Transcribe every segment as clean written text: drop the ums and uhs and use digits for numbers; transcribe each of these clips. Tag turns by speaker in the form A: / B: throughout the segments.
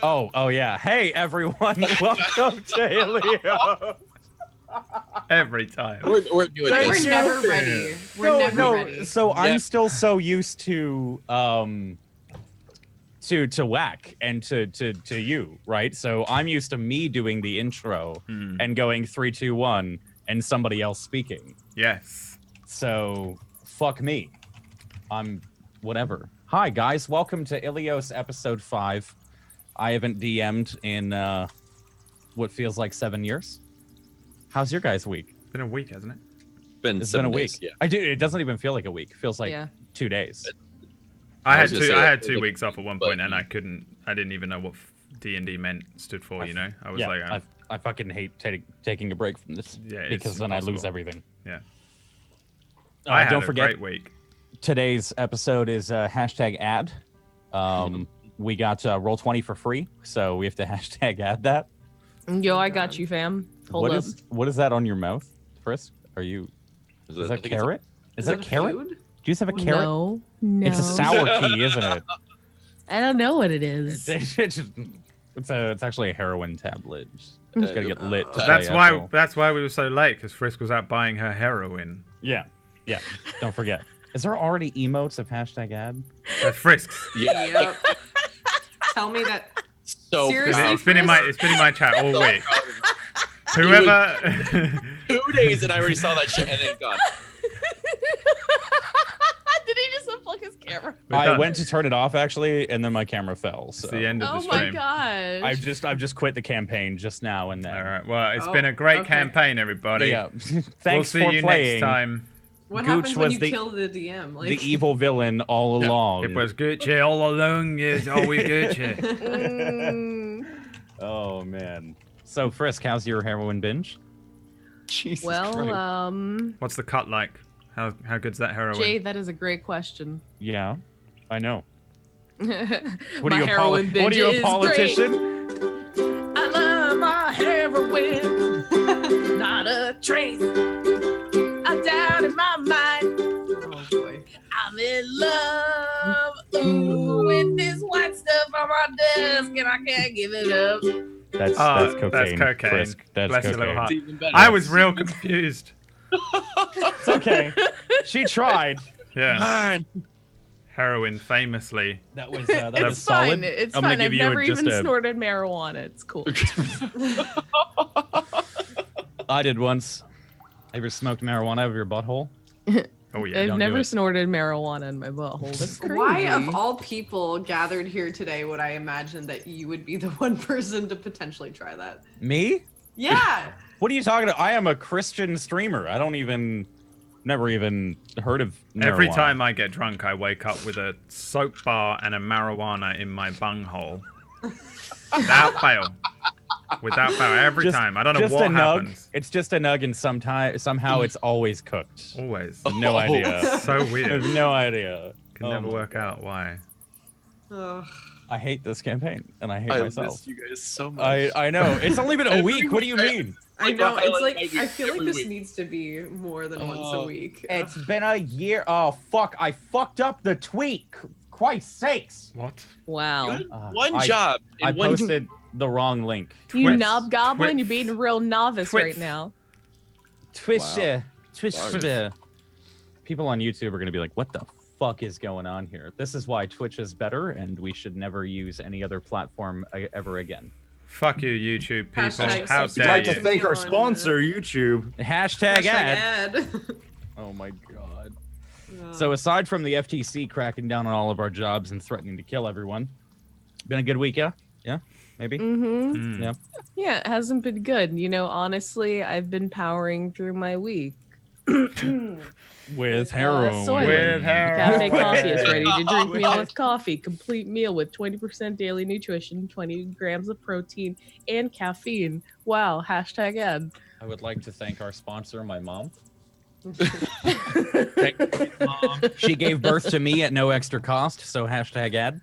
A: Oh yeah. Hey everyone, welcome to Ilios.
B: Every time.
C: We're doing
D: We're
C: this.
D: never ready. We're never ready.
A: So I'm
C: Yeah.
A: still so used to whack and to you, right? So I'm used to me doing the intro and going 3, 2, 1 and somebody else speaking.
B: Yes.
A: So fuck me. I'm whatever. Hi guys, welcome to Ilios episode 5. I haven't DM'd in what feels like 7 years. How's your guys' week?
B: It's been a week, hasn't it?
A: It's been a week. Yeah. It doesn't even feel like a week. It feels like 2 days.
B: I
C: was
B: had
C: gonna
B: two.
C: say,
B: I had
C: like,
B: 2 weeks off at one point, and
C: but-
B: I didn't even know what D&D stood for. You know, I was like,
A: I fucking hate taking a break from this because then I lose everything.
B: Yeah. I had
A: don't
B: a
A: forget,
B: great week.
A: today's episode is hashtag ad. We got Roll20 for free, so we have to hashtag ad that.
D: Yo, I got you, fam. Hold up.
A: What is that on your mouth, Frisk? Are you? Is that carrot? Is that a carrot?
D: Food?
A: Do you just have a carrot?
D: No.
A: It's a sour key, isn't it?
D: I don't know what it is.
A: It's actually a heroin tablet. Just gotta get lit.
B: That's why we were so late, because Frisk was out buying her heroin.
A: Yeah. Don't forget. Is there already emotes of hashtag ad?
B: Frisks.
C: Yeah.
D: Yep. Tell me that.
C: So
D: Seriously?
C: proud.
B: It's been in my chat all week. Whoever.
C: 2 days and I already saw that shit and then gone.
D: Did he just unplug his camera?
A: I went to turn it off actually, and then my camera fell. So
B: It's the end of the
D: Oh
B: stream.
D: my gosh.
A: I've just quit the campaign just now and then.
B: All right. Well, it's been a great campaign, everybody.
A: Yeah.
B: We'll
A: Thanks
B: see
A: for
B: you
A: playing.
B: next time.
E: What
A: Gooch
E: happens when
A: was
E: you
A: the-
E: kill the DM? Like,
A: The evil villain all along.
B: It was Gucci all along. Yes, always Gucci.
D: Mm,
A: Oh man. So Frisk, how's your heroin binge?
C: Jesus
D: well,
C: Christ.
B: What's the cut like? How good's that heroin?
D: Jay, that is a great question.
A: Yeah, I know.
D: What
A: What are you, a politician?
D: I love my heroin, not a trace. I doubt in my mind.
E: oh boy.
D: I'm in love with this white stuff on my desk, and I can't give it up.
A: That's
B: That's
A: cocaine.
B: cocaine.
A: Frisk. That's
B: Bless your
A: cocaine.
B: little heart.
C: It's even better.
B: I was real confused.
A: It's okay. She tried.
B: Yeah.
C: Man.
B: Heroin, famously.
A: That was
D: It's
A: solid.
D: fine. It's
A: I'm gonna
D: fine. I've
A: give you
D: never
A: just
D: even
A: a-
D: snorted marijuana. It's cool.
A: I did once. Ever smoked marijuana out of your butthole?
B: Oh yeah.
D: I've
A: don't do
D: never
A: it.
D: snorted marijuana in my butthole. That's crazy.
E: Why, of all people gathered here today, would I imagine that you would be the one person to potentially try that?
A: Me?
E: Yeah.
A: What are you talking about? I am a Christian streamer. I don't never even heard of marijuana.
B: Every time I get drunk, I wake up with a soap bar and a marijuana in my bunghole. Without fail. Without fail. Every time. I don't know
A: just
B: what
A: a nug.
B: happens.
A: It's just a nug, and somehow it's always cooked.
B: Always.
A: No idea.
B: So
A: I
B: weird.
A: have no idea.
B: Can never work out why.
E: Ugh.
A: I hate this campaign, and I hate
C: I
A: myself.
C: miss you guys so much.
A: I know. It's only been a
C: Every
A: week. What do you
C: week,
A: mean?
E: I know.
C: Like,
E: It's like
C: I do
E: I feel like
C: every
E: this
C: week.
E: needs to be more than once a week.
A: It's been a year. Oh fuck! I fucked up the tweet. Christ's sakes!
B: What?
D: Wow.
C: Good. One
A: I-
C: job.
A: I
C: and one
A: posted the wrong link.
D: You
B: Twit-
D: knob goblin,
B: twit-
D: you're being a real novice
A: twit-
D: right now.
A: Twitter.
C: Wow.
A: Twitter. People on YouTube are gonna be like, "What the fuck is going on here?" This is why Twitch is better, and we should never use any other platform ever again.
B: Fuck you, YouTube people.
E: Hashtag
B: How
E: subscribe.
B: dare
F: I'd like
B: you?
F: to thank our
E: On,
F: sponsor, YouTube.
A: Hashtag ad.
E: ad.
A: Oh my god. So aside from the FTC cracking down on all of our jobs and threatening to kill everyone, been a good week, yeah? Yeah? Maybe?
D: Mm-hmm.
B: Mm.
A: Yeah.
D: Yeah, it hasn't been good. You know, honestly, I've been powering through my week.
A: With heroin.
D: soy.
B: With
D: Cafe
B: heroin.
D: coffee is ready to drink meal with coffee. Complete meal with 20% daily nutrition, 20 grams of protein, and caffeine. Wow, hashtag ad.
A: I would like to thank our sponsor, my mom. She gave birth to me at no extra cost, so hashtag ad.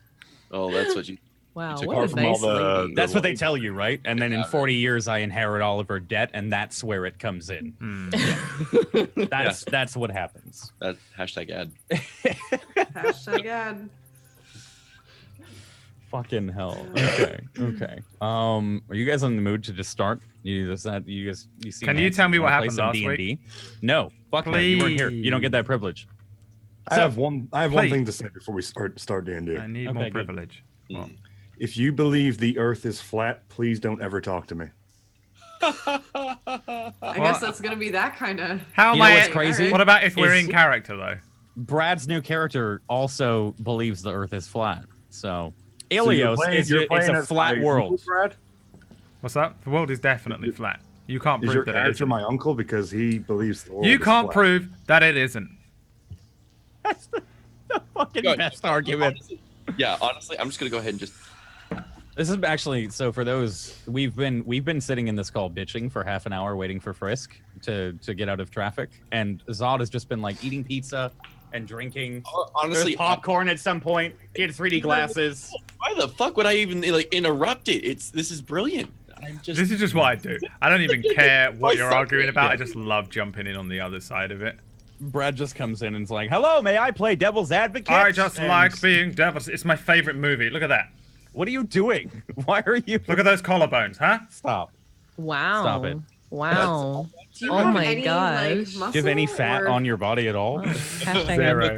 C: Oh, that's what you.
D: Wow,
C: took
D: what
C: off
D: a
C: from all
D: nice
C: the-
D: lady.
A: That's what they tell you, right? And then in
C: Yeah.
A: 40 years, I inherit all of her debt, and that's where it comes in.
B: Mm.
A: That's what happens.
C: That hashtag ad.
E: Hashtag ad.
A: Fucking hell. Okay. Okay. Are you guys in the mood to just start? You seem
B: Can you
A: antsy.
B: tell me what
A: Wanna play
B: happened
A: some
B: last
A: D&D?
B: week?
A: No. Fuck no. You weren't here. You don't get that
B: Please.
A: privilege.
F: I
A: So,
F: have one
B: please.
F: thing to say before we start D&D.
B: I need
A: Okay,
B: more
A: good.
B: privilege. What?
F: If you believe the Earth is flat, please don't ever talk to me.
E: I guess that's gonna be that kind of.
B: How
A: You
B: am
A: know
B: I?
A: what's crazy?
B: What about if we're
A: Is-
B: in character though?
A: Brad's new character also believes the Earth is flat. So,
F: So you're
A: Ilios,
F: playing-
A: it's
F: you're
A: a
F: playing as
A: flat
F: my
A: world.
F: uncle, Brad?
B: What's that? The world is definitely flat. You can't
F: Is your
B: prove that it
F: character
B: isn't.
F: my uncle because he believes the world
B: You
F: is
B: can't
F: flat?
B: prove that it isn't.
A: That's the fucking
C: Good.
A: best argument.
C: Yeah, honestly, I'm just gonna go ahead and just.
A: This is actually so. For those, we've been sitting in this call bitching for half an hour waiting for Frisk to get out of traffic, and Zod has just been like eating pizza and drinking.
C: Honestly,
A: There's popcorn at some point. He had 3D glasses.
C: why the fuck would I even like interrupt it? This is brilliant. I'm just.
B: This is just what I do. I don't even care what
C: I
B: you're
C: suck
B: arguing
C: at
B: about.
C: it.
B: I just love jumping in on the other side of it.
A: Brad just comes in and is like, "Hello, may I play devil's advocate?"
B: I just
A: And
B: like being devils. It's my favorite movie. Look at that.
A: What are you doing? Why are you?
B: Look at those collarbones, huh?
A: Stop.
D: Wow.
A: Stop it.
D: Wow.
E: Do you
D: Oh
E: have
D: my
E: any,
D: gosh.
E: Like,
A: Do you have any
E: muscle,
A: fat
E: or
A: on your body at all?
D: Hashtag
B: Zero.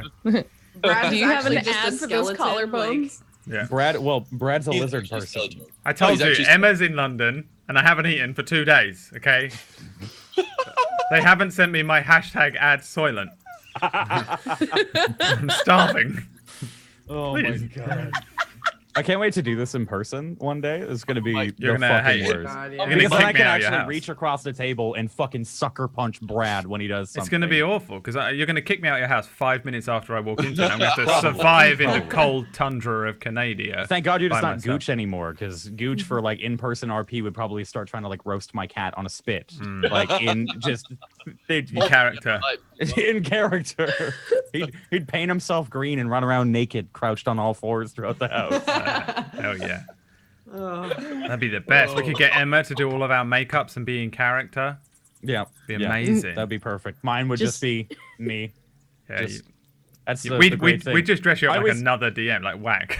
E: Brad
D: Do
E: is
D: you have an
E: actually just a
D: ad for those
E: skeleton,
D: collarbones?
B: Yeah.
A: Brad's a
C: He's
A: lizard
C: actually
A: person.
C: skeleton.
B: I told
C: he's
B: you,
C: actually-
B: Emma's in London, and I haven't eaten for 2 days, okay? They haven't sent me my hashtag ad soylent. I'm starving.
A: Oh
B: Please.
A: my god. I can't wait to do this in person one day. It's gonna be the
B: You're gonna
A: fucking
B: hate it.
A: worst.
E: God, yeah.
B: You're gonna
A: Because then
B: kick
A: I
B: me
A: can
B: out of your
A: actually
B: house.
A: reach across the table and fucking sucker punch Brad when he does something.
B: It's going to be awful because you're going to kick me out of your house 5 minutes after I walk into it. I'm going to have to survive in the cold tundra of Canada.
A: Thank God you're just
B: by
A: not
B: myself.
A: Gooch anymore, because Gooch for like in-person RP would probably start trying to like roast my cat on a spit, like in just
B: Your character.
A: in character. He'd paint himself green and run around naked, crouched on all fours throughout the house.
B: Hell yeah.
E: Oh.
B: That'd be the best. We could get Emma to do all of our makeups and be in character.
A: Yeah,
B: Be
A: yeah.
B: amazing.
A: That'd be perfect. Mine would just
D: Just-
A: be me.
B: Yeah,
A: Just- That's the,
B: we
A: the great thing.
B: just dress you up
A: I
B: like
A: always-
B: another DM, like whack.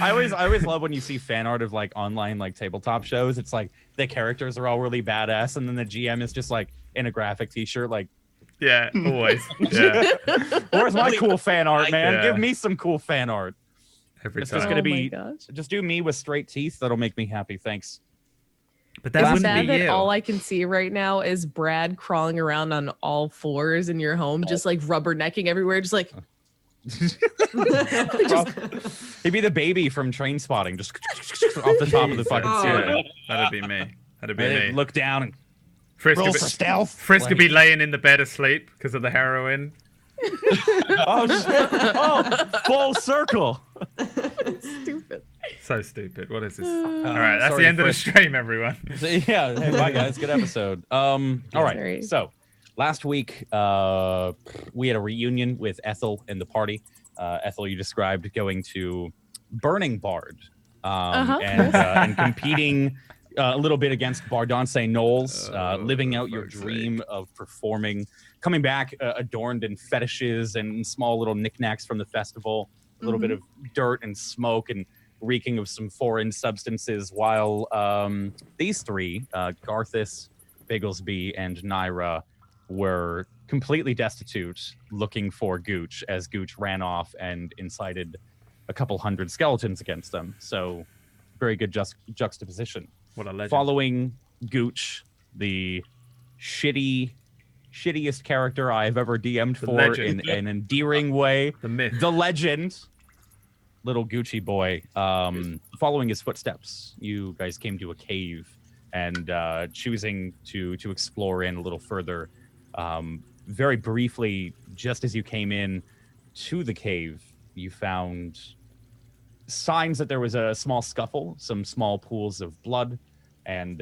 A: I always love when you see fan art of like online like tabletop shows. It's like the characters are all really badass, and then the GM is just like in a graphic T-shirt, like,
B: Yeah, always. Yeah,
A: "Where's my cool fan art, man?
B: Yeah.
A: Give me some cool fan art."
B: every
A: It's just
B: time.
A: gonna
D: Oh
A: be-
D: my gosh.
A: Just do me with straight teeth. That'll make me happy. Thanks.
B: But that
D: It's
B: wouldn't
D: sad
B: be
D: that
B: you.
D: all I can see right now is Brad crawling around on all fours in your home, just like rubbernecking everywhere, just like
A: He'd be the baby from Train Spotting, just off the top of the fucking
E: Oh.
A: ceiling.
B: That'd be me. That'd be
A: They'd
B: me.
A: look down and
B: Frisk
A: roll
B: could
A: for
B: be,
A: stealth.
B: Frisk could
A: Like-
B: be laying in the bed asleep because of the heroin.
A: Oh, shit. Oh, full circle.
D: stupid.
B: So stupid. What is this?
D: Uh,
B: All right, that's
A: sorry,
B: the end of the
A: Frisk.
B: stream, everyone.
A: So, yeah, hey, bye guys. Good episode. All right.
D: Sorry.
A: So last week, we had a reunion with Ethel and the party. Ethel, you described going to Burning Bard and competing a little bit against Bardonce Knowles, living out your
B: for
A: dream of performing, coming back adorned in fetishes and small little knickknacks from the festival, a little bit of dirt and smoke and reeking of some foreign substances, while these three, Garthus, Bigglesby, and Naira, were completely destitute, looking for Gooch, as Gooch ran off and incited a couple hundred skeletons against them. So, very good juxtaposition.
B: What a legend.
A: Following Gooch, the shittiest character I have ever DM'd
B: The
A: for
B: legend.
A: in an endearing way,
B: The myth.
A: the legend, little Gucci boy. Following his footsteps, you guys came to a cave, and choosing to explore in a little further. Very briefly, just as you came in to the cave, you found signs that there was a small scuffle, some small pools of blood, and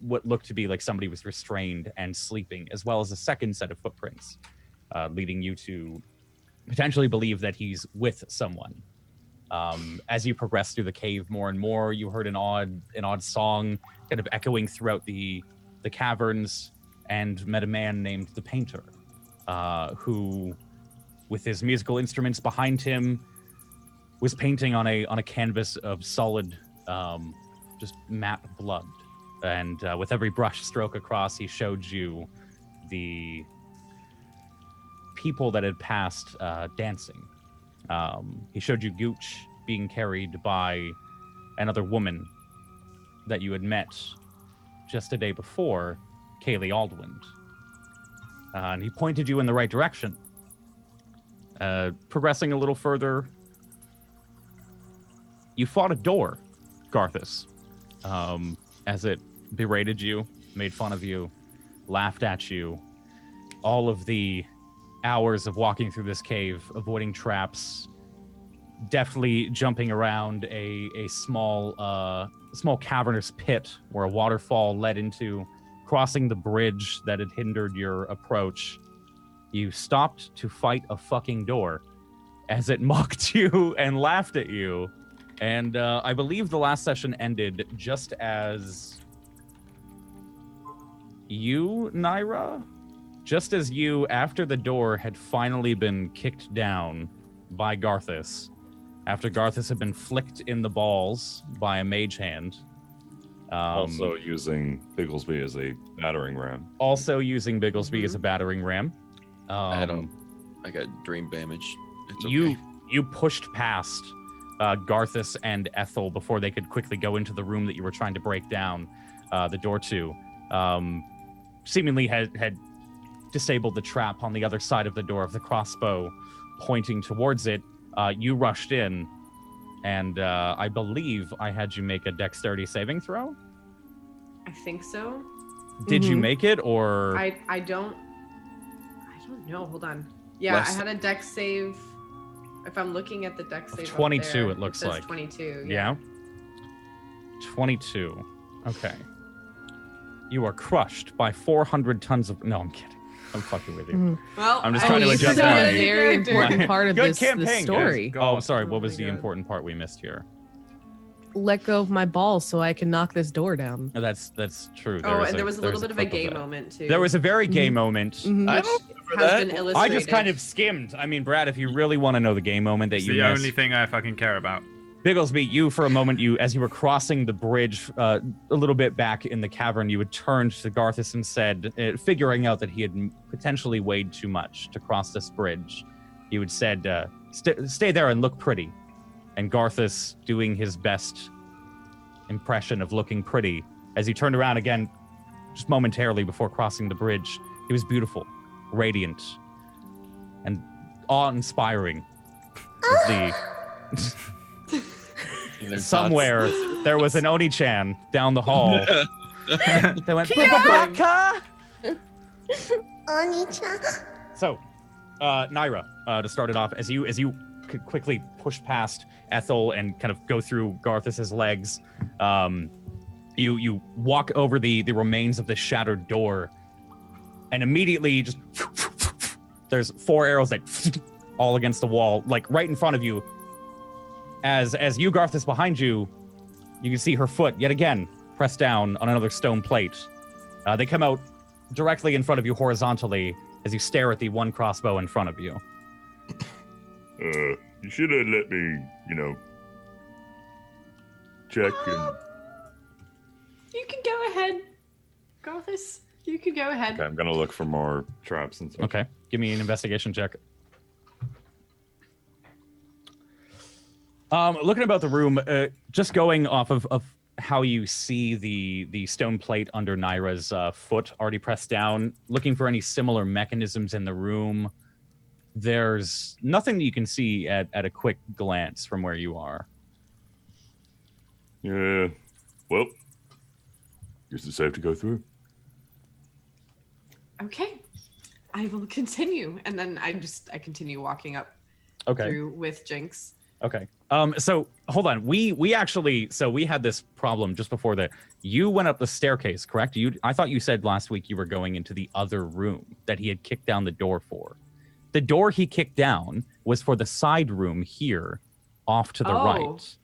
A: what looked to be like somebody was restrained and sleeping, as well as a second set of footprints, leading you to potentially believe that he's with someone. As you progress through the cave more and more, you heard an odd song kind of echoing throughout the caverns, and met a man named the Painter, who, with his musical instruments behind him, was painting on a canvas of solid, just matte blood. And with every brush stroke across, he showed you the people that had passed dancing. He showed you Gooch being carried by another woman that you had met just a day before, Kaylee Aldwind. And he pointed you in the right direction. Progressing a little further, you fought a door, Garthus, as it berated you, made fun of you, laughed at you. All of the hours of walking through this cave, avoiding traps, deftly jumping around a small cavernous pit where a waterfall led into, crossing the bridge that had hindered your approach. You stopped to fight a fucking door as it mocked you and laughed at you. And I believe the last session ended just as you, Naira, just as you, after the door had finally been kicked down by Garthus, after Garthus had been flicked in the balls by a mage hand.
F: Also using Bigglesby as a battering ram.
A: Also using Bigglesby as a battering ram.
C: I got dream damage. It's okay.
A: You pushed past Garthus and Ethel before they could quickly go into the room that you were trying to break down the door to. Seemingly had disabled the trap on the other side of the door of the crossbow pointing towards it. You rushed in, and I believe I had you make a dexterity saving throw.
E: I think so.
A: Did you make it, or
E: I don't know. Hold on. Yeah, I had a dex save. If I'm looking at the dex save,
A: 22,
E: up there,
A: it looks
E: says
A: like
E: 22.
A: Yeah. 22. Okay. You are crushed by 400 tons of. No, I'm kidding. I'm fucking with you.
E: Well,
A: I'm just trying to
D: this
A: adjust
D: is
A: my-
D: a very important part of
A: Good
D: this
A: campaign,
D: story.
A: guys. Oh, sorry. What
E: Oh
A: was
E: my
A: the
E: God.
A: important part we missed here?
D: Let go of my balls so I can knock this door down.
A: Oh, that's true.
E: Oh, and there was a little bit of a
A: clip
E: gay
A: that.
E: moment too.
A: There was a very gay moment.
D: Mhm.
C: I
E: which
C: don't remember
E: has
C: that.
E: been illustrated.
A: I just kind of skimmed. I mean, Brad, if you really want to know the gay moment that
B: It's
A: you
B: the
A: missed,
B: only thing I fucking care about.
A: Bigglesby, you for a moment, as you were crossing the bridge a little bit back in the cavern, you had turned to Garthus and said, figuring out that he had potentially weighed too much to cross this bridge, you had said, stay there and look pretty. And Garthus, doing his best impression of looking pretty, as he turned around again, just momentarily before crossing the bridge, he was beautiful, radiant, and awe-inspiring. As
C: There's
A: somewhere there was an Oni-chan down the hall that went Baka.
G: Oni-chan.
A: So, Naira, to start it off, as you quickly push past Ethel and kind of go through Garthus's legs, you walk over the remains of the shattered door, and immediately just there's 4 arrows that all against the wall, like right in front of you. As you, Garthus, behind you, you can see her foot yet again pressed down on another stone plate. They come out directly in front of you horizontally as you stare at the one crossbow in front of you.
F: You should have let me, check and...
E: You can go ahead, Garthus. You can go ahead.
F: Okay, I'm gonna look for more traps and stuff.
A: Okay, give me an investigation check. Looking about the room, just going off of how you see the stone plate under Naira's foot already pressed down, looking for any similar mechanisms in the room. There's nothing that you can see at a quick glance from where you are.
F: Yeah. Well, guess it's safe to go through.
E: Okay, I will continue, and then I continue walking up through with Jinx.
A: Okay. So hold on. We actually, so we had this problem just before that. You went up the staircase, correct? I thought you said last week you were going into the other room that he had kicked down the door for. The door he kicked down was for the side room here, off to the right.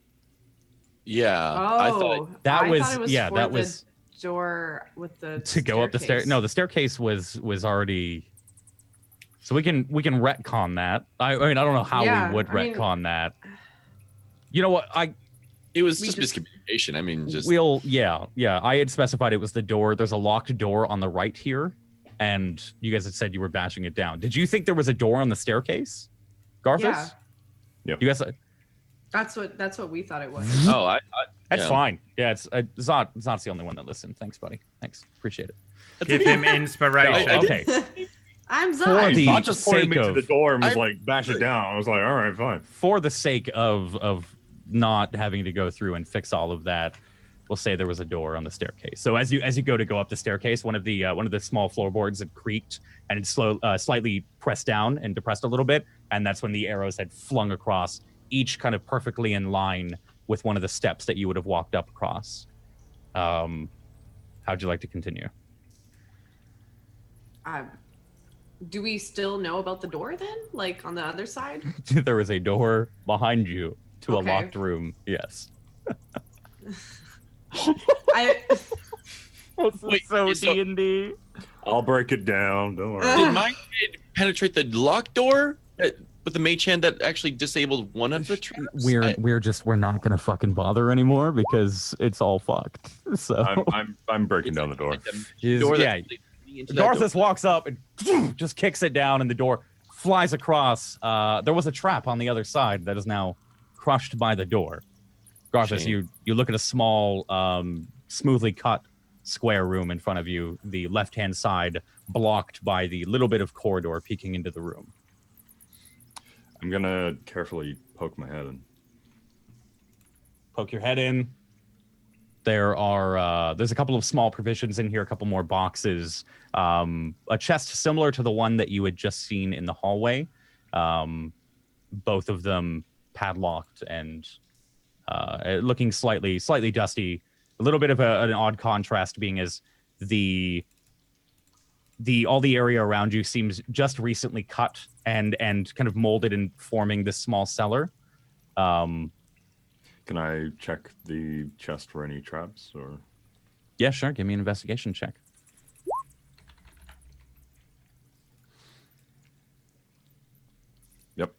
C: Yeah. I thought
A: that was
E: thought it was
A: yeah,
E: for
A: that
E: the
A: was
E: door with the
A: to go up the stair. No, the staircase was already. So we can retcon that. I mean, I don't know how we would retcon that. You know what?
C: It was
E: We
C: just
E: just-
C: miscommunication. I mean, just
A: Yeah. I had specified it was the door. There's a locked door on the right here, and you guys had said you were bashing it down. Did you think there was a door on the staircase, Garthus?
E: Yeah.
F: Yep.
A: You guys,
E: That's what we thought it was.
C: oh,
A: that's
C: yeah.
A: fine. Yeah, Zot's the only one that listened. Thanks, buddy. Thanks, appreciate it.
B: Give him inspiration.
A: Oh, okay.
E: I'm
A: For
E: Zod.
A: the
F: Not just pointed me
A: sake
F: to the
A: of-
F: door and was
C: I-
F: like, bash it down. I was like, all right, fine.
A: For the sake of not having to go through and fix all of that, we'll say there was a door on the staircase. So as you go up the staircase, one of the small floorboards had creaked and it slightly pressed down and depressed a little bit, and that's when the arrows had flung across, each kind of perfectly in line with one of the steps that you would have walked up across. How'd you like to continue?
E: Do we still know about the door then? Like on the other side?
A: There was a door behind you to
E: Okay.
A: a locked room. Yes.
E: I
C: Wait, so-
A: D&D.
F: I'll break it down. Don't worry.
C: Did my kid penetrate the locked door with the mage hand that actually disabled one of the traps?
A: We're not gonna fucking bother anymore because it's all fucked. So
F: I'm breaking down the door.
A: yeah. Garthus walks up and just kicks it down, and the door flies across. There was a trap on the other side that is now crushed by the door. Garthus,
C: Shame.
A: you look at a small, smoothly cut square room in front of you, the left-hand side blocked by the little bit of corridor peeking into the room.
F: I'm gonna carefully poke my head in.
A: Poke your head in. There's a couple of small provisions in here, a couple more boxes, a chest similar to the one that you had just seen in the hallway, both of them padlocked and looking slightly dusty. A little bit of an odd contrast being as all the area around you seems just recently cut and kind of molded and forming this small cellar.
F: Can I check the chest for any traps or?
A: Yeah, sure. Give me an investigation check.
F: Yep.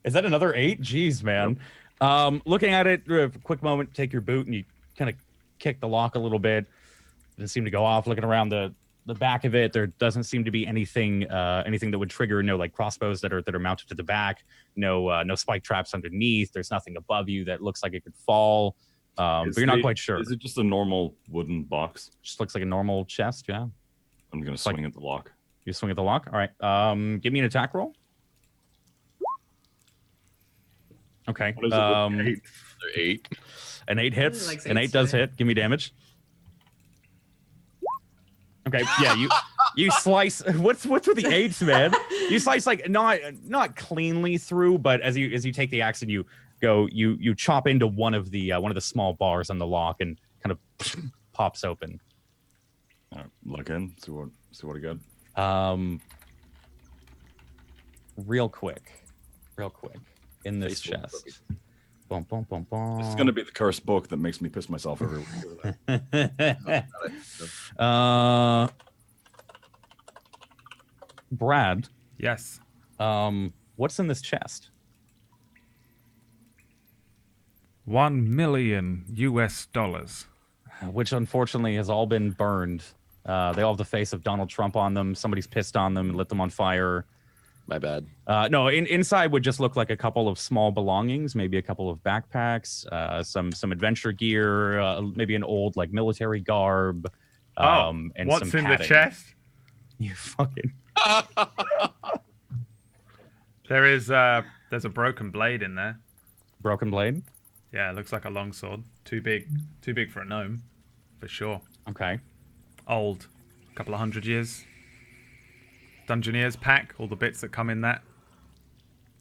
A: Is that another 8? Jeez, man. Looking at it, a quick moment, take your boot and you kind of kick the lock a little bit. Doesn't seem to go off. Looking around the back of it, there doesn't seem to be anything that would trigger. No like crossbows that are mounted to the back. No spike traps underneath. There's nothing above you that looks like it could fall. But you're not quite sure.
F: Is it just a normal wooden box?
A: Just looks like a normal chest. Yeah.
F: I'm gonna swing at the lock.
A: You swing at the lock. All right. Give me an attack roll. Okay.
F: What is it? With 8?
C: They're 8.
A: An 8 hits.
E: Like
A: An 8 does
E: today.
A: hit. Give me damage. Okay, yeah, you slice. What's with the 8s, man? You slice like not cleanly through, but as you take the axe and you chop into one of the small bars on the lock and kind of pops open.
F: All right, look in. See what I got.
A: Real quick, in this
C: Facebook
A: chest. Bum, bum, bum, bum.
F: This is gonna be the cursed book that makes me piss myself every week.
A: Brad,
B: Yes.
A: what's in this chest?
B: 1 million US dollars.
A: Which unfortunately has all been burned. They all have the face of Donald Trump on them. Somebody's pissed on them and lit them on fire.
C: My bad.
A: No, inside would just look like a couple of small belongings, maybe a couple of backpacks, some adventure gear, maybe an old like military garb. And
B: What's
A: some
B: in the
A: padding.
B: chest?
A: You fucking.
B: There's a broken blade in there.
A: Broken blade?
B: Yeah, it looks like a longsword. Too big for a gnome, for sure.
A: Okay.
B: Old, a couple of 100 years. Dungeoneer's pack, all the bits that come in that.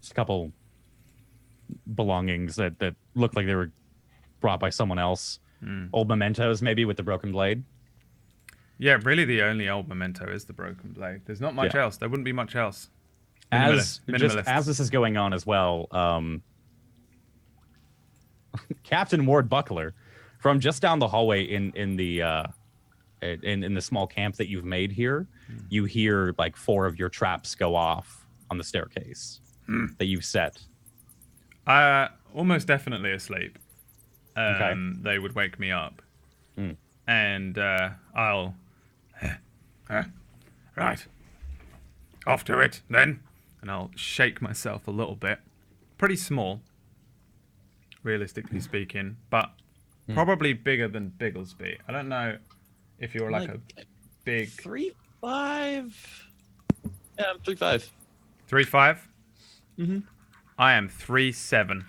A: Just a couple belongings that look like they were brought by someone else. Old mementos, maybe, with the broken blade.
B: Yeah, really the only old memento is the broken blade. There's not much
A: Yeah.
B: else. There wouldn't be much else.
A: As
B: Minimalist.
A: this is going on as well, Captain Ward Buckler, from just down the hallway in the small camp that you've made here, you hear like 4 of your traps go off on the staircase that you've set.
B: Almost definitely asleep.
A: Okay.
B: They would wake me up.
A: Mm.
B: And I'll... right. Off to it, then. And I'll shake myself a little bit. Pretty small, realistically speaking, but probably bigger than Bigglesby. I don't know if you're like a big...
C: 3'5". Yeah, I'm 3'5".
B: 3'5"?
C: Mm-hmm.
B: I am 3'7".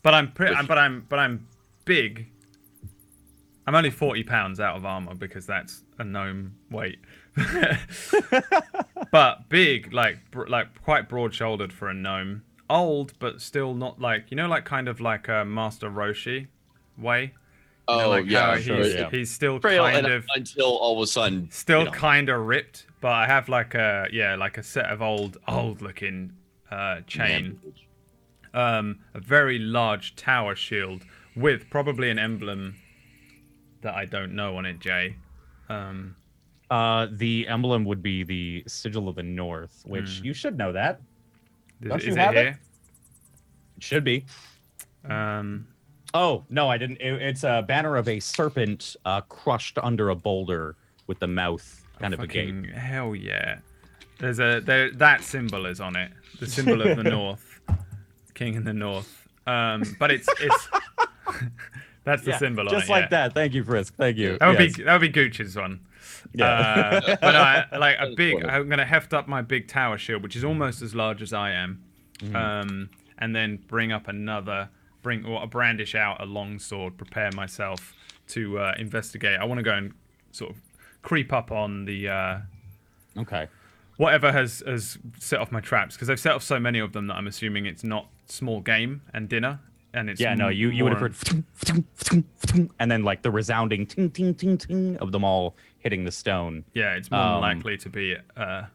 B: But I'm big. I'm only 40 pounds out of armor because that's a gnome weight. But big, like quite broad-shouldered for a gnome. Old, but still not like, like kind of like a Master Roshi way. He's still
C: Trail
B: kind of
C: until all of a sudden
B: kind of ripped, but I have like a set of old looking chain. A very large tower shield with probably an emblem that I don't know on it, Jay.
A: The emblem would be the Sigil of the North, which you should know that. Don't you
B: Is
A: have
B: it
A: it?
B: here?
A: It should be. Oh, no, I didn't. It's a banner of a serpent crushed under a boulder with the mouth kind of agape.
B: Hell yeah. That symbol is on it. The symbol of the North. King in the North. But it's that's the symbol on it.
A: Just like that. Thank you, Frisk. Thank you.
B: That would be Gooch's one.
A: Yeah.
B: But I'm gonna heft up my big tower shield, which is almost as large as I am. And then brandish out a long sword, prepare myself to investigate. I want to go and sort of creep up on the
A: Okay.
B: whatever has set off my traps, because I've set off so many of them that I'm assuming it's not small game and dinner, and it's
A: you would have heard and then like the resounding ting ting ting ting of them all hitting the stone.
B: Yeah, it's more than likely to be
A: I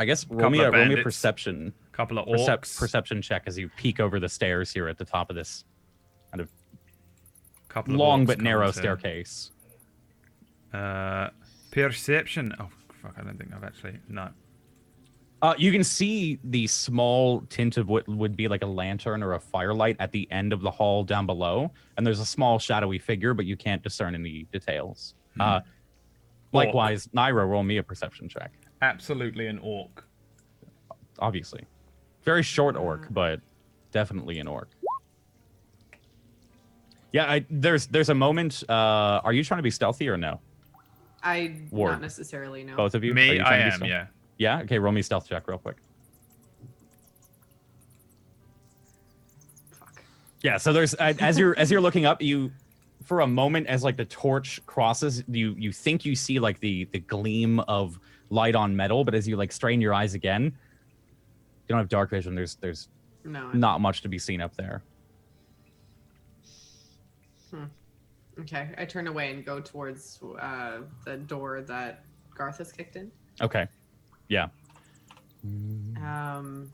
A: guess roll me a
B: bandits.
A: perception.
B: Couple of orcs.
A: Perception check as you peek over the stairs here at the top of this kind of
B: Couple of
A: long
B: orcs
A: but narrow
B: coming to-
A: staircase.
B: Perception. Oh fuck! I don't think I've actually no.
A: You can see the small tint of what would be like a lantern or a firelight at the end of the hall down below, and there's a small shadowy figure, but you can't discern any details. Likewise, Naira, roll me a perception check.
B: Absolutely an orc.
A: Obviously. Very short orc, but definitely an orc. Yeah, there's a moment. Are you trying to be stealthy or no?
E: Not necessarily, no.
A: Both of you? Are
B: Me,
A: you
B: I
A: trying to be
B: am.
A: stealthy?
B: Yeah.
A: Yeah? Okay, roll me a stealth check real quick.
E: Fuck.
A: Yeah, so there's as you're looking up, you for a moment as like the torch crosses, you think you see like the gleam of light on metal, but as you like strain your eyes again, you don't have dark vision. There's
E: No.
A: not much to be seen up there.
E: Okay, I turn away and go towards the door that Garth has kicked in.
A: Okay. Yeah.
E: And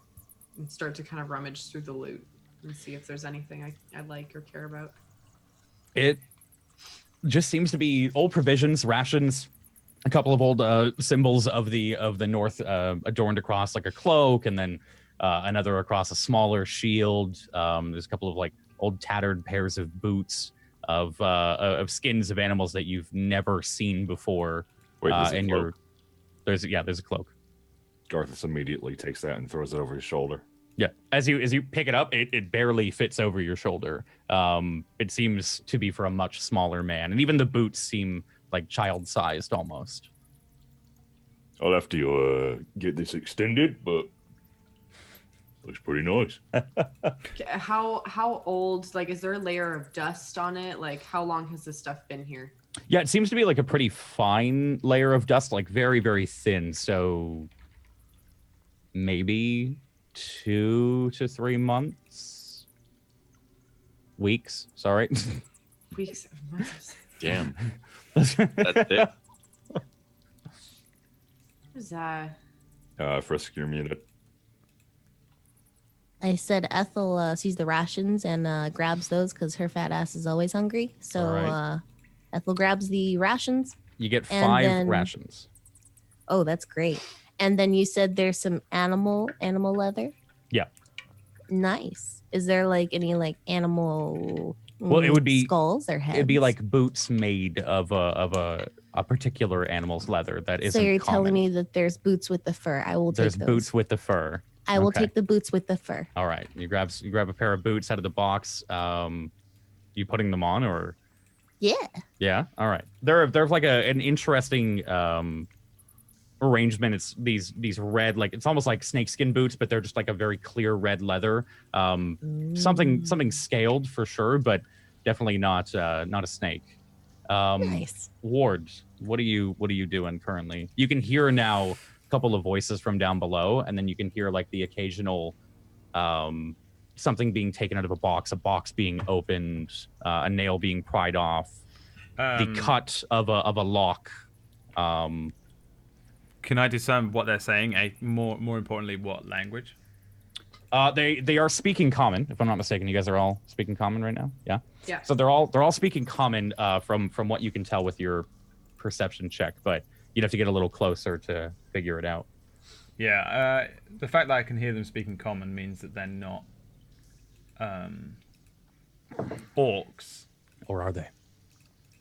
E: start to kind of rummage through the loot and see if there's anything I like or care about.
A: It just seems to be old provisions, rations, a couple of old symbols of the North adorned across like a cloak, and then another across a smaller shield. There's a couple of like old tattered pairs of boots of skins of animals that you've never seen before.
F: Wait, there's a
A: and
F: cloak?
A: there's a cloak.
F: Garthus immediately takes that and throws it over his shoulder.
A: Yeah, as you pick it up, it barely fits over your shoulder. It seems to be for a much smaller man, and even the boots seem like child-sized almost.
F: I'll have to get this extended, but looks pretty nice.
E: How old? Like, is there a layer of dust on it? Like, how long has this stuff been here?
A: Yeah, it seems to be like a pretty fine layer of dust, like very, very thin. So maybe 2 to 3 months, weeks. Sorry.
E: Weeks. Months.
C: Damn. That's it.
E: Who's that?
F: Frisk, you're muted.
G: I said Ethel sees the rations and grabs those because her fat ass is always hungry. So
A: All right.
G: Ethel grabs the rations.
A: You get
G: And
A: 5
G: then-
A: rations.
G: Oh, that's great. And then you said there's some animal leather.
A: Yeah.
G: Nice. Is there like any like animal
A: Well, it would be
G: skulls or heads?
A: It'd be like boots made of a particular animal's leather that isn't
G: So you're
A: common.
G: telling me that there's boots with the fur. I will
A: There's
G: take those.
A: boots with the fur.
G: I will
A: Okay.
G: take the boots with the fur.
A: All right. You grab a pair of boots out of the box. You putting them on or?
G: Yeah.
A: Yeah. All right. They're like an interesting arrangement. It's these red, like it's almost like snakeskin boots, but they're just like a very clear red leather. Something scaled for sure, but definitely not a snake.
G: Nice.
A: Ward, what are you doing currently? You can hear now a couple of voices from down below, and then you can hear like the occasional something being taken out of a box being opened, a nail being pried off, the cut of a lock.
B: Can I discern what they're saying? More importantly, what language?
A: They are speaking common, if I'm not mistaken. You guys are all speaking common right now. Yeah.
E: Yeah.
A: So they're all speaking common from what you can tell with your perception check, but you'd have to get a little closer to figure it out.
B: Yeah. The fact that I can hear them speaking common means that they're not orcs.
A: Or are they?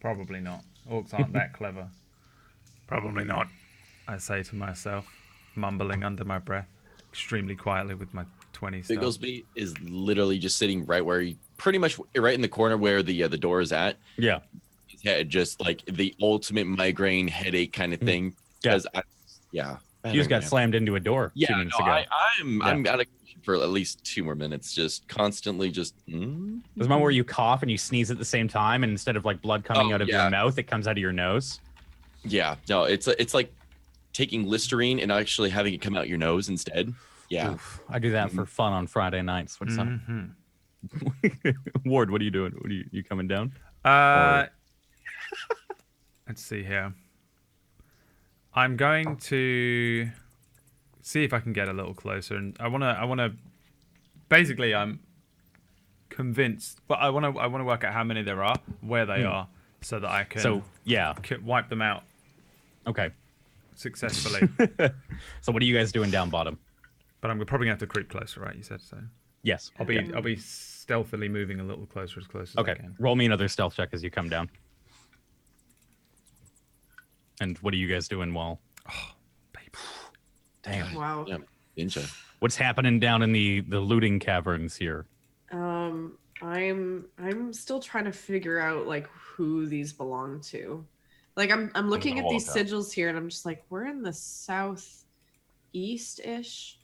B: Probably not. Orcs aren't that clever.
F: Probably not.
B: I say to myself, mumbling under my breath, extremely quietly with my 20 stuff.
C: Bigglesby is literally just sitting right where he, pretty much right in the corner where the door is at.
A: Yeah.
C: His head just like the ultimate migraine headache kind of thing.
A: Yeah.
C: Because
A: You just got slammed into a door 2
C: Yeah,
A: minutes
C: no,
A: ago.
C: I'm out of commission for at least 2 more minutes, just constantly just.
A: There's a moment where you cough and you sneeze at the same time, and instead of like blood coming out of your mouth, it comes out of your nose.
C: Yeah, no, it's like taking Listerine and actually having it come out your nose instead. Yeah.
A: Oof, I do that for fun on Friday nights. What's up? Ward, what are you doing? What are you coming down?
B: Let's see here. I'm going to see if I can get a little closer, and I wanna. Basically, I'm convinced, but I wanna work out how many there are, where they are, so that I can.
A: So yeah.
B: Wipe them out
A: Okay.
B: successfully.
A: So what are you guys doing down bottom?
B: But I'm probably gonna have to creep closer, right? You said so.
A: Yes.
B: I'll be stealthily moving a little closer as I
A: Okay.
B: can.
A: Roll me another stealth check as you come down. And what are you guys doing while?
B: Baby.
A: Damn.
E: Wow.
C: Yeah, ninja.
A: What's happening down in the looting caverns here?
E: I'm still trying to figure out like who these belong to. Like I'm looking at these sigils here and I'm just like, we're in the southeast-ish.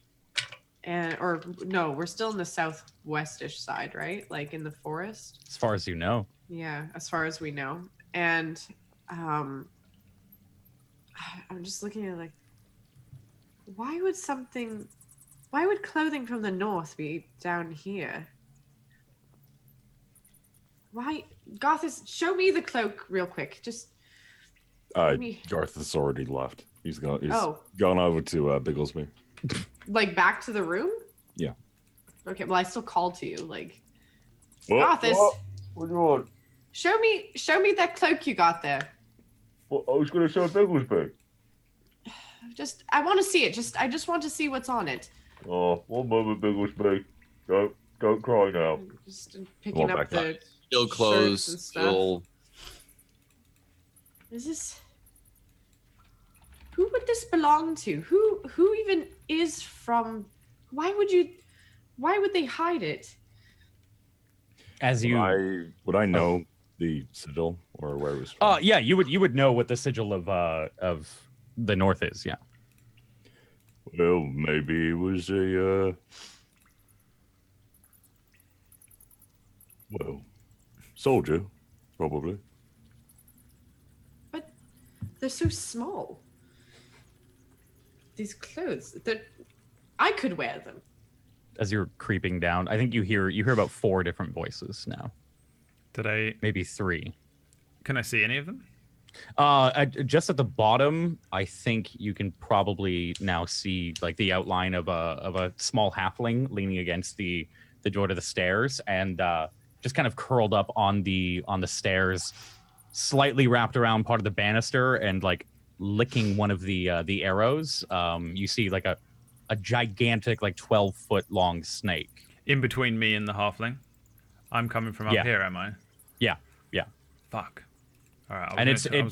E: Or no, we're still in the southwest-ish side, right? Like in the forest.
A: As far as you know.
E: Yeah, as far as we know. And I'm just looking at like, why would clothing from the north be down here? Why, Gothis, show me the cloak real quick. Just
F: Garth has already left. He's gone over to Bigglesby.
E: like back to the room?
F: Yeah.
E: Okay, well I still called to you, like
F: What?
E: Gothis,
F: What do you want?
E: show me that cloak you got there.
F: Well, I was gonna show Bigglesby.
E: I want to see it. I just want to see what's on it.
F: Oh, one moment, Bigglesby. Don't cry now.
E: I'm just picking up the
C: Still
E: shirts
C: clothes,
E: and stuff.
C: still.
E: Is this? Who would this belong to? Who even is from? Why would they hide it?
A: As you
F: Would I know the sigil or where it was from?
A: yeah, you would know what the sigil of the north is, yeah.
F: Well, maybe it was a soldier, probably.
E: But they're so small. These clothes, I could wear them.
A: As you're creeping down, I think you hear about 4 different voices now. Maybe 3.
B: Can I see any of them?
A: Just at the bottom, I think you can probably now see like the outline of a small halfling leaning against the door to the stairs, and just kind of curled up on the stairs, slightly wrapped around part of the banister, and like licking one of the arrows. You see like a gigantic, like 12-foot long snake.
B: in between me and the halfling. I'm coming from up here, am I?
A: Yeah.
B: Fuck. All right.
A: And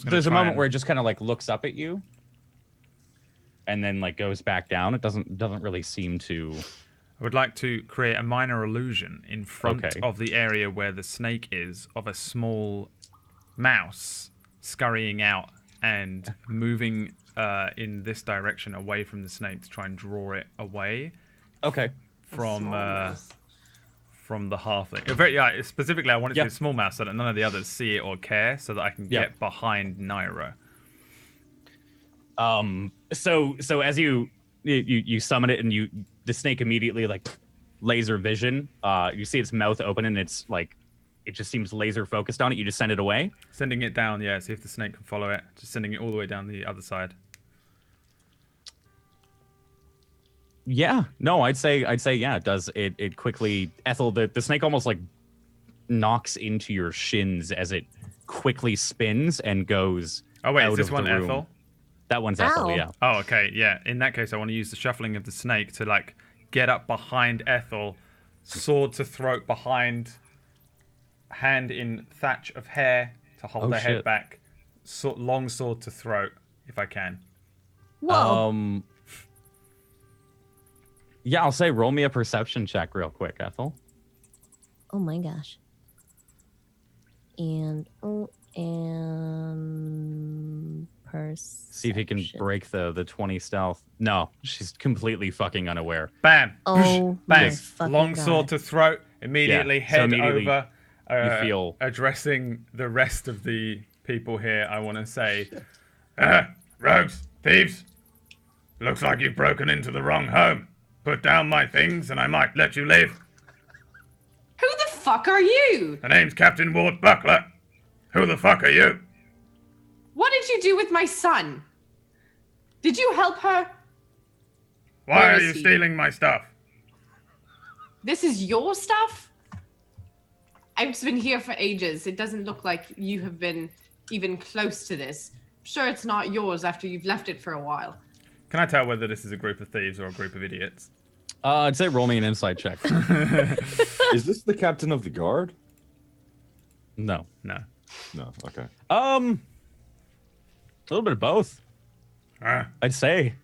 A: there's a moment where it just kind of like looks up at you, and then like goes back down. It doesn't really seem to.
B: I would like to create a minor illusion in front of the area where the snake is of a small mouse scurrying out and moving in this direction away from the snake to try and draw it away.
A: Okay.
B: From the halfling. Specifically, I want it to be a small mouse so that none of the others see it or care, so that I can get behind Naira.
A: So as you summon it and the snake immediately like laser vision. You see its mouth open and it's like it just seems laser focused on it. You just send it away.
B: Sending it down, yeah. See if the snake can follow it. Just sending it all the way down the other side.
A: Yeah, no, I'd say yeah, it does. It quickly, Ethel, the snake almost like knocks into your shins as it quickly spins and goes.
B: Oh wait,
A: out
B: is this
A: of
B: one
A: the room.
B: Ethel?
A: That one's Ethel, yeah.
B: Oh, okay, yeah. In that case, I want to use the shuffling of the snake to like get up behind Ethel, sword to throat behind, hand in thatch of hair to hold their head back, long sword to throat if I can.
G: Whoa.
A: Yeah, I'll say roll me a perception check real quick, Ethel.
G: Oh my gosh. And perception.
A: See if you can break the 20 stealth. No, she's completely fucking unaware.
B: Bam.
G: Oh,
B: bang.
G: fucking
B: Long
G: God.
B: sword to throat. Immediately head over.
A: You feel
B: addressing the rest of the people here. I want to say, rogues, thieves. Looks like you've broken into the wrong home. Put down my things and I might let you live.
E: Who the fuck are you?
B: The name's Captain Ward Buckler. Who the fuck are you?
E: What did you do with my son? Did you help her?
B: Why
E: Where
B: are
E: is
B: you
E: he?
B: stealing my stuff?
E: This is your stuff? I've been here for ages. It doesn't look like you have been even close to this. I'm sure it's not yours after you've left it for a while.
B: Can I tell whether this is a group of thieves or a group of idiots?
A: I'd say roll me an insight check.
F: Is this the captain of the guard?
A: No.
B: No.
F: No. Okay.
A: A little bit of both.
B: Ah.
A: I'd say.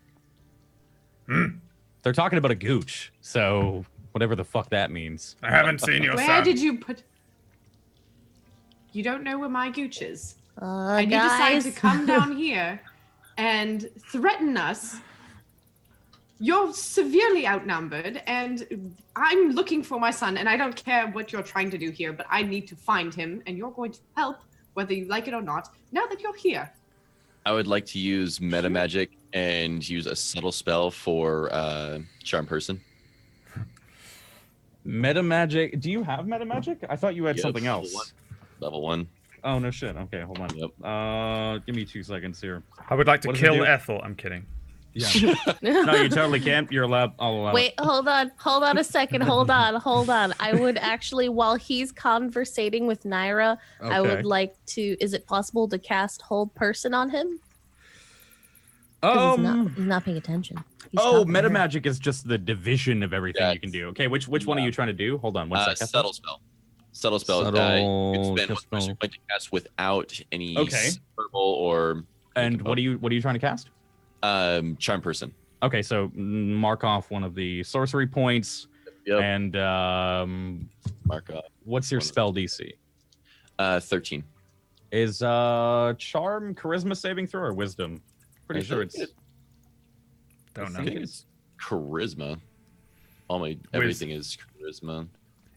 A: They're talking about a gooch, so whatever the fuck that means.
B: I haven't seen your
E: Where
B: son.
E: did you put... You don't know where my gooch is. And you
G: Guys.
E: decide to come down here and threaten us. You're severely outnumbered, and I'm looking for my son, and I don't care what you're trying to do here, but I need to find him, and you're going to help, whether you like it or not, now that you're here.
C: I would like to use meta magic and use a subtle spell for charm person.
A: Meta magic. Do you have meta magic? I thought you had
C: Yep,
A: something
C: level
A: else.
C: one. Level 1.
A: Oh no shit. Okay, hold on.
C: Yep.
A: Give me 2 seconds here.
B: I would like to
A: What does it
B: kill
A: do?
B: Ethel. I'm kidding.
A: Yeah. No, you totally can't. You're allowed. I'll allow.
G: Wait, hold on a second. Hold on. I would actually, while he's conversating with Naira, I
A: Okay.
G: would like to. Is it possible to cast Hold Person on him? 'Cause he's not paying attention. He's
A: Oh,
G: talking to
A: meta
G: her.
A: magic is just the division of everything you can do. Okay, which one are you trying to do? Hold on, one second.
C: Subtle spell. Subtle spell.
A: Subtle,
C: You can spend
A: just
C: one pressure
A: spell.
C: point to cast without any
A: Okay.
C: verbal or.
A: And what are you trying to cast?
C: Charm person.
A: Okay, so mark off one of the sorcery points.
C: Yep.
A: And
C: Mark up.
A: what's your spell DC?
C: 13.
A: Is charm charisma saving throw or wisdom? Pretty
C: I
A: sure
C: think
A: it's.
C: it-
B: Don't
C: I
B: know.
C: think it's charisma. Everything is charisma.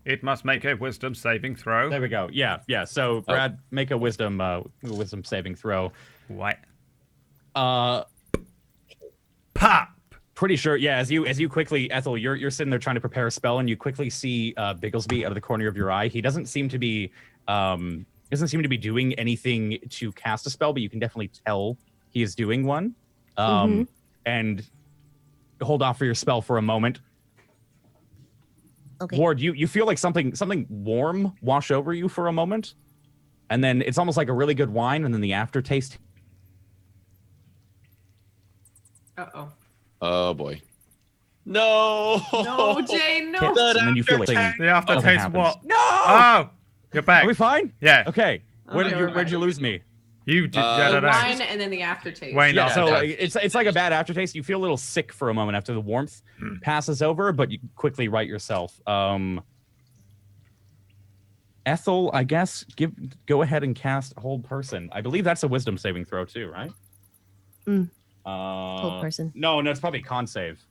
B: It must make a wisdom saving throw.
A: There we go. Yeah. So Brad, make a wisdom saving throw.
B: What?
A: Pop. Pretty sure. Yeah. As you quickly, Ethel, you're sitting there trying to prepare a spell, and you quickly see Bigglesby out of the corner of your eye. He doesn't seem to be doing anything to cast a spell, but you can definitely tell he is doing one. And hold off for your spell for a moment.
G: Okay.
A: Ward, you feel like something warm wash over you for a moment, and then it's almost like a really good wine, and then the aftertaste.
E: Uh-oh.
C: Oh boy. No.
E: No, Jane, no.
A: hits, and then you feel like
B: The
A: nothing
B: aftertaste
A: happens.
B: what?
C: No.
B: Oh, you're back.
A: Are we fine?
B: Yeah.
A: Okay.
E: Okay, we're
A: Where'd you lose me?
B: You did.
C: Uh,
B: yeah,
E: The
B: no, no.
E: wine and then the aftertaste.
B: Wayne,
A: Yeah,
B: no,
A: so
B: no.
A: like, it's like a bad aftertaste. You feel a little sick for a moment after the warmth passes over, but you quickly right yourself. Ethel, I guess, go ahead and cast Hold Person. I believe that's a Wisdom saving throw too, right?
G: Hold Person.
A: No, it's probably con save.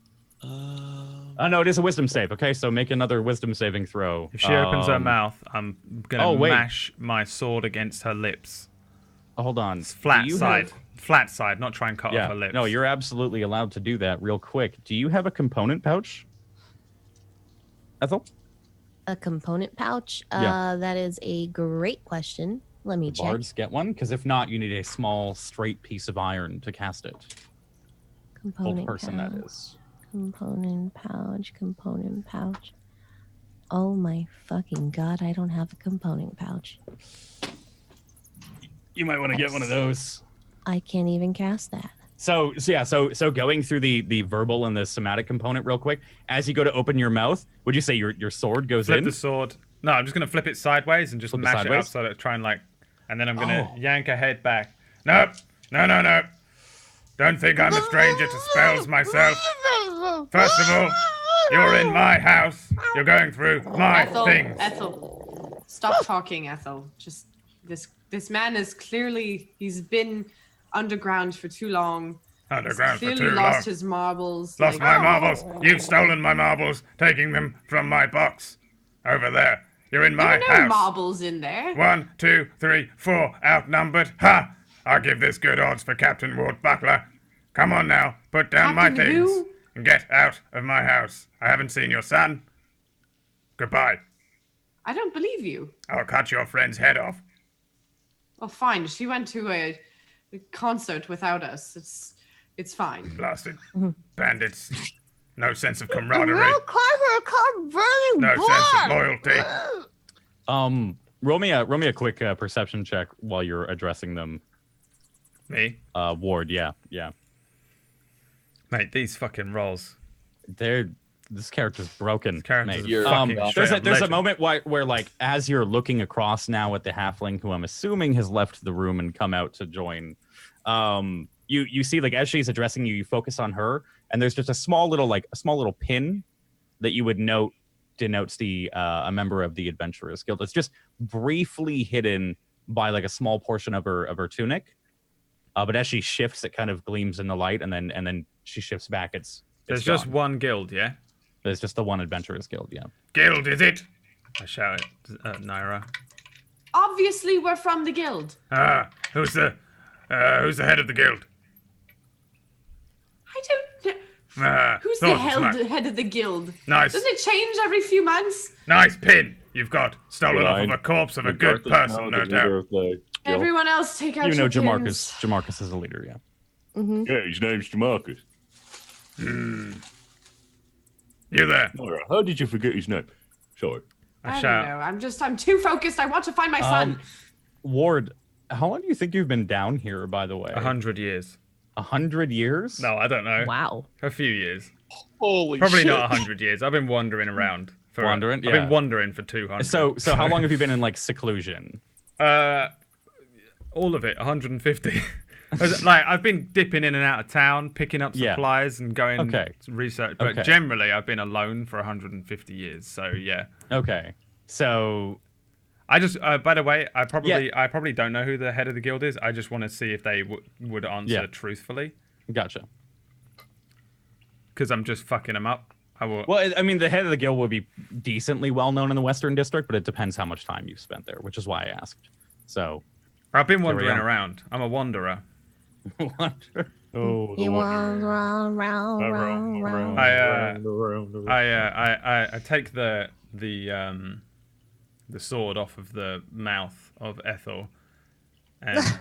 A: No, it is a Wisdom save. Okay, so make another Wisdom saving throw.
B: If she opens her mouth, I'm gonna
A: wait.
B: mash my sword against her lips.
A: Hold on.
B: It's flat
A: Do you
B: side.
A: have-
B: Flat side, not try and cut off her lips.
A: No, you're absolutely allowed to do that real quick. Do you have a component pouch, Ethel?
G: A component pouch?
A: Yeah.
G: That is a great question. Let me check.
A: Bards get one, because if not, you need a small, straight piece of iron to cast it.
G: Component
A: Hold Person,
G: pouch.
A: that is.
G: Component pouch. Oh my fucking god, I don't have a component pouch.
A: You might want to get one of those.
G: I can't even cast that.
A: So going through the verbal and the somatic component real quick, as you go to open your mouth, would you say your sword goes
B: Flip
A: in?
B: the sword. No, I'm just gonna flip it sideways and just
A: Flip it
B: mash it up
A: sideways?
B: so that try and like, and then I'm gonna
A: Oh.
B: yank her head back. No. Don't think I'm a stranger to spells myself. First of all, you're in my house. You're going through my things.
E: Ethel, stop talking, Ethel. Just this man is clearly he's been underground for too long.
B: Underground for
E: Clearly
B: too long.
E: lost his marbles.
B: Lost my marbles. You've stolen my marbles, taking them from my box. Over there. You're in my
E: There are no
B: house.
E: marbles in there.
B: 1, 2, 3, 4. Outnumbered. Ha! I'll give this good odds for Captain Ward Buckler. Come on now. Put down my
E: Captain
B: things.
E: who?
B: And get out of my house. I haven't seen your son. Goodbye.
E: I don't believe you.
B: I'll cut your friend's head off.
E: Well, fine. She went to a concert without us. It's fine.
B: Blasted bandits. No sense of camaraderie. No sense of loyalty.
A: Roll me a quick perception check while you're addressing them.
B: Me?
A: Ward, yeah.
B: Mate, these fucking rolls.
A: This character's broken.
B: Character's
A: mate.
C: You're-
B: fucking
A: There's
B: straight up
A: a
B: legend.
A: moment where like as you're looking across now at the halfling who I'm assuming has left the room and come out to join, you see like as she's addressing you, you focus on her, and there's just a small little pin that you would note denotes a member of the Adventurers Guild. It's just briefly hidden by like a small portion of her tunic, but as she shifts, it kind of gleams in the light, and then she shifts back.
B: There's just one guild, yeah?
A: There's just the one Adventurers Guild, yeah.
B: Guild, is it? I shout at Naira.
E: Obviously, we're from the guild.
B: Who's the head of the guild?
E: I don't know. Who's the head of the guild?
B: Nice.
E: Doesn't it change every few months?
B: Nice pin you've got. Stolen off
F: Fine.
B: of a corpse of a good person, no doubt.
E: Everyone else take out
A: You know
E: your
A: Jamarcus.
E: pins.
A: Jamarcus is a leader, yeah.
F: Yeah, his name's Jamarcus.
B: You there?
F: Alright, how did you forget his name? Sorry.
B: I
E: I don't
B: shout.
E: know. I'm too focused. I want to find my son.
A: Ward, how long do you think you've been down here, by the way?
B: 100 years.
A: 100 years?
B: No, I don't know.
D: Wow.
B: A few years.
C: Holy
B: Probably
C: shit.
B: not 100 years. I've been wandering around. I've
A: Yeah.
B: been wandering for 200.
A: So how long have you been in like seclusion?
B: All of it, 150. Like I've been dipping in and out of town, picking up
A: Yeah.
B: supplies and going
A: Okay.
B: to research. But
A: Okay.
B: generally, I've been alone for 150 years. So yeah.
A: Okay. So
B: I just, by the way, I probably don't know who the head of the guild is. I just want to see if they would answer
A: Yeah.
B: truthfully,
A: gotcha.
B: because I'm just fucking them up. I will.
A: Well, I mean, the head of the guild would be decently well known in the Western District, but it depends how much time you've spent there, which is why I asked. So,
B: I've been
A: we
B: wandering
A: are.
B: around. I'm a wanderer.
F: Oh,
G: He was round.
B: I take the sword off of the mouth of Ethel, and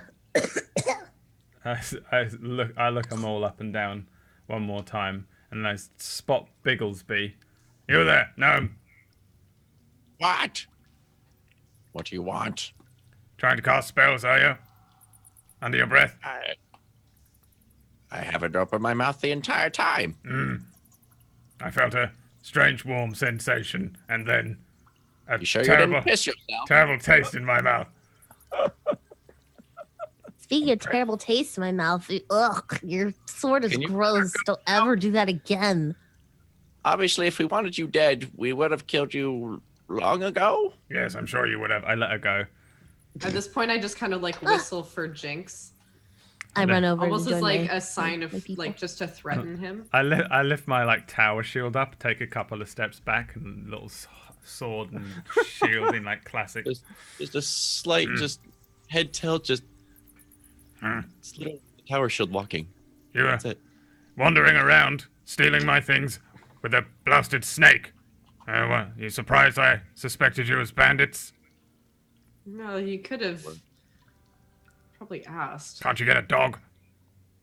B: I look them all up and down one more time, and I spot Bigglesby. You there, gnome?
C: What? What do you want?
B: Trying to cast spells, are you? Under your breath?
C: I haven't opened my mouth the entire time.
B: I felt a strange warm sensation, and then a
C: You sure you
B: terrible,
C: didn't piss yourself?
B: terrible taste in my mouth.
G: Speaking of terrible taste in my mouth, ugh, your sword is
C: Can you-
G: gross. Don't ever do that again.
C: Obviously, if we wanted you dead, we would have killed you long ago.
B: Yes, I'm sure you would have. I let her go.
E: At this point, I just kind of like whistle for Jinx,
G: I run over
E: almost
G: to
E: as
G: join
E: like
G: my,
E: a sign
G: my
E: of
G: people.
E: like just to threaten him.
B: I lift my like tower shield up, take a couple of steps back, and little sword and shield in like classic.
C: Just a slight, just head tilt, just little tower shield walking.
B: You were
C: That's it.
B: wandering around, stealing my things with a blasted snake. What, you surprised I suspected you as bandits?
E: No, you could have probably asked.
B: Can't you get a dog?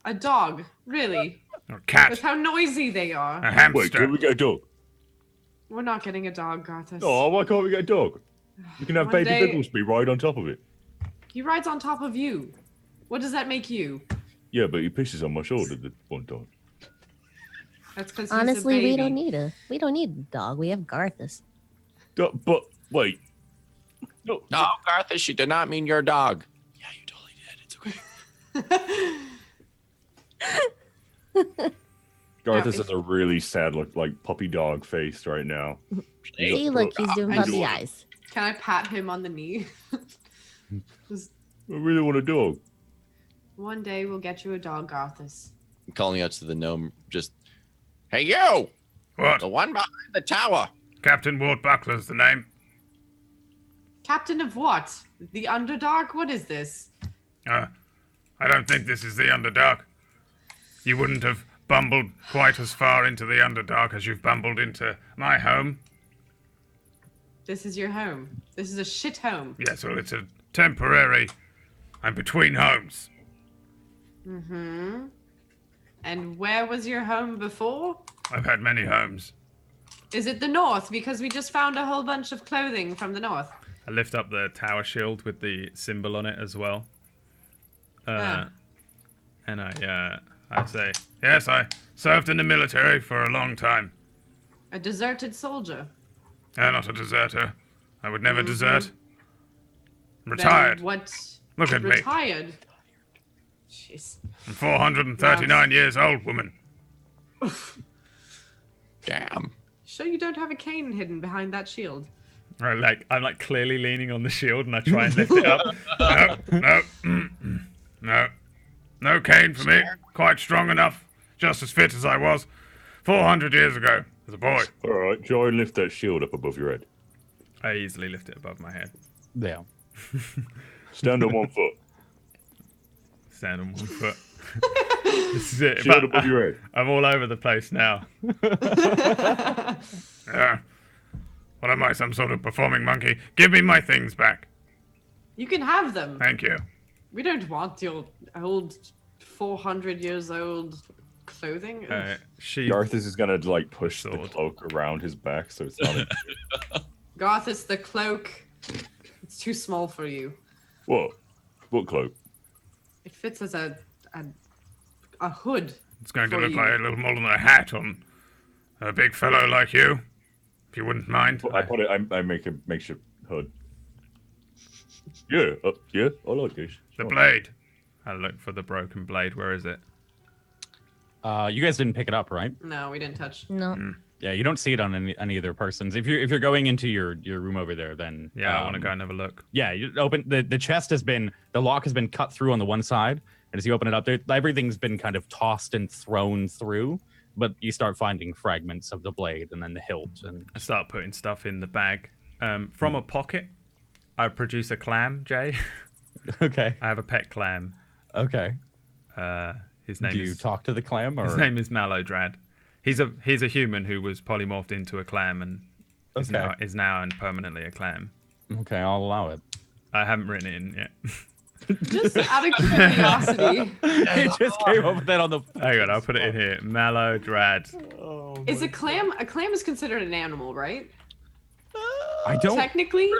E: A dog, really?
B: Or a cat?
E: With how noisy they are.
B: A hamster?
F: Wait, can we get a dog?
E: We're not getting a dog, Garthus.
F: Oh, why can't we get a dog? You can have
E: One
F: baby
E: day-
F: Bigglesby ride on top of it.
E: He rides on top of you. What does that make you?
F: Yeah, but he pisses on my shoulder the one time.
E: That's because
G: Honestly,
E: he's a
G: we
E: baby.
G: don't need a dog. We have Garthus.
F: But wait. No.
C: No, Garthus, you did not mean your dog. Yeah, you totally did. It's okay.
F: Garthus has a really sad look, like puppy dog face right now.
G: See, look, he's doing
E: I
G: puppy
E: do-
G: eyes.
E: Can I pat him on the knee? Just,
F: I really want a dog.
E: one day we'll get you a dog, Garthus.
C: I'm calling out to the gnome, just, hey, you!
B: What?
C: The one behind the tower.
B: Captain Ward Buckler's the name.
E: Captain of what? The Underdark? What is this?
B: I don't think this is the Underdark. You wouldn't have bumbled quite as far into the Underdark as you've bumbled into my home.
E: This is your home. This is a shit home.
B: Yes, well, it's a temporary. I'm between homes.
E: Mm-hmm. And where was your home before?
B: I've had many homes.
E: Is it the north? Because we just found a whole bunch of clothing from the north.
B: I lift up the tower shield with the symbol on it as well. And I say, yes, I served in the military for a long time.
E: A deserted soldier.
B: Not a deserter. I would never desert.
E: Then
B: Retired.
E: what?
B: Look at me.
E: Retired. Jeez.
B: I'm 439 years old, woman.
C: Damn.
E: Sure you don't have a cane hidden behind that shield?
B: I'm like clearly leaning on the shield, and I try and lift it up. No cane for me. Quite strong enough, just as fit as I was 400 years ago as a boy.
F: All right, try and lift that shield up above your head.
B: I easily lift it above my head.
A: Yeah.
F: Stand on one foot.
B: Stand on one foot. This is it.
F: Shield
B: But
F: above your head.
B: I'm all over the place now. What am I, some sort of performing monkey? Give me my things back.
E: You can have them.
B: Thank you.
E: We don't want your old 400 years old clothing. Ugh.
F: Garthus is gonna like push the
B: Sword.
F: cloak around his back, so it's not.
E: Garthus, the cloak. It's too small for you.
F: What? What cloak?
E: It fits as a hood.
B: It's going to
E: For
B: look
E: you.
B: like a little more than a hat on a big fellow like you, if you wouldn't mind.
F: I put it. I make a makeshift hood. Yeah. Yeah. I like this.
B: The blade. I look for the broken blade. Where is it?
A: You guys didn't pick it up, right?
E: No, we didn't touch.
G: No.
A: Yeah, you don't see it on any other persons. If you're going into your room over there, then
B: Yeah, I want to go and have a look.
A: Yeah, you open the chest the lock has been cut through on the one side, and as you open it up, everything's been kind of tossed and thrown through. But you start finding fragments of the blade and then the hilt, and
B: I start putting stuff in the bag. From a pocket, I produce a clam, Jay.
A: okay,
B: I have a pet clam.
A: okay.
B: His name
A: Do you
B: is
A: talk to the clam, or
B: his name is Malodrad. He's a human who was polymorphed into a clam and is now and permanently a clam.
A: Okay, I'll allow it.
B: I haven't written it in yet.
E: Just out of curiosity,
A: It just came up with that on the.
B: Hang on, I'll put it in here. Malodrad.
E: is a clam is considered an animal, right?
A: I don't
E: Technically?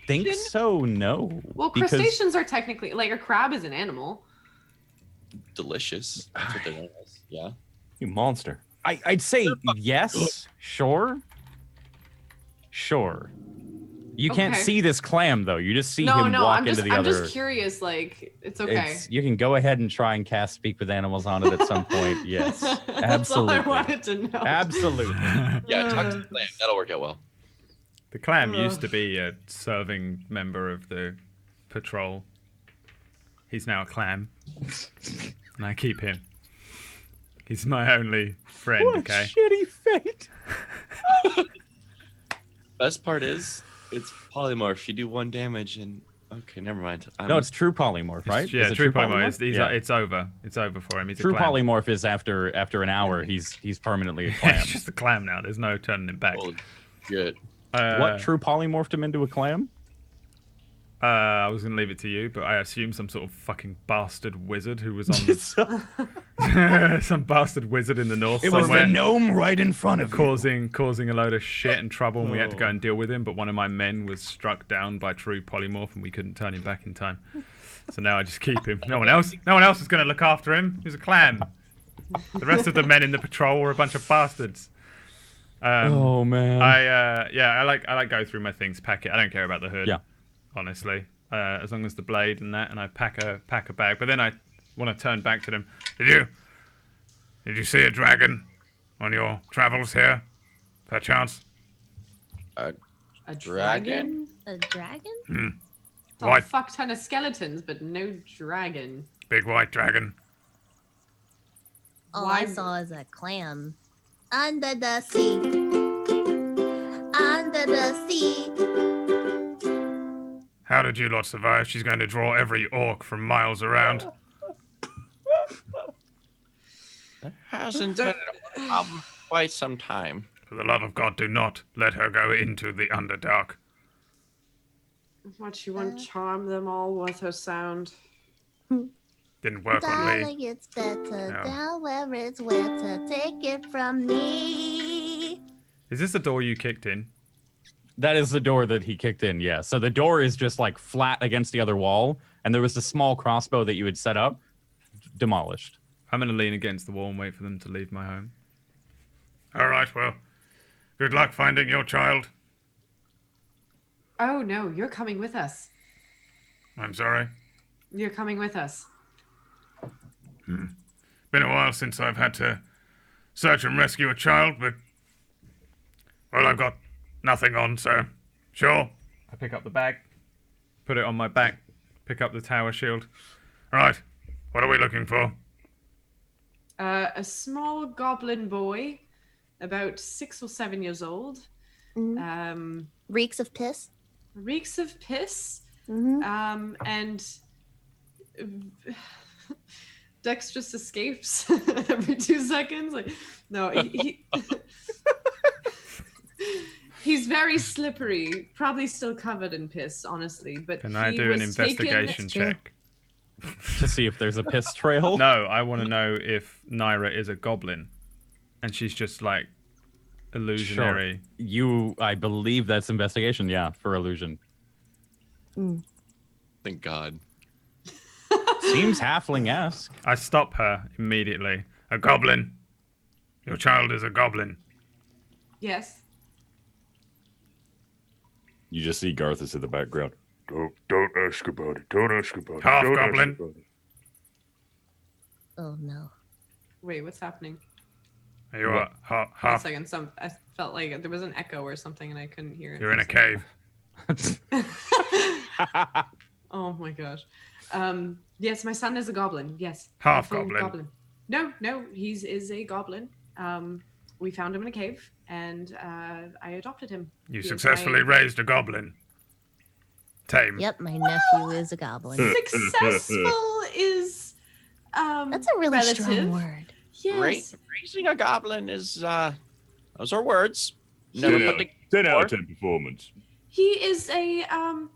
A: think so. No.
E: Well,
A: because-
E: crustaceans are technically like a crab is an animal.
C: Delicious. That's what they're known as. Yeah.
F: You monster.
A: I'd say yes, sure. You can't
E: Okay.
A: see this clam though. You just see
E: No,
A: him
E: no,
A: walk
E: I'm
A: into the
E: I'm
A: other.
E: just curious. Like, it's okay.
A: You can go ahead and try and cast Speak with Animals on it at some point. Yes,
E: That's all
A: absolutely.
E: I wanted to know.
A: Absolutely.
C: Yeah, talk to the clam. That'll work out well.
B: The clam used to be a serving member of the patrol. He's now a clam, and I keep him. He's my only friend.
A: What a
B: Okay.
A: shitty fate.
C: Best part is, it's polymorph. You do 1 damage, and okay, never mind.
A: No, it's true polymorph, right?
B: Yeah,
A: Is it
B: true polymorph.
A: Yeah.
B: It's over. It's over for him. He's
A: True
B: a clam.
A: polymorph is after an hour. He's permanently a
B: Yeah,
A: clam.
B: he's just a clam now. There's no turning him back.
C: Well, good.
A: What true polymorphed him into a clam?
B: I was gonna leave it to you, but I assume some sort of fucking bastard wizard who was on the some bastard wizard in the north
A: It was
B: somewhere,
A: the gnome right in front of you.
B: causing a load of shit and trouble, and we had to go and deal with him. But one of my men was struck down by true polymorph, and we couldn't turn him back in time. So now I just keep him. No one else is gonna look after him. He's a clam. The rest of the men in the patrol were a bunch of bastards.
A: Oh man.
B: I like go through my things, pack it. I don't care about the hood.
A: Yeah.
B: Honestly, as long as the blade and that, and I pack a bag. But then I want to turn back to them. Did you see a dragon on your travels here, perchance?
C: A
E: A
C: dragon?
G: A dragon?
E: A
B: White,
E: fuck ton of skeletons, but no dragon.
B: big white dragon.
G: All
E: Why-
G: I saw is a clam. Under the sea. Under the sea.
B: How did you lot survive? She's going to draw every orc from miles around.
C: Hasn't been a problem for quite some time.
B: For the love of God, do not let her go into the Underdark.
E: What, she won't charm them all with her sound?
B: Didn't work on me.
G: Darling, it's better
B: No.
G: down where it's wetter. Take it from me.
B: Is this the door you kicked in?
A: That is the door that he kicked in, yeah. So the door is just like flat against the other wall, and there was a small crossbow that you had set up, demolished.
B: I'm going to lean against the wall and wait for them to leave my home. All right, well, good luck finding your child.
E: Oh no, you're coming with us.
B: I'm sorry.
E: You're coming with us.
B: Been a while since I've had to search and rescue a child, but, well, I've got nothing on, so sure. I pick up the bag, put it on my back, pick up the tower shield. All right, what are we looking for?
E: A small goblin boy, about 6 or 7 years old.
G: Reeks of piss.
E: Reeks of piss.
G: Mm-hmm.
E: And Dex just escapes every 2 seconds. Like, no, he's very slippery, probably still covered in piss, honestly. But
B: Can I
E: he
B: do an
E: was taken-
B: investigation check?
A: To see if there's a piss trail.
B: No, I want to know if Naira is a goblin, and she's just like illusionary.
A: I believe that's investigation, yeah, for illusion.
C: Thank God.
A: Seems halfling-esque.
B: I stop her immediately. A goblin. Your child is a goblin.
E: Yes.
F: You just see Garthus in the background. Don't ask about it. Don't ask about it.
B: Half
F: Don't ask
B: goblin.
F: about it.
G: Oh no.
E: Wait, what's happening?
B: Are you a
E: Wait a
B: half?
E: second. I felt like there was an echo or something, and I couldn't hear it.
B: You're in a cave.
E: Oh my gosh. Yes, my son is a goblin. Yes.
B: Half
E: A full
B: goblin.
E: No, he is a goblin. We found him in a cave, and I adopted him.
B: You
E: He is
B: successfully raised a goblin. Tame.
G: Yep, my nephew is a goblin.
E: Successful is
G: That's a really
E: relative.
G: strong word.
E: Yes.
C: Raising a goblin is, those are words. Never
F: 10
C: put
F: out,
C: the
F: 10 out of 10 performance.
E: He is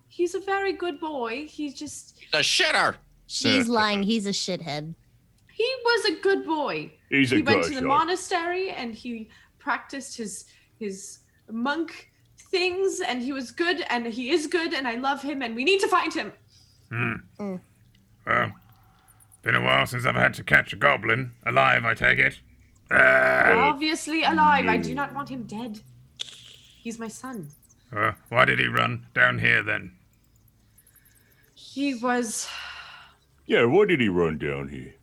E: he's a very good boy. He's
C: a shitter.
G: He's lying. He's a shithead.
E: he was a good boy.
F: He's a
E: He went
F: guy
E: to the
F: shot.
E: monastery and he practiced his monk things, and he was good, and he is good, and I love him, and we need to find him.
B: Well, been a while since I've had to catch a goblin. Alive, I take it.
E: Obviously alive. I do not want him dead. He's my son.
B: Why did he run down here then?
E: He was.
F: Yeah, why did he run down here?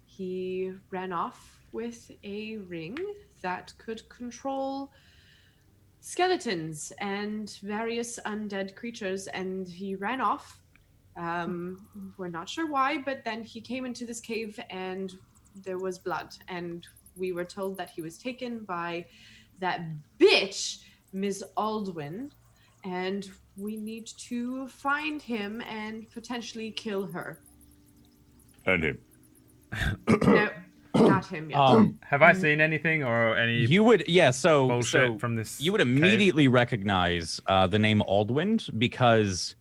E: He ran off with a ring that could control skeletons and various undead creatures, and he ran off. We're not sure why, but then he came into this cave and there was blood, and we were told that he was taken by that bitch, Ms. Aldwin, and we need to find him and potentially kill her.
F: And him.
E: No, not him yet.
B: Have I seen anything or any
A: You would, yeah. So
B: bullshit from this?
A: you would immediately recognize the name Aldwind, because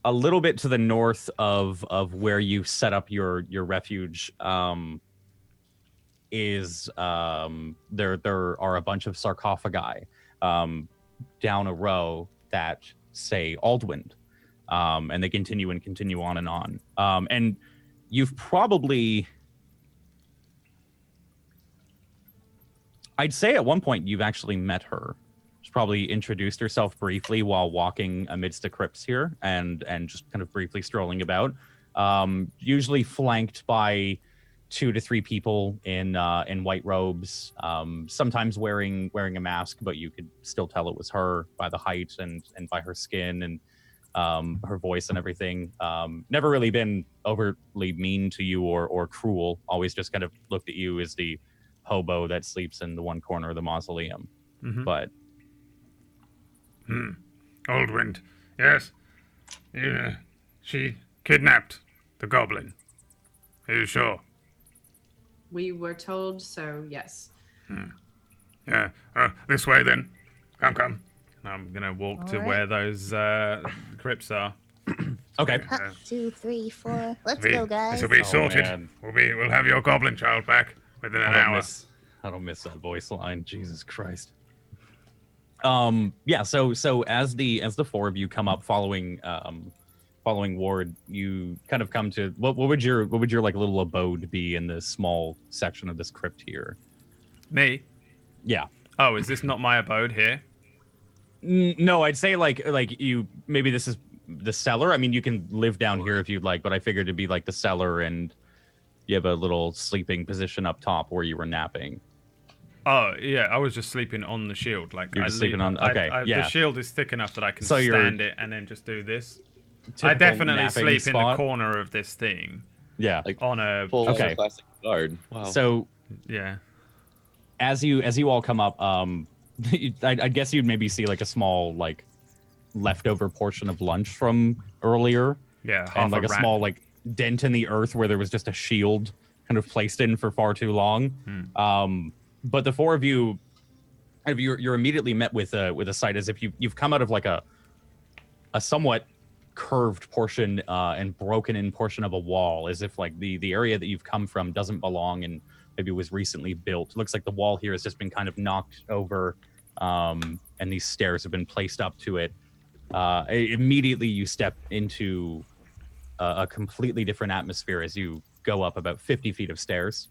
A: a little bit to the north of where you set up your refuge is there are a bunch of sarcophagi down a row that say Aldwind, and they continue on and on. And you've probably, I'd say at one point you've actually met her. She's probably introduced herself briefly while walking amidst the crypts here, and just kind of briefly strolling about. Usually flanked by 2 to 3 people in white robes, sometimes wearing a mask, but you could still tell it was her by the height and by her skin and her voice and everything. Never really been overly mean to you or cruel. Always just kind of looked at you as the hobo that sleeps in the one corner of the mausoleum.
B: Mm-hmm.
A: But
B: Oldwind, yes. Yeah. She kidnapped the goblin. Are you sure?
E: We were told so, yes.
B: Yeah. This way then. Come. I'm gonna walk
G: All
B: to
G: right.
B: where those crypts are.
A: okay.
G: 1, 2, 3, 4. Let's
B: This
G: go, guys.
B: will be
A: Oh,
B: sorted.
A: man.
B: We'll have your goblin child back within an hour.
A: I don't miss that voice line. Jesus Christ. Yeah. So as the 4 of you come up following Ward, you kind of come to what would your like little abode be in this small section of this crypt here?
B: Me?
A: Yeah.
B: Oh, is this not my abode here?
A: No, I'd say like you, maybe this is the cellar. I mean, you can live down here if you'd like, but I figured it'd be like the cellar, and you have a little sleeping position up top where you were napping.
B: Oh, yeah, I was just sleeping on the shield. Like
A: You're just sleeping on- okay, yeah.
B: The shield is thick enough that I can
A: So you're-
B: stand it and then just do this. I
A: Typical
B: definitely
A: napping
B: sleep in the
A: spot.
B: corner of this thing.
A: Yeah.
C: Like
B: On a...
C: full
A: Okay.
C: plastic guard. Wow.
A: So
B: Yeah.
A: as you all come up, I guess you'd maybe see like a small like leftover portion of lunch from earlier,
B: Yeah, half
A: and like a
B: rat.
A: small like dent in the earth where there was just a shield kind of placed in for far too long. But the 4 of you, you're immediately met with a sight as if you've come out of like a somewhat curved portion and broken in portion of a wall, as if like the area that you've come from doesn't belong and maybe was recently built. It looks like the wall here has just been kind of knocked over, and these stairs have been placed up to it. Immediately you step into a completely different atmosphere as you go up about 50 feet of stairs.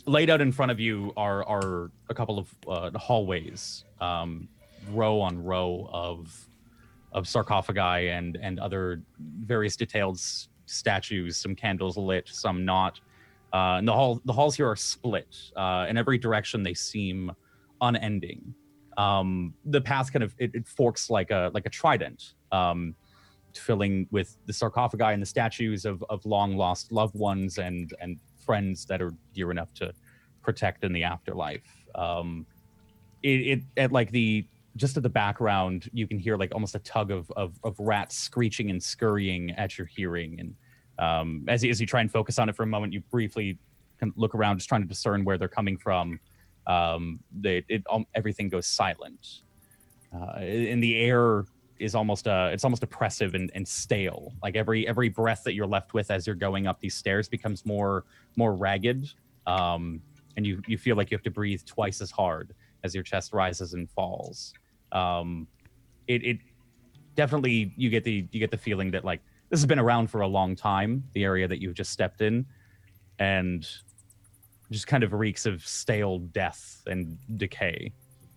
A: Laid out in front of you are a couple of hallways, row on row of sarcophagi and other various detailed statues, some candles lit, some not. And the halls here are split. In every direction they seem unending. The path kind of it forks like a trident, filling with the sarcophagi and the statues of long lost loved ones and friends that are dear enough to protect in the afterlife. At like just at the background, you can hear like almost a tug of rats screeching and scurrying at your hearing. And as you try and focus on it for a moment, you briefly can look around, just trying to discern where they're coming from. Everything goes silent. In the air is almost oppressive and stale. Like every breath that you're left with as you're going up these stairs becomes more ragged, and you feel like you have to breathe twice as hard as your chest rises and falls. It definitely, you get the feeling that like this has been around for a long time, the area that you've just stepped in, and just kind of reeks of stale death and decay.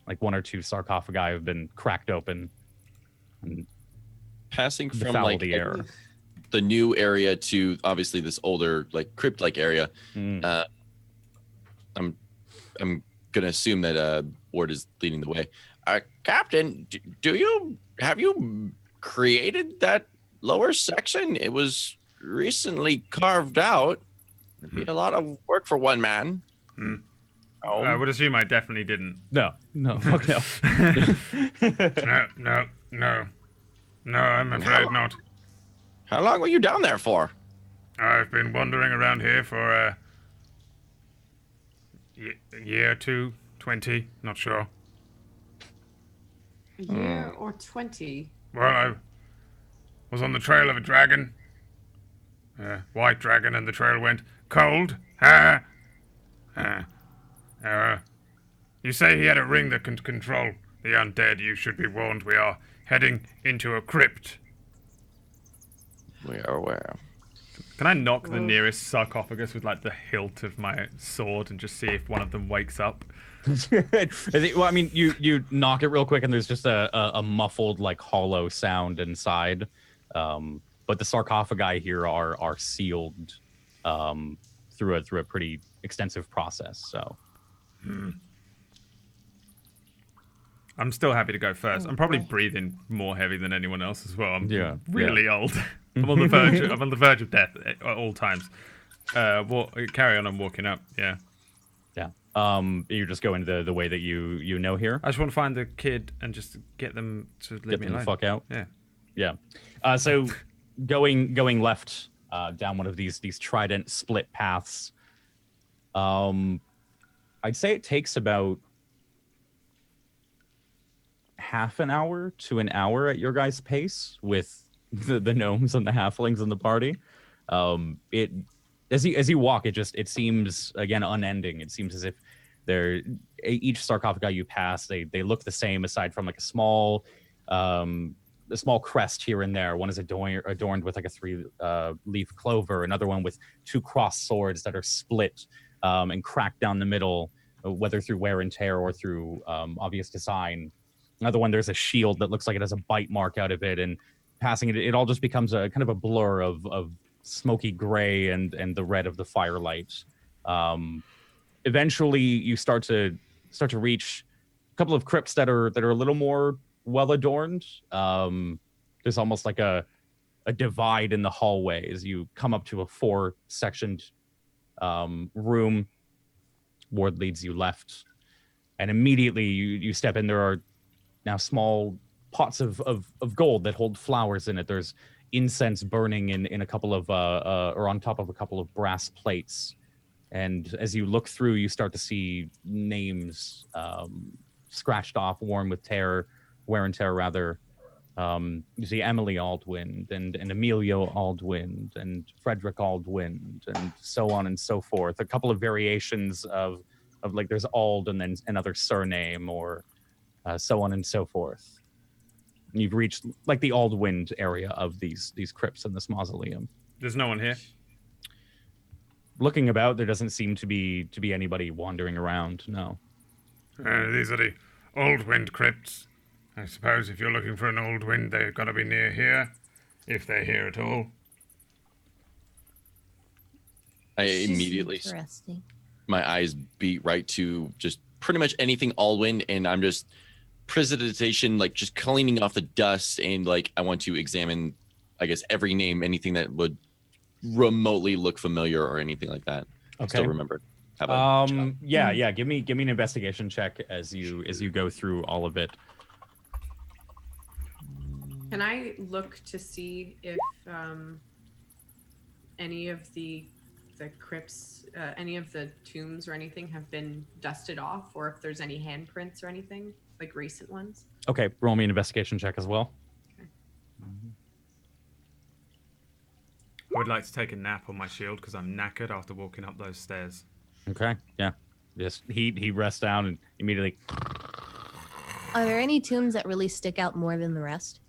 A: Like 1 or 2 sarcophagi have been cracked open and
C: Passing from
A: befoul
C: like
A: the air.
C: the new area to obviously this older like crypt-like area. I'm gonna assume that Ward is leading the way. Captain, have you created that lower section? It was recently carved out. It'd be a lot of work for one man.
B: I would assume I definitely didn't.
A: No, fuck no.
B: No, I'm afraid not.
C: How long were you down there for?
B: I've been wandering around here for a year, 2, 20, not sure.
E: A year or 20?
B: Well, I was on the trail of a dragon. White dragon, and the trail went cold. You say he had a ring that can control the undead. You should be warned. We are heading into a crypt.
C: We are aware.
B: Can I knock the nearest sarcophagus with like the hilt of my sword and just see if one of them wakes up?
A: Well, I mean, you knock it real quick, and there's just a muffled, like, hollow sound inside. But the sarcophagi here are sealed through a pretty extensive process. So,
B: I'm still happy to go first. I'm probably breathing more heavy than anyone else as well. I'm really old. I'm on the verge of death at all times. Carry on. I'm walking up. Yeah.
A: You just go into the way that you know here.
B: I just want to find the kid and just get them to leave
A: Get
B: me
A: them the
B: alone.
A: fuck out.
B: Yeah.
A: So going left down one of these trident split paths. I'd say it takes about half an hour to an hour at your guys' pace with the gnomes and the halflings in the party. As you walk, it seems again unending. It seems as if each sarcophagi you pass, they look the same aside from like a small crest here and there. One is adorned with like a 3-leaf clover, another one with 2 crossed swords that are split and cracked down the middle, whether through wear and tear or through obvious design. Another one, there's a shield that looks like it has a bite mark out of it, and passing it all just becomes a kind of a blur of smoky gray and the red of the firelight. Eventually, you start to reach a couple of crypts that are a little more well adorned. There's almost like a divide in the hallway as you come up to a 4-sectioned room. Ward leads you left, and immediately you step in. There are now small pots of gold that hold flowers in it. There's incense burning in a couple of or on top of a couple of brass plates. And as you look through, you start to see names scratched off, worn with wear and tear rather. You see Emily Aldwind and Emilio Aldwind and Frederick Aldwind and so on and so forth. A couple of variations of like there's Ald and then another surname or so on and so forth. And you've reached like the Aldwind area of these crypts in this mausoleum.
B: There's no one here.
A: Looking about, there doesn't seem to be anybody wandering around. No.
B: These are the Aldwind crypts. I suppose if you're looking for an Aldwind, they've got to be near here, if they're here at all.
C: I immediately,
G: Interesting.
C: my eyes beat right to just pretty much anything Aldwind, and I'm just precipitation, like just cleaning off the dust, and like I want to examine, I guess, every name, anything that would remotely look familiar or anything like that.
A: Okay.
C: Still remember. How about
A: yeah. Give me an investigation check as you go through all of it.
E: Can I look to see if any of the crypts, any of the tombs or anything have been dusted off, or if there's any handprints or anything, like recent ones?
A: Okay, roll me an investigation check as well.
E: Okay.
B: I would like to take a nap on my shield because I'm knackered after walking up those stairs.
A: Okay, yeah. Just he rests down and immediately.
G: Are there any tombs that really stick out more than the rest?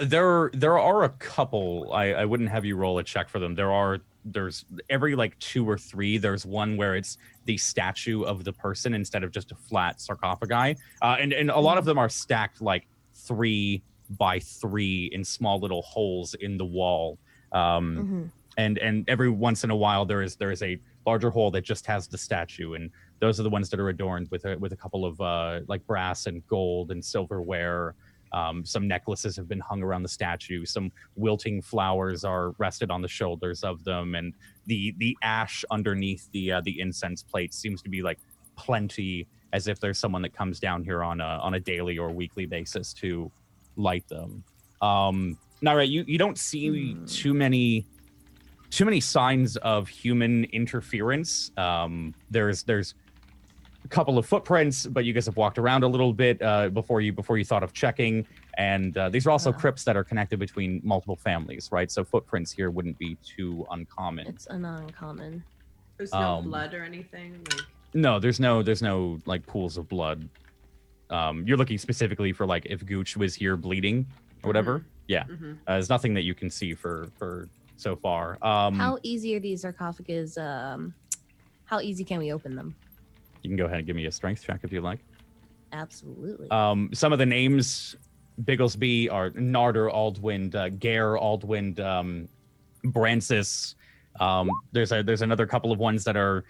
A: There are a couple. I wouldn't have you roll a check for them. There are there's every like 2 or 3, there's one where it's the statue of the person instead of just a flat sarcophagi. And a lot of them are stacked like 3 by 3 in small little holes in the wall. And every once in a while there is a larger hole that just has the statue, and those are the ones that are adorned with a couple of like brass and gold and silverware. Some necklaces have been hung around the statue. Some wilting flowers are rested on the shoulders of them, and the ash underneath the incense plate seems to be like plenty, as if there's someone that comes down here on a daily or weekly basis to light them. Now, right, you don't see too many signs of human interference. There's a couple of footprints, but you guys have walked around a little bit before you thought of checking. And these are also crypts that are connected between multiple families, right? So footprints here wouldn't be too uncommon.
G: It's an uncommon.
E: There's no blood or anything. Like...
A: No, there's no like pools of blood. You're looking specifically for like if Gooch was here bleeding or whatever. Yeah, there's nothing that you can see for so far.
G: How easy are these sarcophagus? How easy can we open them?
A: You can go ahead and give me a strength check if you like.
G: Absolutely.
A: Some of the names, Bigglesby, are Narder Aldwind, Gare Aldwind, Brancis. There's another couple of ones that are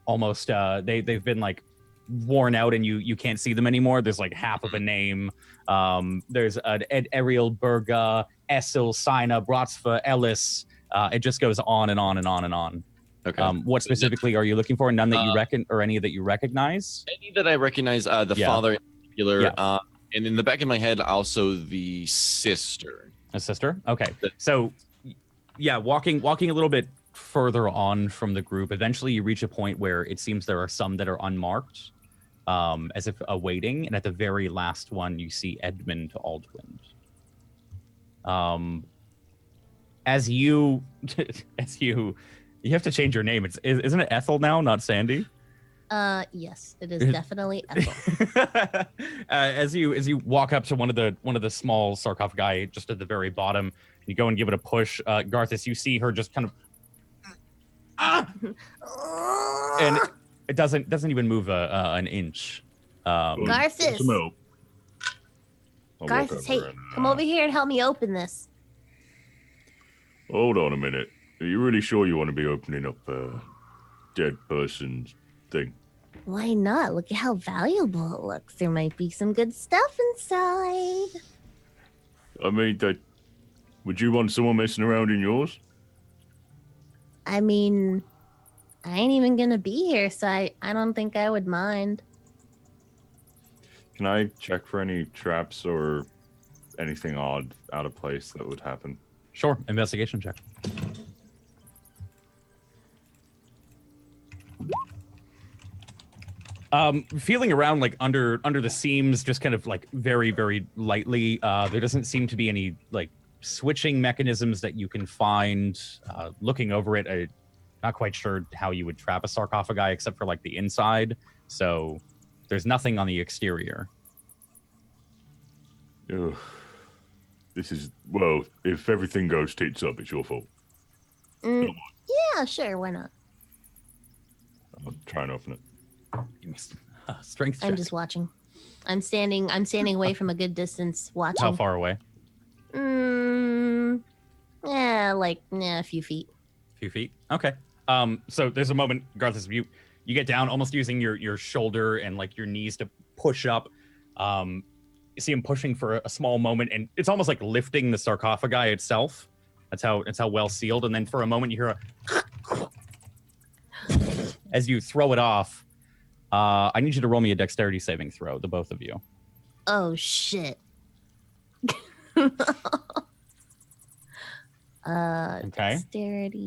A: almost they've been like worn out and you can't see them anymore. There's like half of a name. There's Ed Ariel Berga, Essel, Sina, Brotsfa, Ellis. It just goes on and on and on and on.
C: Okay.
A: What specifically are you looking for? None that you reckon, or any that you recognize?
C: Any that I recognize, the father in particular,
A: Yeah.
C: and in the back of my head, also the sister.
A: A sister? Okay. So, yeah, walking a little bit further on from the group, eventually you reach a point where it seems there are some that are unmarked, as if awaiting, and at the very last one, you see Edmund Aldwind. As you have to change your name. Isn't it Ethel now, not Sandy?
G: Yes, it is definitely Ethel.
A: As you walk up to one of the small sarcophagi just at the very bottom, you go and give it a push. Garthus, you see her just kind of, and it doesn't even move an inch.
G: Garthus,
F: Some help. I'll walk
G: Garthus,
F: over
G: hey,
F: and,
G: come over here and help me open this.
F: Hold on a minute. Are you really sure you want to be opening up a dead person's thing?
G: Why not? Look at how valuable it looks. There might be some good stuff inside.
F: I mean, would you want someone messing around in yours?
G: I mean, I ain't even gonna be here, so I don't think I would mind.
F: Can I check for any traps or anything odd out of place that would happen?
A: Sure, investigation check. Feeling around like under the seams, just kind of like very, very lightly. There doesn't seem to be any like switching mechanisms that you can find. Looking over it, I'm not quite sure how you would trap a sarcophagi except for like the inside. So there's nothing on the exterior.
F: Ugh. This is, well, if everything goes tits up, it's your fault.
G: Yeah, sure, why not?
F: I'll try and open it.
A: Give me strength check.
G: I'm just watching. I'm standing away from a good distance watching.
A: How far away?
G: A few feet.
A: A few feet. Okay. So there's a moment, Garthus, you get down almost using your shoulder and like your knees to push up. You see him pushing for a small moment, and it's almost like lifting the sarcophagi itself. That's how well sealed. And then for a moment, you hear as you throw it off. I need you to roll me a dexterity saving throw, the both of you.
G: Oh shit.
A: Okay.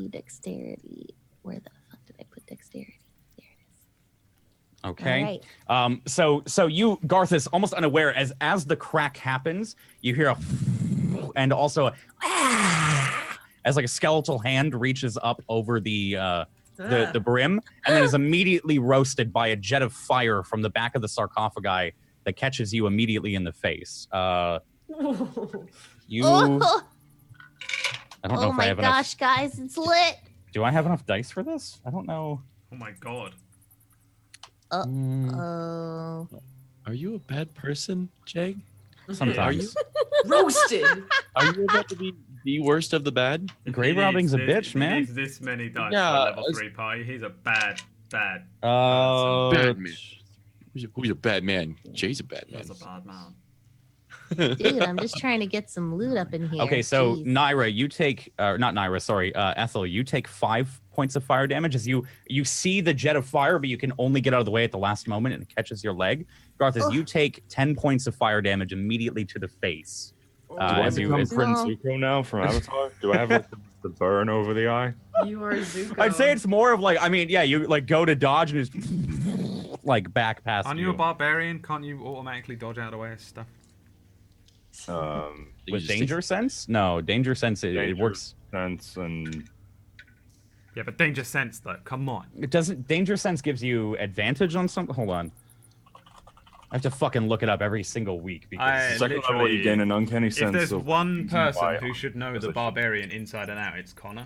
G: Dexterity. Where the fuck did I put dexterity? There it is.
A: Okay.
G: All right.
A: So you, Garthus, almost unaware, as the crack happens, you hear a and also as like a skeletal hand reaches up over the brim, and then is immediately roasted by a jet of fire from the back of the sarcophagi that catches you immediately in the face. You.
G: Oh,
A: I don't know if I
G: my
A: have
G: gosh, guys, it's lit.
A: Do I have enough dice for this? I don't know.
B: Oh my god.
G: Oh.
C: Are you a bad person, Jag?
A: Sometimes.
C: Are you?
E: Roasted.
C: Are you about to be the worst of the bad?
A: Grave robbing's a bitch, man.
B: He needs this many dice
C: Yeah,
B: for a level 3 party. He's a bad.
C: Bad man. Who's a bad man? Jay's a bad man.
B: He's a bad man.
G: Dude, I'm just trying to get some loot up in here.
A: Okay, so
G: Jeez.
A: Naira, you take, not Naira, sorry, Ethel, you take 5 points of fire damage as you see the jet of fire, but you can only get out of the way at the last moment and it catches your leg. Garth, as you take 10 points of fire damage immediately to the face.
F: Do I
A: as you,
F: become
A: as-
F: Prince
G: No.
F: Zuko now from Avatar? Do I have like, the burn over the eye?
E: You are Zuko.
A: I'd say it's more of like, I mean, yeah, you like go to dodge and just like back past
B: Aren't you a barbarian? Can't you automatically dodge out of the way of stuff?
C: You
A: with
C: just
A: danger sense? No, danger sense, it
F: Danger
A: works.
F: sense and
B: Yeah, but danger sense though. Come on.
A: It doesn't, danger sense gives you advantage on something. Hold on. I have to fucking look it up every single week because
F: second level you gain an uncanny
B: If
F: sense
B: there's
F: of
B: one person
F: why-
B: who should know the
F: position.
B: barbarian inside and out, it's Connor.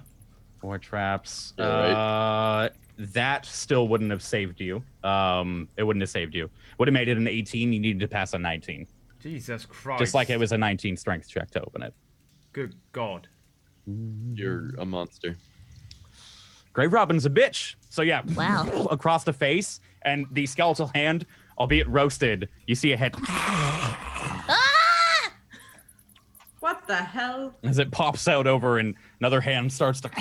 A: 4 traps.
C: Yeah,
A: That still wouldn't have saved you. It wouldn't have saved you. Would have made it an 18. You needed to pass a 19.
B: Jesus Christ.
A: Just like it was a 19 strength check to open it.
B: Good God.
C: You're a monster.
A: Grave Robin's a bitch. So yeah,
G: Wow.
A: across the face and the skeletal hand, albeit roasted, you see a head
G: Ah!
E: What the hell?
A: as it pops out over and another hand starts to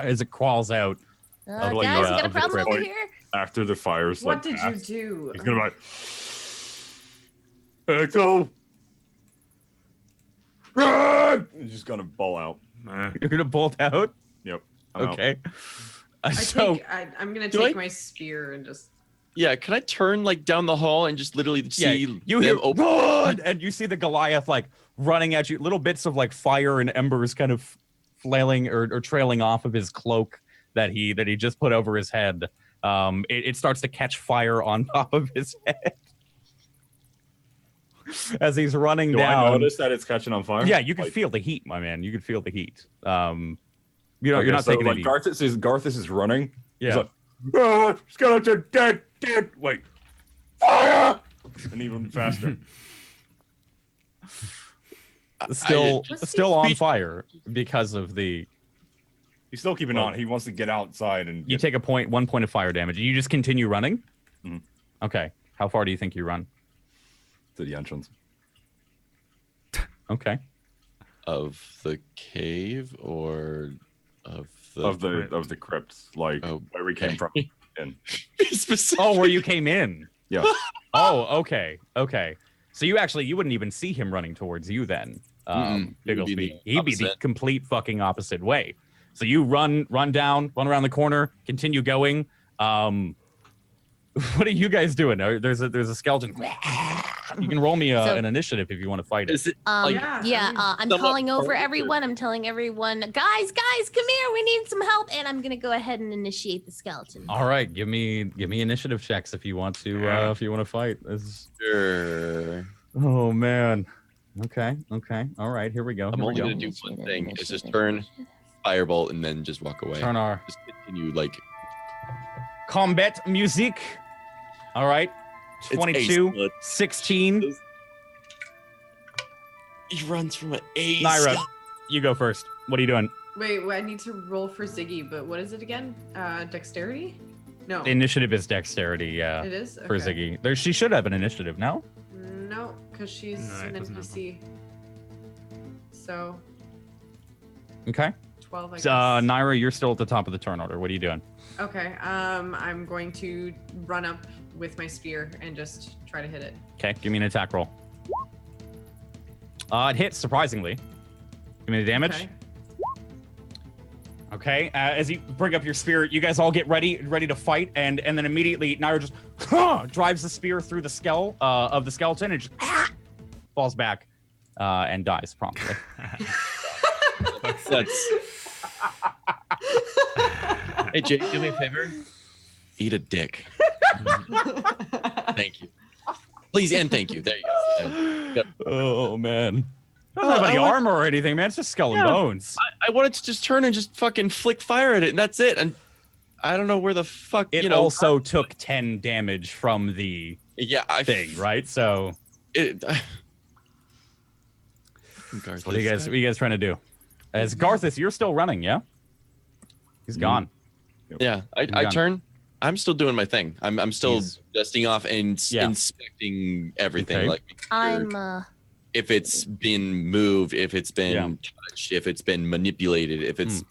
A: as it crawls out.
G: Guys,
A: like,
G: you got a
A: of the
G: problem
A: crypt.
G: over here?
F: after the fire's
E: What
F: like
E: did you
F: passed,
E: do?
F: he's gonna be like, Echo! Run! He's just gonna ball out.
A: You're gonna bolt out?
F: Yep. I'm out.
A: Okay.
E: I'm gonna
C: Do
E: take
C: I-
E: my spear and just.
C: Yeah, can I turn like down the hall and just literally see
A: you
C: them
A: hear
C: open?
A: "Run!" and you see the Goliath like running at you, little bits of like fire and embers kind of flailing or trailing off of his cloak that he just put over his head. It starts to catch fire on top of his head as he's running
F: Do
A: down.
F: I notice that it's catching on fire?
A: Yeah, you can
F: Like-
A: feel the heat, my man. You can feel the heat. You know,
F: Okay,
A: you're not
F: so,
A: taking
F: like
A: any.
F: Garthus is running.
A: Yeah.
F: He's like, oh, skeleton dead. Wait, fire! And even faster.
A: Still on fire because of the.
F: He's still keeping on. He wants to get outside and
A: You take 1 point of fire damage. You just continue running.
F: Mhm.
A: Okay. How far do you think you run?
F: to the entrance.
A: Okay.
C: Of the cave or of the
F: Of the crypts, like
C: Oh,
F: where we came
C: okay.
F: from. In.
C: specific?
A: Oh, where you came in.
F: Yeah.
A: Oh, okay. Okay. So you wouldn't even see him running towards you then.
C: Mm-mm. It would be the
A: Bigglesby. He'd be the
C: opposite.
A: complete fucking opposite way. So you run down, run around the corner, continue going. What are you guys doing? There's a skeleton. You can roll me
G: So-
A: an initiative if you want to fight it.
C: Is it
E: yeah,
G: Yeah,
E: I
G: I'm
C: somewhat
G: calling over
C: further.
G: everyone. I'm telling everyone, guys, come here. We need some help. And I'm gonna go ahead and initiate the skeleton.
A: All right, give me initiative checks if you want to fight.
C: sure?
A: Oh man. Okay. All right, here we go.
C: I'm
A: Here we
C: only
A: go.
C: gonna do one
G: Initiative,
C: thing. It's just
G: initiative,
C: turn
G: initiative.
C: firebolt and then just walk away.
A: Turn our
C: Just continue like
A: combat music. All right.
C: It's
A: 22,
C: ace.
A: 16.
C: He runs from an ace.
A: Naira, you go first. What are you doing?
E: Wait, I need to roll for Ziggy, but what is it again? Dexterity? No.
A: Initiative is dexterity, yeah.
E: It is?
A: For
E: Okay.
A: Ziggy. She should have an initiative, no?
E: No, because she's
B: No, it
E: an
B: doesn't have
E: NPC. So,
A: Okay.
E: 12, I guess.
A: So, Naira, you're still at the top of the turn order. What are you doing?
E: Okay, I'm going to run up with my spear and just try to hit it.
A: Okay, give me an attack roll. It hits, surprisingly. Give me the damage.
E: Okay.
A: Okay, as you bring up your spear, you guys all get ready to fight, and then immediately Naira just drives the spear through the skull of the skeleton and just falls back and dies promptly.
C: That's. Hey, Jake, do me a favor. Eat a dick. Thank you. Please and thank you. There you go.
A: Oh man. Doesn't have any armor or anything, man. It's just skull and bones.
C: I wanted to just turn and just fucking flick fire at it, and that's it. And I don't know where the fuck,
A: It also took 10 damage from the thing, right? So
C: Garth,
A: what are you guys trying to do? As Garthus, you're still running, yeah? He's gone.
C: Yeah, I turn. I'm still doing my thing. I'm still dusting off and inspecting everything.
A: Okay.
C: Like
G: I'm
C: if it's been moved, if it's been touched, if it's been manipulated, if it's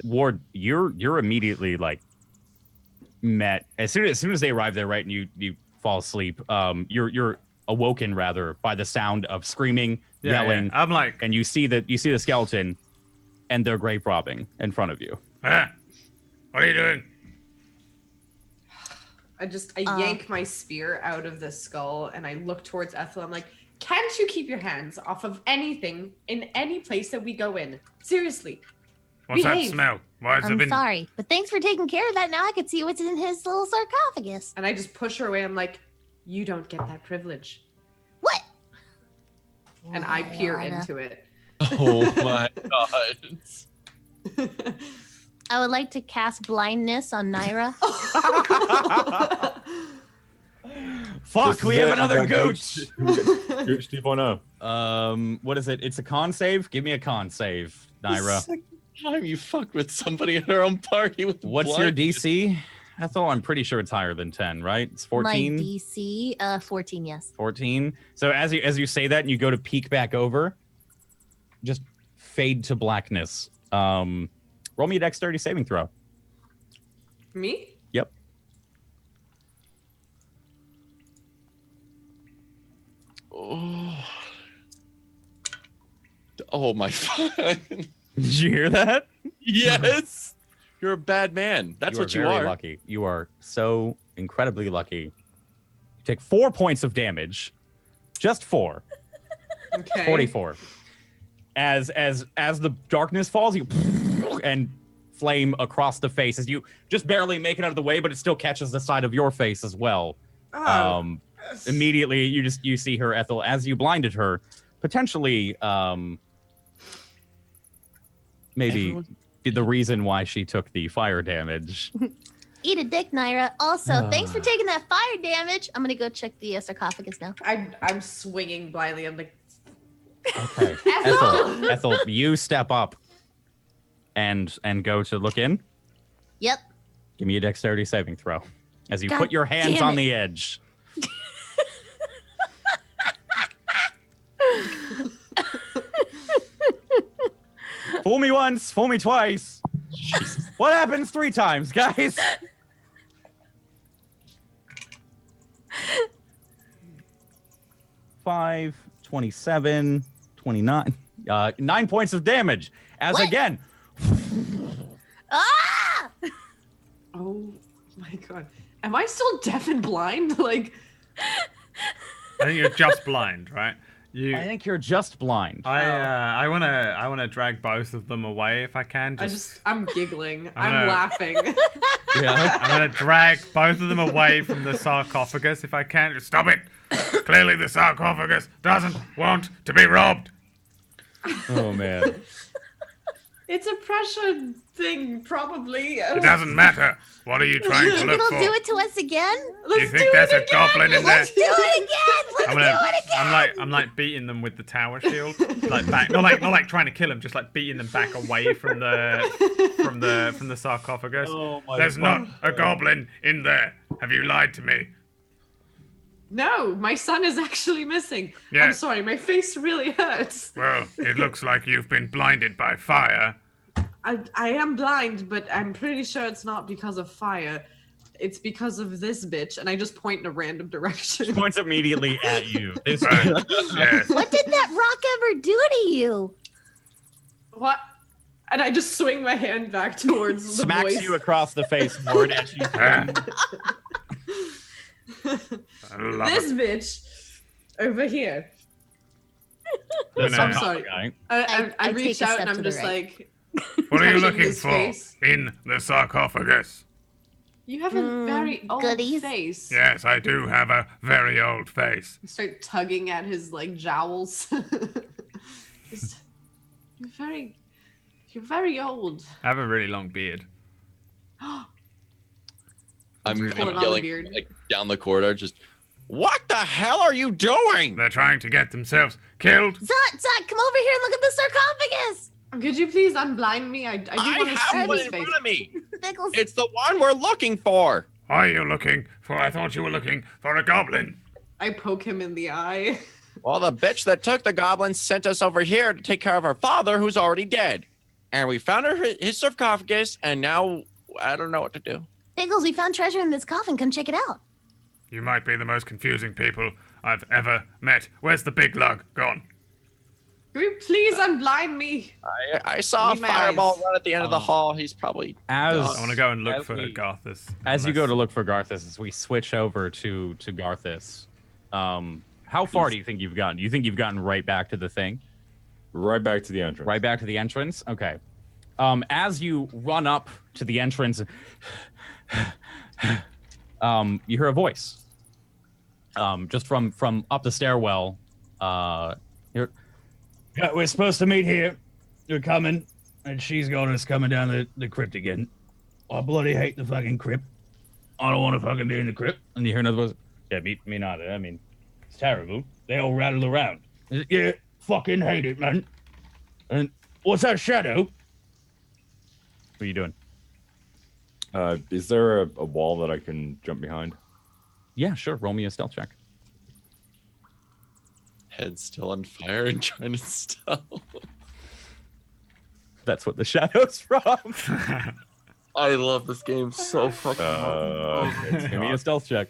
A: Ward, you're immediately like met as soon as they arrive there, right? And you fall asleep. You're awoken rather by the sound of screaming, yelling.
B: Yeah. I'm like,
A: and you see the skeleton and their grave robbing in front of you.
B: what are you doing?
E: I yank my spear out of the skull and I look towards Ethel. I'm like, can't you keep your hands off of anything in any place that we go in? Seriously.
B: What's
E: Behave.
B: that smell? Why has there
G: I'm
B: been...
G: sorry, but thanks for taking care of that. Now I can see what's in his little sarcophagus.
E: And I just push her away. I'm like, you don't get that privilege.
G: What?
E: And I peer
G: Lana.
E: into it.
C: oh my god.
G: I would like to cast blindness on Naira.
A: Fuck, we have another gooch.
F: Gooch 2.0.
A: What is it? It's a con save. Give me a con save, Naira.
C: Second time you fucked with somebody at our own party with
A: What's
C: blood.
A: your DC? Ethel, I'm pretty sure it's higher than 10, right? It's 14.
G: My DC, 14, yes.
A: 14. So as you say that and you go to peek back over, just fade to blackness. Roll me a dexterity saving throw.
E: Me?
A: Yep.
C: Oh my fuck.
A: Did you hear that?
C: Yes. You're a bad man. That's what you
A: very
C: are.
A: Lucky. You are so incredibly lucky. You take 4 points of damage. Just 4.
E: Okay.
A: 44. As the darkness falls, you and flame across the face as you just barely make it out of the way, but it still catches the side of your face as well.
E: Oh,
A: Immediately you see her, Ethel, as you blinded her, potentially maybe the reason why she took the fire damage.
G: Eat a dick, Naira. Also, thanks for taking that fire damage. I'm gonna go check the sarcophagus now.
E: I'm swinging blindly. I'm like,
A: Okay.
E: Ethel!
A: Ethel, you step up and go to look in.
G: Yep.
A: Give me a dexterity saving throw. As you
G: God
A: put your hands
G: damn
A: on
G: it.
A: the edge. Fool me once, fool me twice. What happens 3 times, guys? Five, 27, 29. 9 points of damage. As
G: What?
A: again,
G: Ah!
E: oh my god. Am I still deaf and blind? Like,
B: I think you're just blind, right?
A: I think you're just blind.
B: I wanna drag both of them away if I can.
E: I'm giggling.
B: I'm
E: I'm
B: gonna-
E: laughing.
A: Yeah.
B: I'm gonna drag both of them away from the sarcophagus if I can. Just stop it. Clearly the sarcophagus doesn't want to be robbed.
A: Oh man.
E: It's a pressure thing, probably.
B: It doesn't matter. What are you trying to look
G: It'll
B: for?
G: do it to us again?
B: Do you think there's a goblin in there?
G: Let's do it again! Let's do it again!
B: I'm like beating them with the tower shield, like back, not like trying to kill them, just like beating them back away from the sarcophagus.
A: Oh my
B: There's not a goblin in there. Have you lied to me?
E: No, my son is actually missing.
B: Yeah.
E: I'm sorry, my face really hurts.
B: Well, it looks like you've been blinded by fire.
E: I am blind, but I'm pretty sure it's not because of fire. It's because of this bitch, and I just point in a random direction.
A: Points immediately at you. This
B: Yes.
G: What did that rock ever do to you?
E: What? And I just swing my hand back towards the
A: smacks
E: voice.
A: you across the face, Ward, as you
B: I love
E: This
B: it.
E: bitch over here.
A: the
B: I'm
A: sarcophagus
E: sorry.
A: guy.
E: I
G: I
E: reach
G: take a
E: out
G: step
E: and
G: to
E: I'm
G: the
E: just
G: right.
E: like,
B: What are you
E: touching
B: looking
E: his
B: for
E: face.
B: in the sarcophagus?
E: You have a very old
G: goodies.
E: face.
B: Yes, I do have a very old face.
E: You start tugging at his like jowls. Just, you're very old.
B: I have a really long beard.
C: I'm
E: Pulling on the
C: yelling
E: beard.
C: like down the corridor. Just, what the hell are you doing?
B: They're trying to get themselves killed.
G: Zot, come over here and look at the sarcophagus.
E: Could you please unblind me? I do want to
C: have
E: see
C: one
E: his
C: in
E: face.
C: front of me.
G: Pickles.
C: It's the one we're looking for.
B: What are you looking for? I thought you were looking for a goblin.
E: I poke him in the eye.
C: Well, the bitch that took the goblins sent us over here to take care of our father, who's already dead. And we found his sarcophagus, and now I don't know what to do.
G: Pickles, we found treasure in this coffin. Come check it out.
B: You might be the most confusing people I've ever met. Where's the big lug gone?
E: Can you please unblind me?
C: I saw a
E: Need my
C: fireball
E: eyes.
C: run at the end of the hall. He's probably
A: As
B: I want to go and look
A: As
B: for
A: we-
B: Garthus.
A: As you go to look for Garthus, as we switch over to Garthus, how far do you think you've gotten? Do you think you've gotten right back to the thing?
F: Right back to the entrance.
A: Right back to the entrance? Okay. As you run up to the entrance, you hear a voice. Just from up the stairwell. You're, yeah, we're supposed to meet here. You're coming. And she's got us coming down the crypt again. I bloody hate the fucking crypt. I don't want to fucking be in the crypt. And you hear another voice. Yeah, me neither. I mean, it's terrible. They all rattle around. Yeah, fucking hate it, man. And what's that shadow? What are you doing?
F: Is there a wall that I can jump behind?
A: Yeah, sure. Roll me a stealth check.
C: head still on fire and trying to stealth.
A: That's what the shadow's from.
C: I love this game so fucking much.
A: Give me a stealth check.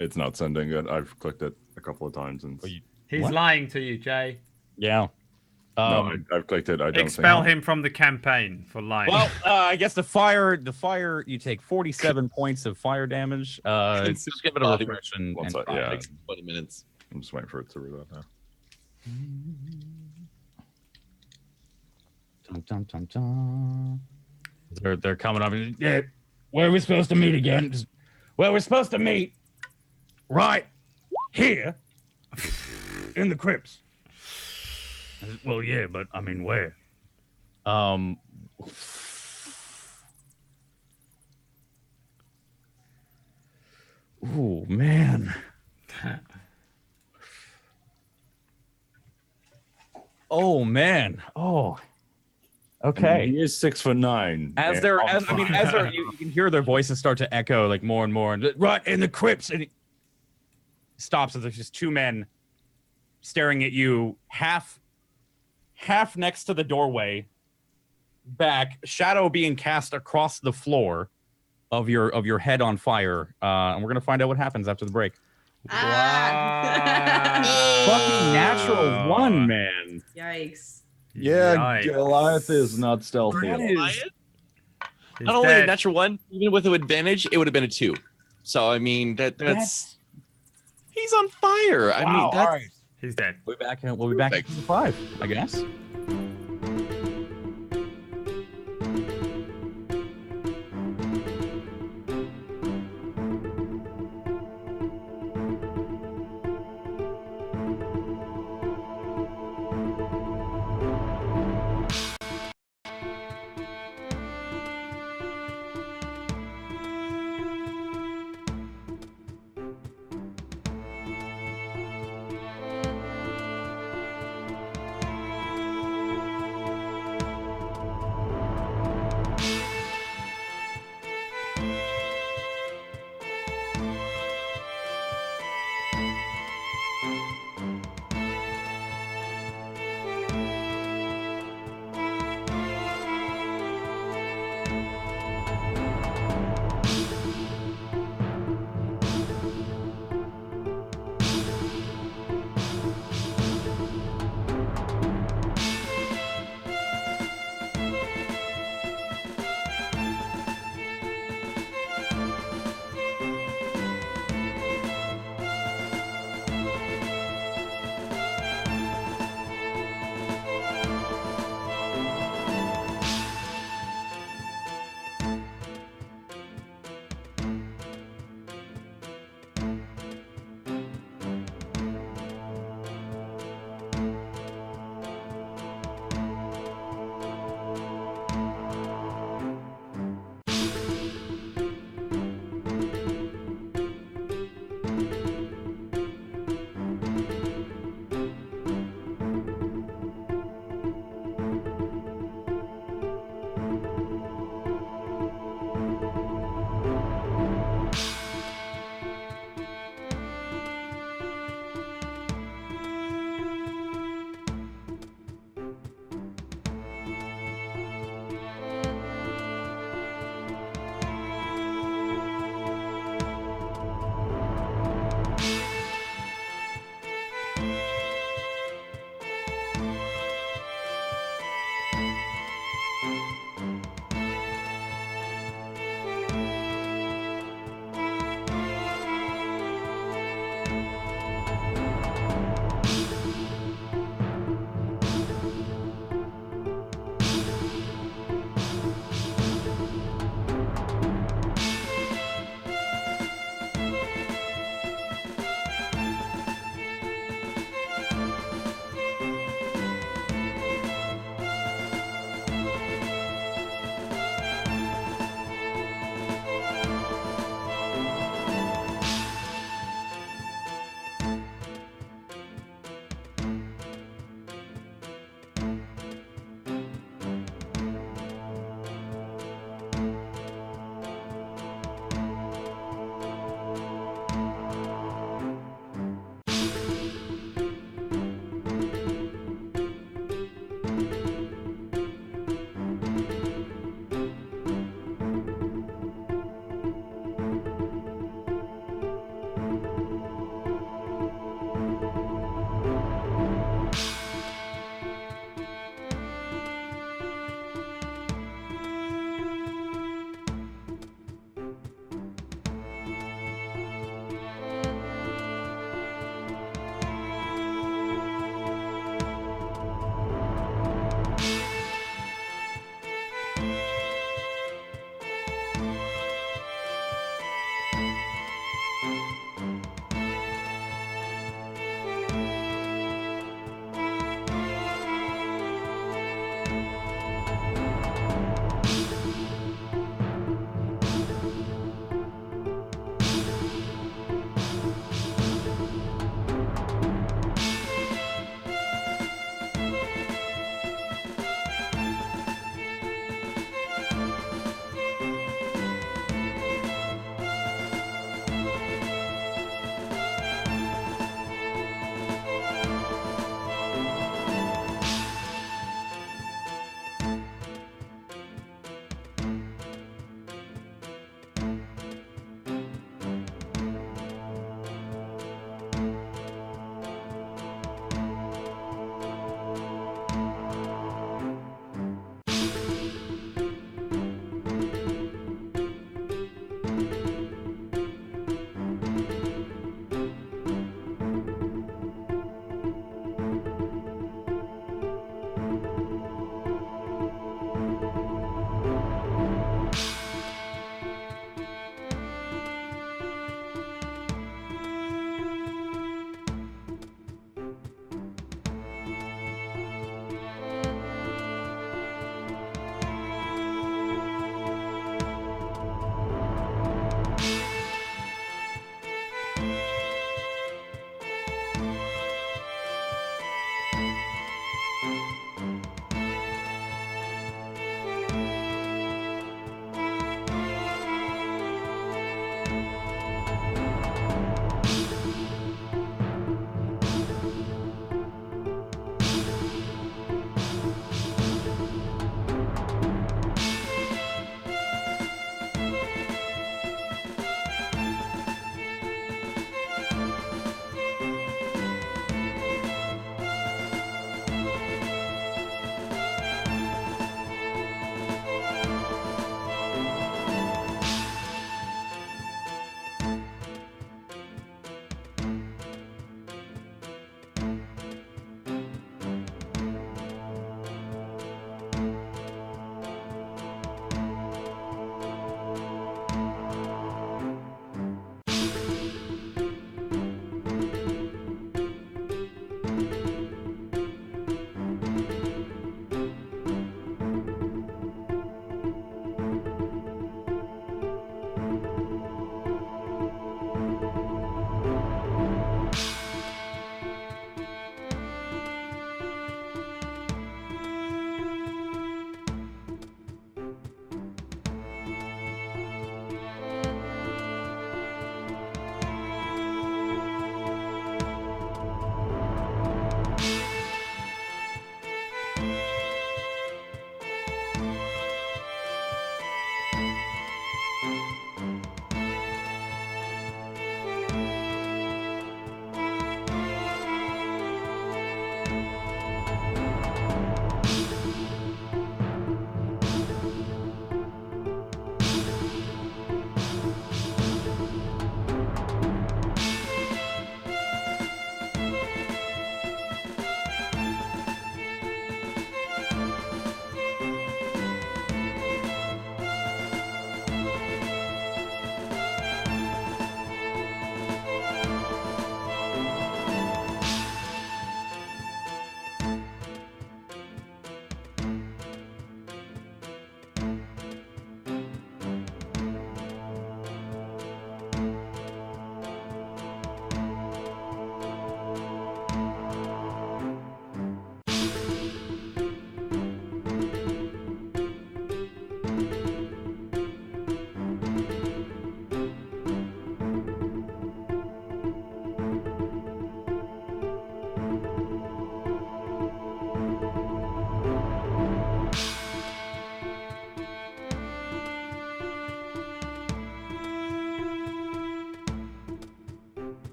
F: It's not sending it. I've clicked it a couple of times and
B: He's
A: What?
B: lying to you, Jay.
A: Yeah.
F: no, I've clicked it. I don't
B: Expel
F: think.
B: him from the campaign for lying.
A: Well, I guess the fire, you take 47 points of fire damage. Just give it a
C: Body
A: refresh and
F: One sec,
A: try.
F: yeah.
C: Takes 20 minutes.
F: I'm just waiting for it to reload now.
A: Dun, dun, dun, dun. They're coming up. And, yeah, where are we supposed to meet again? Well, we're supposed to meet right here in the crypts. I said, well, yeah, but I mean, where? Ooh, man. Oh man. Oh. Okay.
F: He is 6'9".
A: As
F: and
A: they're,
F: on
A: as they're, you can hear their voices start to echo like more and more, and right in the crypts, and he stops. And there's just two men staring at you, half next to the doorway, back, shadow being cast across the floor of your head on fire. And we're gonna find out what happens after the break. Fucking natural one, man.
E: Yikes.
F: Yeah,
B: Yikes.
F: Goliath is not stealthy.
A: That
F: at
A: is-
F: all.
B: He's
C: Not only a
B: dead.
C: natural one, even with an advantage, it would have been a 2. So I mean that's he's on fire. I mean that's
A: all right.
B: He's dead.
A: We'll be back in season 5, I guess.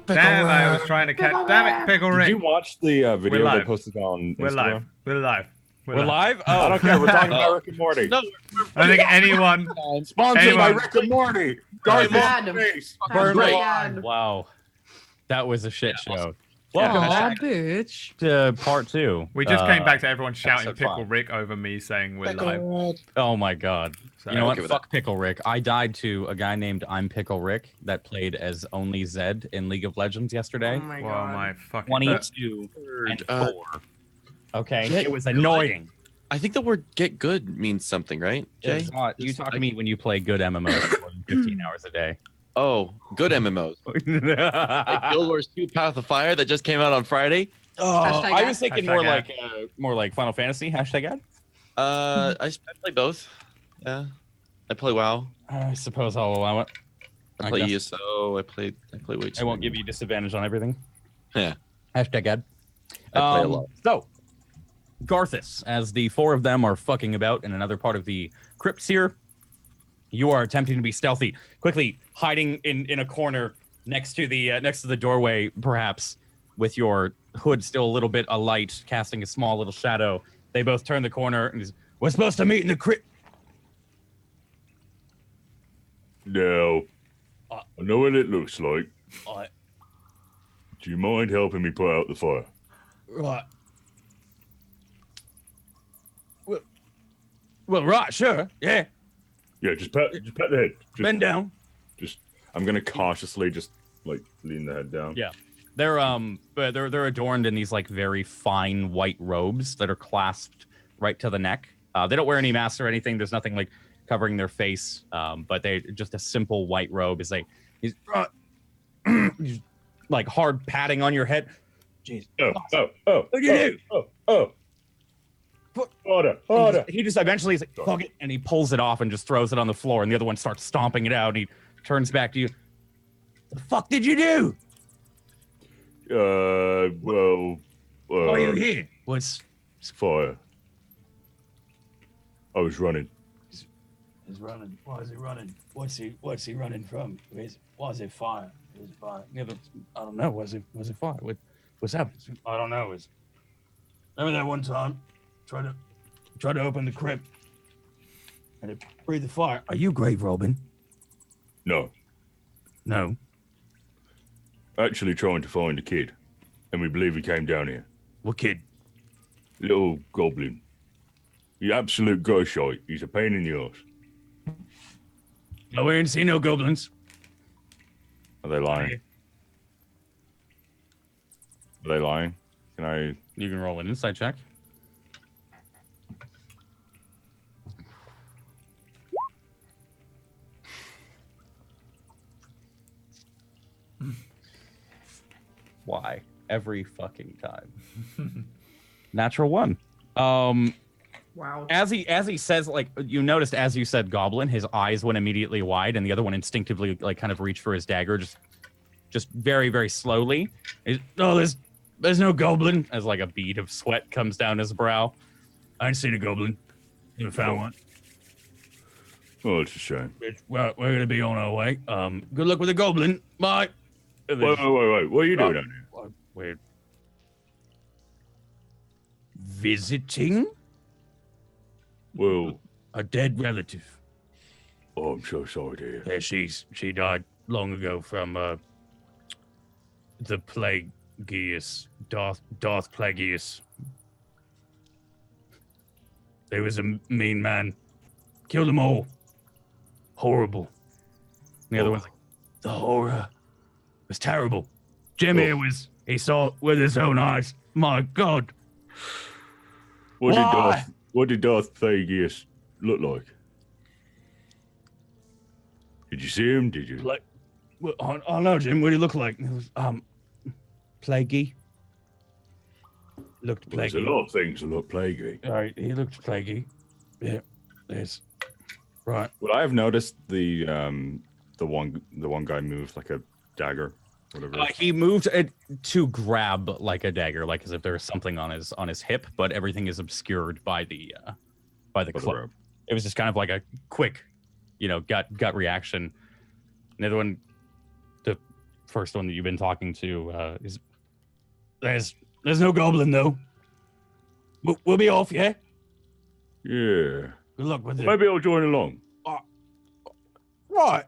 B: Damn, I was trying to catch. Damn it, Pickle
F: Did
B: Rick.
F: you watch the video
B: live.
F: they posted on
B: We're
F: Instagram?
B: live. We're live.
A: We're live?
F: I
A: Oh,
F: don't care. We're talking about Rick and Morty.
C: No,
B: I think anyone.
F: Sponsored by
B: Anyone-
F: Rick and Morty.
E: Burn
F: Garfield
E: him.
F: face.
A: burn
C: Right.
A: alive. Wow. That was a shit show.
B: Yeah.
A: Welcome
D: Aw,
A: back
D: bitch.
A: to part 2.
B: We just came back to everyone shouting
A: episode
B: Pickle
A: 5.
B: Rick over me saying we're live.
A: Oh my god.
B: So,
A: You know what?
C: okay with
A: Fuck Pickle Rick. I died to a guy named I'm Pickle Rick that played as only Zed in League of Legends yesterday.
E: Oh my
B: Well,
E: god.
B: my fucking.
A: 22 and 4.
C: Uh,
A: Okay.
C: Get
A: It was annoying.
C: I think the word "get good" means something, right, Jay?
A: It's not- you
C: It's
A: talk to
C: like-
A: me when you play good MMOs for more than 15 hours a day.
C: Oh, good MMOs. Like Guild Wars 2: Path of Fire that just came out on Friday.
E: Hashtag
A: I
E: ad.
A: was thinking
B: Hashtag
A: more like Final Fantasy. Hashtag ad.
C: I play both. Yeah, I play WoW.
A: I suppose I'll allow it.
C: I
A: I
C: play
A: guess.
C: ESO. I play way too
A: I won't
C: many.
A: give you disadvantage on everything.
C: Yeah,
A: Hashtag ad.
C: I play a lot.
A: So, Garthus, as the 4 of them are fucking about in another part of the crypts here, you are attempting to be stealthy, quickly hiding in a corner next to the doorway, perhaps with your hood still a little bit alight, casting a small little shadow. They both turn the corner and we're supposed to meet in the crypt.
F: No. I know what it looks like.
A: Right,
F: Do you mind helping me put out the fire?
A: right. Well, right, sure, yeah.
F: Yeah, just pat the head. Just,
A: Bend down.
F: I'm gonna cautiously just like lean the head down.
A: Yeah. They're adorned in these like very fine white robes that are clasped right to the neck. They don't wear any masks or anything. There's nothing like covering their face. But they just a simple white robe is like he's like hard patting on your head. Jeez.
F: What
A: you do?
F: Harder.
A: He just eventually is like, fuck it, and he pulls it off and just throws it on the floor, and the other one starts stomping it out, and he turns back to you. The fuck did you do?
F: Well,
A: Why are you here? What's
F: fire. I was running.
H: He's running. Why is he running? What's he running from? Why is it fire? Is it fire?
A: yeah, but I don't know. Was it fire? What's happened?
H: I don't know. Remember that one time? Tried to open the crypt and it breathed the fire.
A: Are you Grave Robin?
F: No,
A: No.
F: actually trying to find a kid, and we believe he came down here.
A: What kid?
F: Little goblin. The absolute ghost-shite. He's a pain in the ass.
A: No, we ain't seen no goblins.
F: Are they lying? Are they lying? Can I?
A: You can roll an insight check. Why? Every fucking time. Natural 1.
E: Wow.
A: As he says, like, you noticed as you said goblin, his eyes went immediately wide, and the other one instinctively like kind of reached for his dagger, just very, very slowly. There's no goblin. As like a bead of sweat comes down his brow.
H: I ain't seen a goblin. Never found one.
F: Oh, it's a shame.
H: We're gonna be on our way. Good luck with the goblin. Bye.
F: Wait. What are you doing down here?
A: We're visiting
F: Well,
H: A dead relative.
F: oh, I'm so sorry to hear.
H: Yeah, she died long ago from the Plagueis, Darth Plagueis. There was a mean man. Killed them all. Horrible.
A: the other one's like,
H: The horror was terrible. Jim here he saw it with his own eyes. My God. Why?
F: What did Darth Plagueis look like? Did you see him? Did you?
H: Well, I don't know, Jim. What did he look like? It was, plaguey. Looked
F: Well, there's a
H: plaguey.
F: lot of things that look plaguey.
H: All right, he looked plaguey. Yeah, there's. Right.
F: Well, I have noticed the one guy moved like a dagger, whatever.
A: he moved it to grab like a dagger, like as if there was something on his hip, but everything is obscured by the cloak.
F: robe.
A: It was just kind of like a quick, gut reaction. And the other one, first one that you've been talking to is
H: There's no goblin though. We'll be off, yeah.
F: Yeah.
H: Good luck with it.
F: Maybe I'll join along.
H: Right.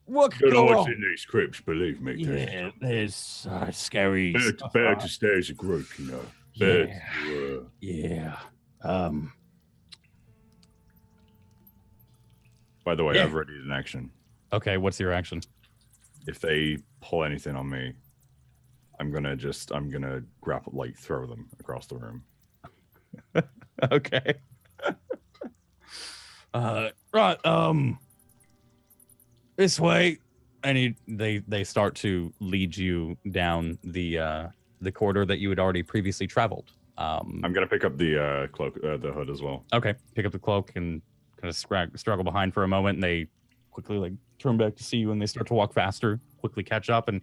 H: What could
F: Don't know
H: go
F: what's
H: wrong?
F: in these crypts, believe me.
H: Yeah, there's scary stuff.
F: Better to stay as a group, you know. Better to,
H: Yeah.
F: By the way,
H: Yeah.
F: I've already did an action.
A: okay. What's your action?
F: If they pull anything on me, I'm gonna grapple, like throw them across the room.
A: Okay.
H: Right. This way.
A: And they start to lead you down the corridor that you had already previously traveled.
F: I'm gonna pick up the cloak, the hood as well.
A: Okay, pick up the cloak and kind of struggle behind for a moment, and they quickly like turn back to see you, and they start to walk faster, quickly catch up, and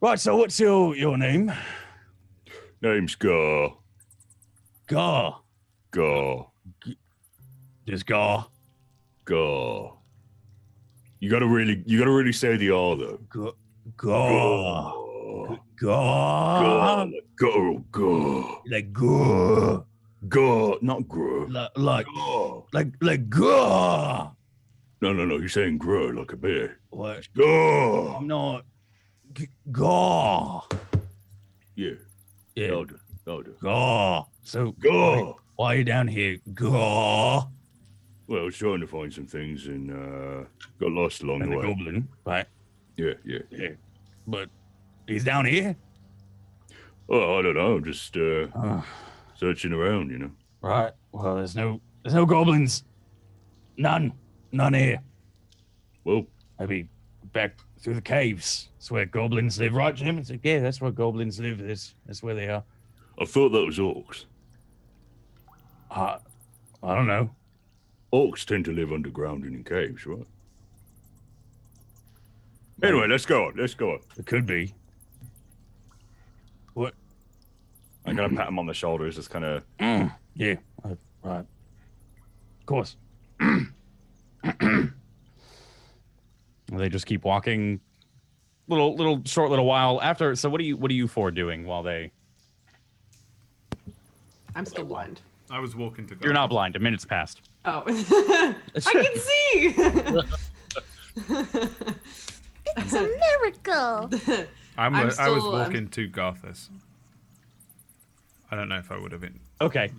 H: Right. So what's your name?
F: Name's Gar.
H: Gar.
F: Gar.
H: Just Gar.
F: Gar. You gotta really say the R though.
H: Gar.
F: Gar. Gar. Gar.
H: Like Gar.
F: Gar. Not Gr.
H: Like
F: Gar.
H: like Gar.
F: No. You're saying Gr like a bear.
H: What?
F: Gar.
H: I'm not. Gar.
F: Yeah.
H: Yeah.
F: Elder.
H: Gar. So
F: Gar.
H: why are you down here? Gar.
F: Well, I was trying to find some things and got lost along
H: And
F: the
H: the
F: way.
H: goblin, right?
F: Yeah.
H: But he's down here.
F: Oh, I don't know. I'm just searching around, you know.
H: Right. Well, there's no goblins. None here.
F: Well,
H: Maybe back through the caves. That's where goblins live, right, Jim? It's like, yeah, that's where goblins live. That's where they are.
F: I thought that was orcs.
H: I don't know.
F: Orcs tend to live underground and in caves, right? Anyway, let's go on.
H: It could be. What?
F: I'm gonna pat him on the shoulders, just kind of.
H: Yeah. Right. Of course.
A: they just keep walking. Little while after. So what are you four doing while they?
E: I'm still blind.
B: I was walking to go.
A: You're not blind. A minute's passed.
E: Oh. I can see!
G: It's a miracle.
B: I was
E: still,
B: walking to Garthus. I don't know if I would have been.
A: Okay.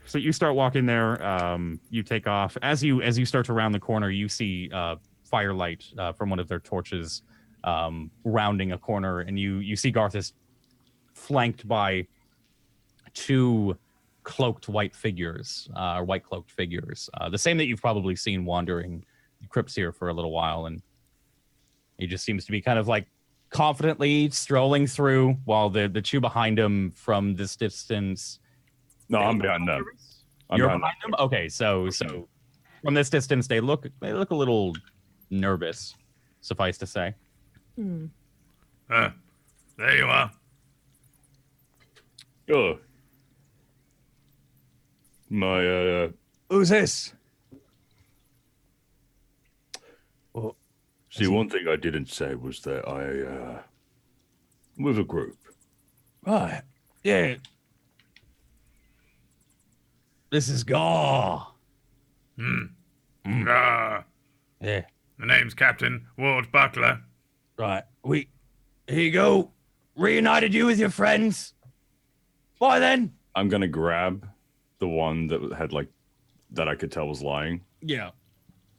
A: So you start walking there. You take off as you start to round the corner. You see firelight from one of their torches rounding a corner, and you see Garthus flanked by two cloaked white figures, or white cloaked figures, the same that you've probably seen wandering crypts here for a little while, and he just seems to be kind of like confidently strolling through while the two behind him from this distance.
F: No, I'm behind them.
A: You're behind them? Okay, so from this distance they look a little nervous, suffice to say.
B: There you are.
F: Oh. My
H: Who's this?
F: See, one thing I didn't say was that with a group.
H: Right. Yeah. This is Gar.
B: Ah,
H: Yeah.
B: the name's Captain Ward Buckler.
H: Right. Here you go. Reunited you with your friends. Why then?
F: I'm gonna grab the one that had that I could tell was lying,
A: Yeah.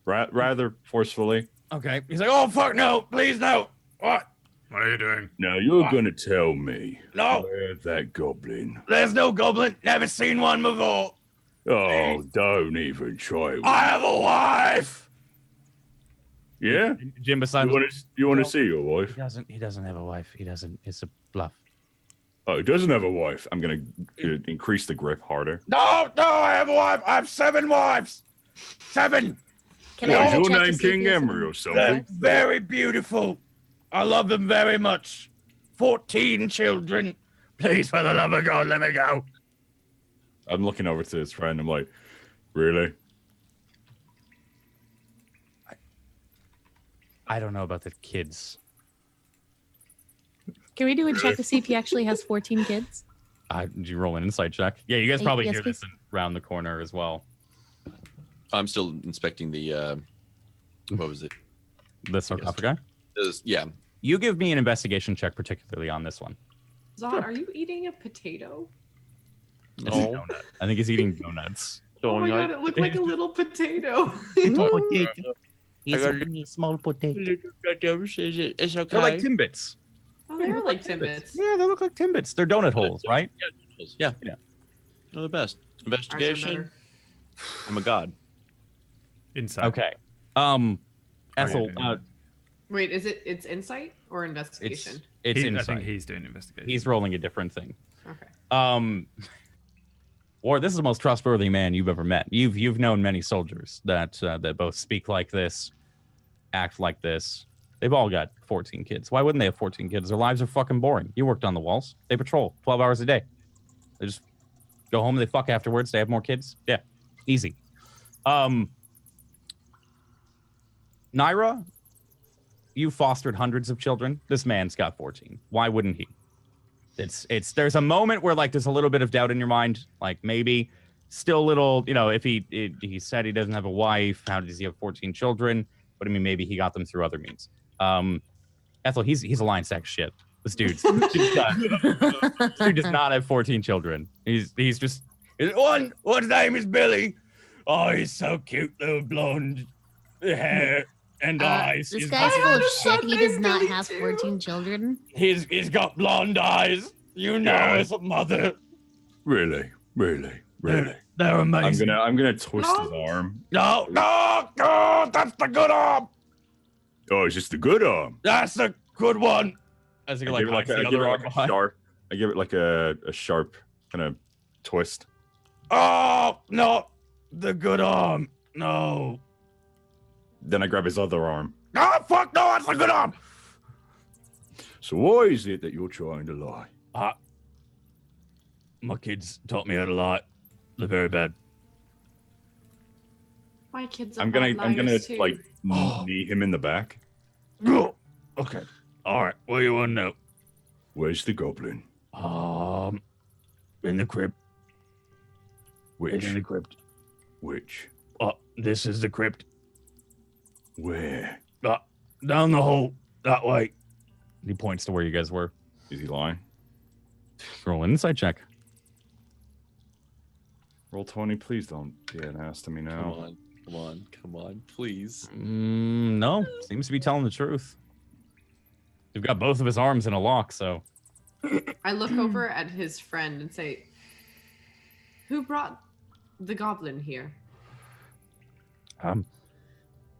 F: rather forcefully.
A: Okay.
H: He's like, oh, fuck no. Please, no. What?
B: What are you doing?
F: Now you're gonna tell me
H: No.
F: where that goblin.
H: There's no goblin. Never seen one before.
F: Oh, don't even try.
H: I have a wife.
F: Yeah,
A: Jim beside
F: you want to see your wife?
A: He doesn't have a wife. He doesn't. It's a bluff.
F: Oh, he doesn't have a wife. I'm gonna increase the grip harder.
H: No, I have a wife. I have 7 wives. 7.
G: Can
F: Yeah,
G: I
F: is
G: have a
F: your
G: check to
F: name
G: see if
F: King
G: he has
F: Emery or
H: They're
F: something?
H: very beautiful. I love them very much. 14 children. Please, for the love of God, let me go.
F: I'm looking over to his friend. I'm like, really?
A: I don't know about the kids.
G: Can we do a check to see if he actually has 14 kids?
A: Did you roll an insight check? Yeah, you guys probably
G: Yes,
A: hear this around the corner as well.
C: I'm still inspecting the. What was it?
A: The sarcophagi?
C: Yeah.
A: You give me an investigation check, particularly on this one.
E: Zod, are you eating a potato?
A: It's a donut. I think he's eating donuts.
E: Oh my god, it looked like a little potato.
H: It's a small potato.
C: It's okay.
A: They're like Timbits.
E: Oh, they're like Timbits.
A: Yeah, they look like Timbits. They're donut holes, right?
C: Yeah.
A: Yeah.
C: They're the best.
E: Ours are
C: Investigation.
E: better.
C: I'm a god.
B: Inside.
A: Okay. Ethel,
E: Wait, it's insight or investigation?
A: it's
B: I
A: insight.
B: think he's doing investigation.
A: He's rolling a different thing.
E: Okay.
A: Or this is the most trustworthy man you've ever met. You've known many soldiers that both speak like this, act like this. They've all got 14 kids. Why wouldn't they have 14 kids? Their lives are fucking boring. You worked on the walls. They patrol 12 hours a day. They just go home and they fuck afterwards. They have more kids. Yeah, easy. Naira, you fostered hundreds of children. This man's got 14. Why wouldn't he? There's a moment where like there's a little bit of doubt in your mind, like maybe still a little, if he said he doesn't have a wife, how does he have 14 children? But I mean, maybe he got them through other means. Ethel, he's a lion sack of shit. This dude does not have 14 children. He's just one. His name is Billy. Oh, he's so cute, little blonde hair and eyes.
G: This
A: He's
G: guy's
A: got-
G: full of shit. He does
E: named
G: not
E: Billy
G: have
E: too.
G: 14 children.
A: He's got blonde eyes. You know, as a mother.
F: Really?
A: They're amazing.
F: I'm gonna twist his arm.
A: No, that's the good arm.
F: Oh, it's just the good arm.
A: That's the good one. As
F: I
A: you
F: give it like,
A: hides the
F: I give
A: other
F: it
A: arm
F: like a
A: behind.
F: sharp. I give it like a sharp kind of twist.
A: Oh no, the good arm. No.
F: Then I grab his other arm.
A: Oh fuck no, that's the good arm.
F: So why is it that you're trying to lie?
A: My kids taught me how to lie. They're very bad.
E: My kids are
F: I'm gonna
E: liars too.
F: like knee him in the back.
A: Okay. All right. What do you want to know?
F: Where's the goblin?
A: In the crypt.
F: Which?
A: In the crypt.
F: Which?
A: This is the crypt.
F: Where?
A: Down the hole. That way. He points to where you guys were.
F: Is he lying?
A: Roll an insight check.
F: Roll 20, please don't be an ass to me now.
C: Come on, please.
A: No. Seems to be telling the truth. You've got both of his arms in a lock, so.
E: I look over at his friend and say, "Who brought the goblin here?"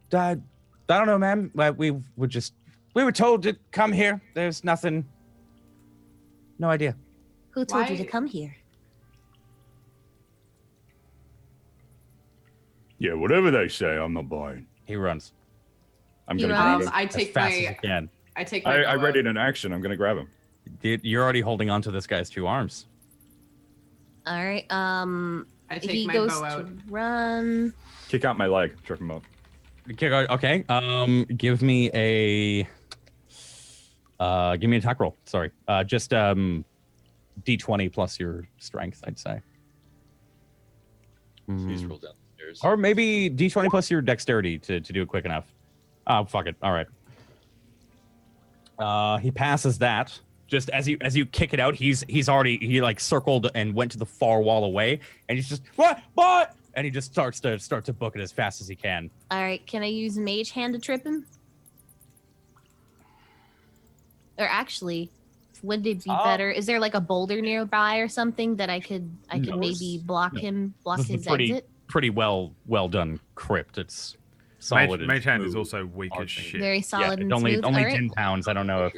A: Dad, I don't know, ma'am. We were told to come here. There's nothing. No idea.
G: Who told you to
E: Why-
G: come here?
F: Yeah, whatever they say, I'm not buying.
A: He runs
F: I'm
G: He
F: gonna
G: runs?
F: grab him.
E: I
A: as
E: take
A: fast as
E: my
A: he can.
E: I take my
F: I
E: bow
F: read
E: out.
F: it in action. I'm gonna grab him.
A: You're already holding on to this guy's two arms.
G: All right.
E: I take
G: He
E: my
G: goes
E: bow
G: to
E: out.
G: run.
F: Kick out my leg. Trip him up.
A: Okay. Give me a attack roll. Sorry. Just D20 plus your strength, I'd say.
C: Please roll down the stairs.
A: Or maybe D20 plus your dexterity to do it quick enough. Oh, fuck it. All right. He passes that. Just as you kick it out, he like circled and went to the far wall away, and he's just what? And he just starts to book it as fast as he can.
G: All right. Can I use Mage Hand to trip him? Or actually, would it be better? Is there like a boulder nearby or something that I could
A: No,
G: maybe block
A: no.
G: block
A: This is
G: his
A: a
G: exit?
A: pretty well done crypt. It's solid. and
B: Mage hand is
A: smooth.
B: also weak as
A: arching.
B: shit.
G: Very
A: Yeah,
G: solid
A: it's
G: and
A: only
G: smooth.
A: only
G: All right.
A: 10 pounds. I don't know if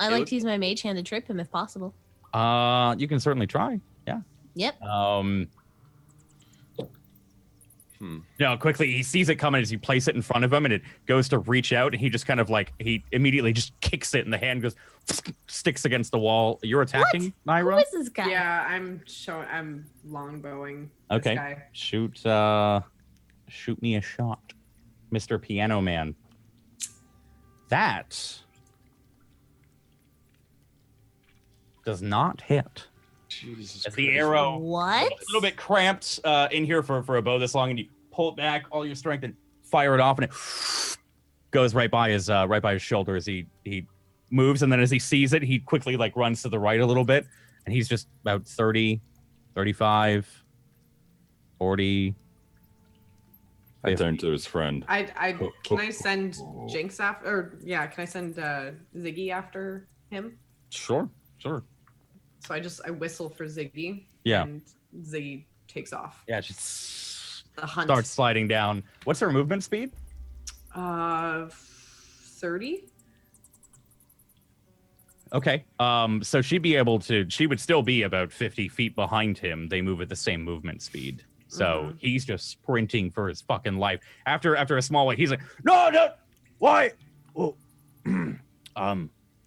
G: I like to use my Mage Hand to trip him if possible.
A: you can certainly try. Yeah.
G: Yep.
A: No, quickly he sees it coming as you place it in front of him, and it goes to reach out, and he just kind of like he immediately just kicks it, and the hand goes sticks against the wall. You're attacking,
G: Who
A: Naira?
G: is this guy?
E: Yeah, I'm longbowing.
A: Okay.
E: This guy.
A: Shoot me a shot, Mr. Piano Man. That does not hit.
C: Jesus
A: As the
C: Christ.
A: arrow
G: What?
A: a little bit cramped in here for a bow this long, and you pull it back, all your strength, and fire it off, and it goes right by his shoulder as he moves, and then as he sees it, he quickly like runs to the right a little bit, and he's just about 30, 35, 40.
F: I turn to his friend.
E: Can I send Jinx after? Or yeah, can I send Ziggy after him?
A: Sure.
E: So I whistle for Ziggy.
A: Yeah.
E: And Ziggy takes off.
A: Yeah, she starts
E: The hunt.
A: sliding down. What's her movement speed?
E: 30.
A: Okay. So she would still be about 50 feet behind him. They move at the same movement speed. So he's just sprinting for his fucking life. After a small way, he's like, no, why? Well,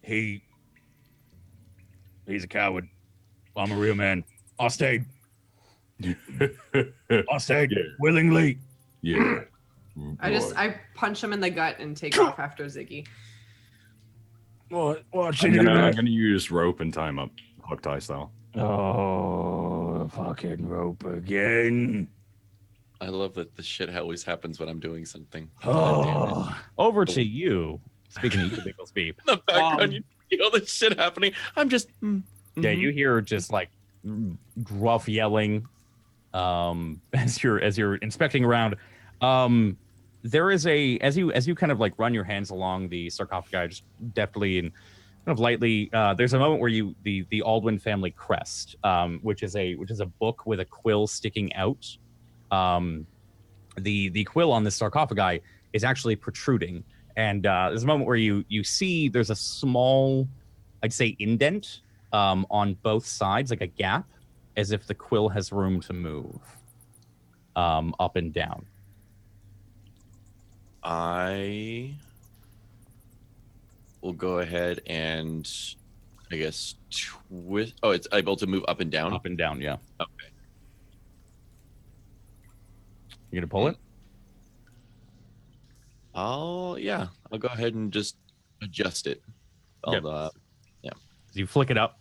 A: he's a coward. I'm a real man. I stayed willingly.
F: Yeah.
E: I punch him in the gut and take off after Ziggy.
A: What
F: I'm gonna use rope and time up, hog tie style.
H: Oh, fucking rope again.
C: I love that the shit always happens when I'm doing something.
H: Oh,
A: Over to you. Speaking of typical speed.
C: In the background, you feel this shit happening. I'm just.
A: Yeah, you hear just like gruff yelling as you're inspecting around. There is as you kind of like run your hands along the sarcophagi, just deftly and kind of lightly. There's a moment where the Aldwin family crest, which is a book with a quill sticking out. The quill on the sarcophagi is actually protruding, and there's a moment where you see there's a small, I'd say, indent on both sides, like a gap, as if the quill has room to move up and down.
C: I will go ahead and, I guess, twist. Oh, it's able to move up and down?
A: Up and down, yeah.
C: Okay.
A: You gonna pull it?
C: I'll go ahead and just adjust it.
A: Yep.
C: Yeah.
A: As you flick it up.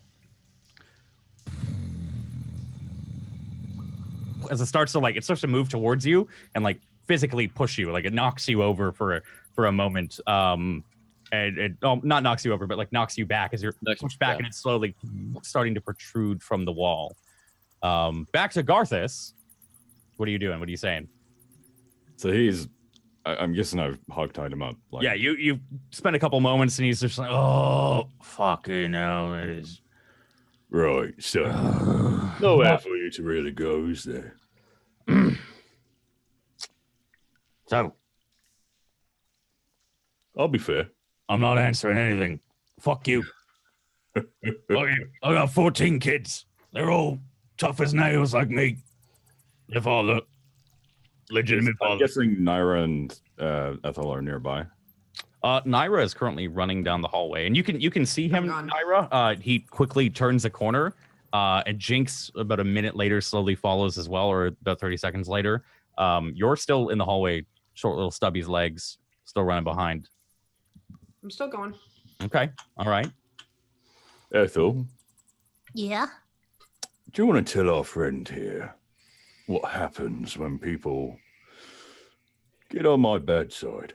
A: As it starts to move towards you and like physically push you, like it knocks you over for a moment. And not knocks you over, but like knocks you back as you're pushed back, and it's slowly starting to protrude from the wall. Back to Garthus. What are you doing? What are you saying?
F: So I'm guessing I've hog-tied him up. Like,
A: Yeah, you spend a couple moments, and he's just like, oh, fucking hell, it is.
F: Right, so nowhere for you to really go, is there?
H: so
F: I'll be fair.
H: I'm not answering anything. Fuck you. Okay, I got 14 kids. They're all tough as nails like me. Their father, legitimate
F: I'm
H: father.
F: guessing Naira and Ethel are nearby.
A: Naira is currently running down the hallway, and you can see him,
E: gone.
A: Naira. He quickly turns a corner, and Jinx, about a minute later, slowly follows as well, or about 30 seconds later. You're still in the hallway, short little stubby's legs, still running behind.
E: I'm still going.
A: Okay, all right.
F: Ethel,
G: Yeah.
F: do you want to tell our friend here what happens when people get on my bad side?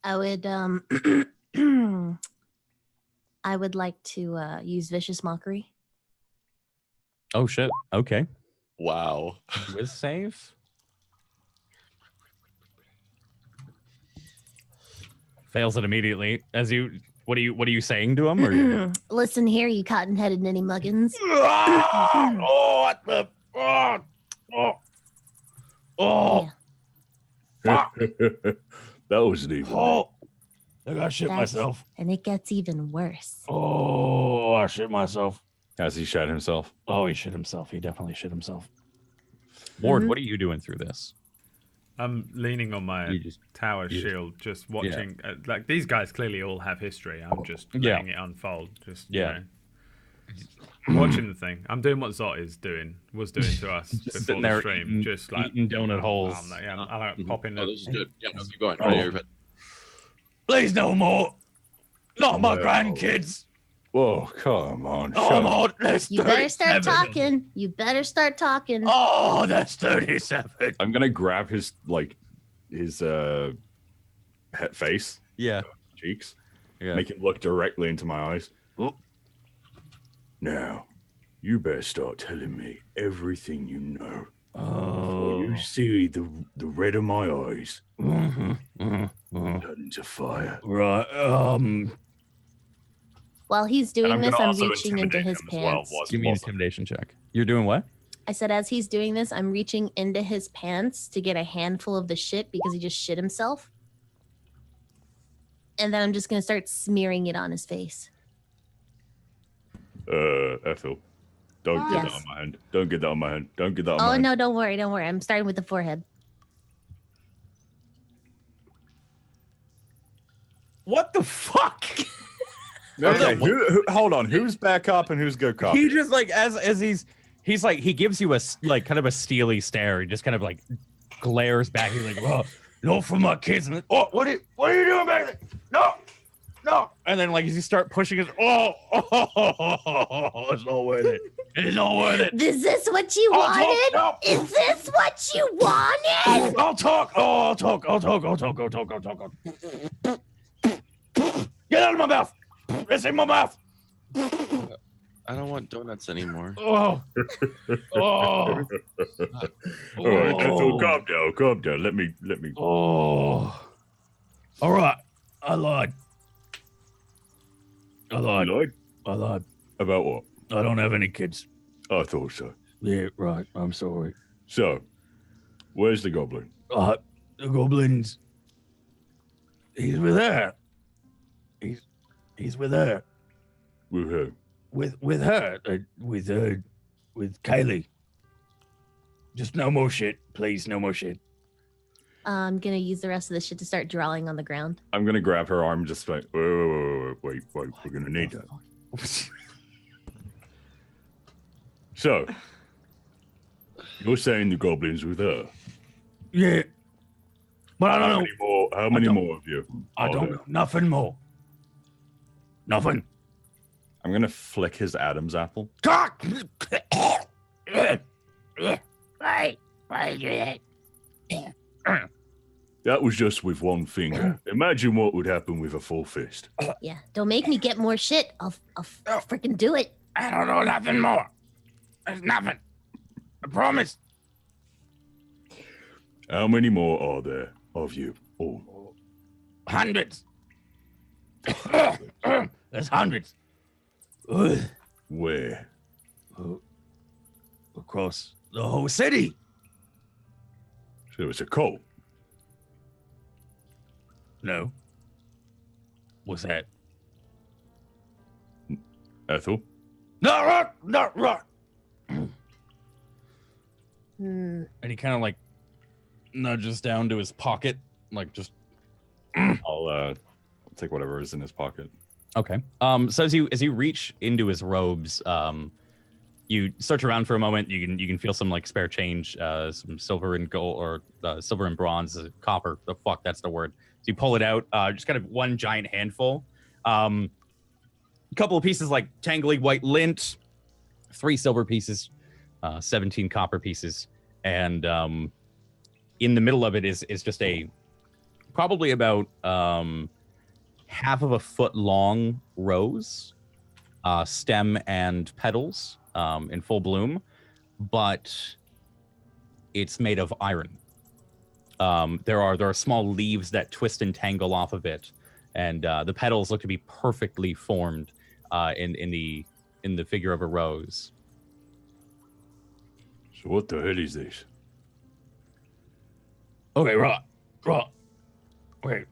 G: I would I would like to use vicious mockery.
A: Oh shit. Okay.
C: Wow.
A: Wiz save. Fails it immediately. What are you saying to him? Or
G: Listen here, you cotton-headed ninny muggins.
H: Oh, what the? Oh,
G: Yeah.
F: That was an evil.
H: oh! I got shit
G: That's-
H: myself.
G: And it gets even worse.
H: Oh, I shit myself.
F: Has he shat himself?
H: Oh, he shit himself. He definitely shit himself.
A: Ward, what are you doing through this?
B: I'm leaning on my tower shield, just watching. Like, these guys clearly all have history. I'm just letting it unfold. Just you know, watching the thing. I'm doing what Zot was doing to us before
A: sitting
B: the
A: there
B: stream.
A: eating-
B: just like
A: eating donut holes.
B: I'm like, pop in.
C: Oh, this is good. Yeah, no, keep going.
A: Oh.
C: Yeah, you're good.
H: Please no more. Not my
F: Well.
H: grandkids.
F: Whoa, come on.
H: Oh,
F: shut
H: no,
F: up.
H: there's
G: You better start
H: 37 of them.
G: talking. You better start talking.
H: Oh, that's 37.
F: I'm gonna grab his face,
A: Yeah.
F: cheeks,
A: Yeah.
F: make him look directly into my eyes.
H: Oh.
F: Now, you better start telling me everything you know.
H: Oh.
F: You see the red of my eyes
H: Mhm, mhm, mhm.
F: turn into fire.
H: Right.
G: While he's
F: And
G: doing
F: I'm
G: this,
F: gonna
G: I'm
F: also
G: reaching into
F: intimidate
G: his
F: him as well,
G: pants.
F: whilst-
A: Give me an
F: whilst-
A: intimidation check. You're doing what?
G: I said, as he's doing this, I'm reaching into his pants to get a handful of the shit because he just shit himself. And then I'm just gonna start smearing it on his face.
F: Ethel, don't get that
G: Yes.
F: on my hand. Don't get that on my hand. Don't get that on my
G: Oh
F: hand.
G: no, don't worry, don't worry. I'm starting with the forehead.
A: What the fuck?
F: Okay, who, hold on. Who's back up and who's good cop?
A: He just like as he's like he gives you a like kind of a steely stare. He just kind of like glares back. He's like, "Oh, no, for my kids." And then, oh, what are you doing back there? No, no. And then like as you start pushing his, it's not worth it. It's not worth it.
G: Is this what you
A: I'll talk,
G: wanted?
A: no.
G: Is this what you wanted?
A: I'll talk. I'll talk. Get out of my mouth. It's in my mouth.
C: I don't want donuts anymore.
A: Oh. Oh.
F: All right, Ethel, calm down. Let me.
H: Oh. All right. I lied.
F: You lied?
H: I lied.
F: About what?
H: I don't have any kids.
F: I thought so.
H: Yeah, right. I'm sorry.
F: So, where's the goblin?
H: The goblins. He's with her. He's with her.
F: With who?
H: With her. With Kaylee. Just no more shit, please. No more shit.
G: I'm gonna use the rest of this shit to start drawing on the ground.
F: I'm gonna grab her arm and just like, wait, we're gonna need that. So, you're saying the goblin's with her?
H: Yeah. But I don't know.
F: How many more of you?
H: I
F: are
H: don't
F: there?
H: know. Nothing more. Nothing.
F: I'm gonna flick his Adam's apple.
H: Talk.
F: That was just with one finger. Imagine what would happen with a full fist.
G: Yeah, don't make me get more shit. I'll freaking do it.
H: I don't know nothing more. There's nothing. I promise.
F: How many more are there of you all?
H: Hundreds. There's hundreds.
F: Where?
H: Across the whole city.
F: So it's a cult.
H: No. What's that?
F: Ethel?
H: Not right.
G: Hmm.
A: And he kind of like nudges down to his pocket, like just.
F: I'll take whatever is in his pocket.
A: Okay. So as you reach into his robes, you search around for a moment. You can feel some like spare change, some silver and gold, or silver and bronze, copper. The fuck, that's the word. So you pull it out, just kind of one giant handful. A couple of pieces like tangly white lint, 3 silver pieces, 17 copper pieces, and in the middle of it is just a probably about half of a foot long rose, stem and petals in full bloom, but it's made of iron. There are small leaves that twist and tangle off of it, and the petals look to be perfectly formed in the figure of a rose.
F: So what the hell is this?
H: Okay, right. Wait,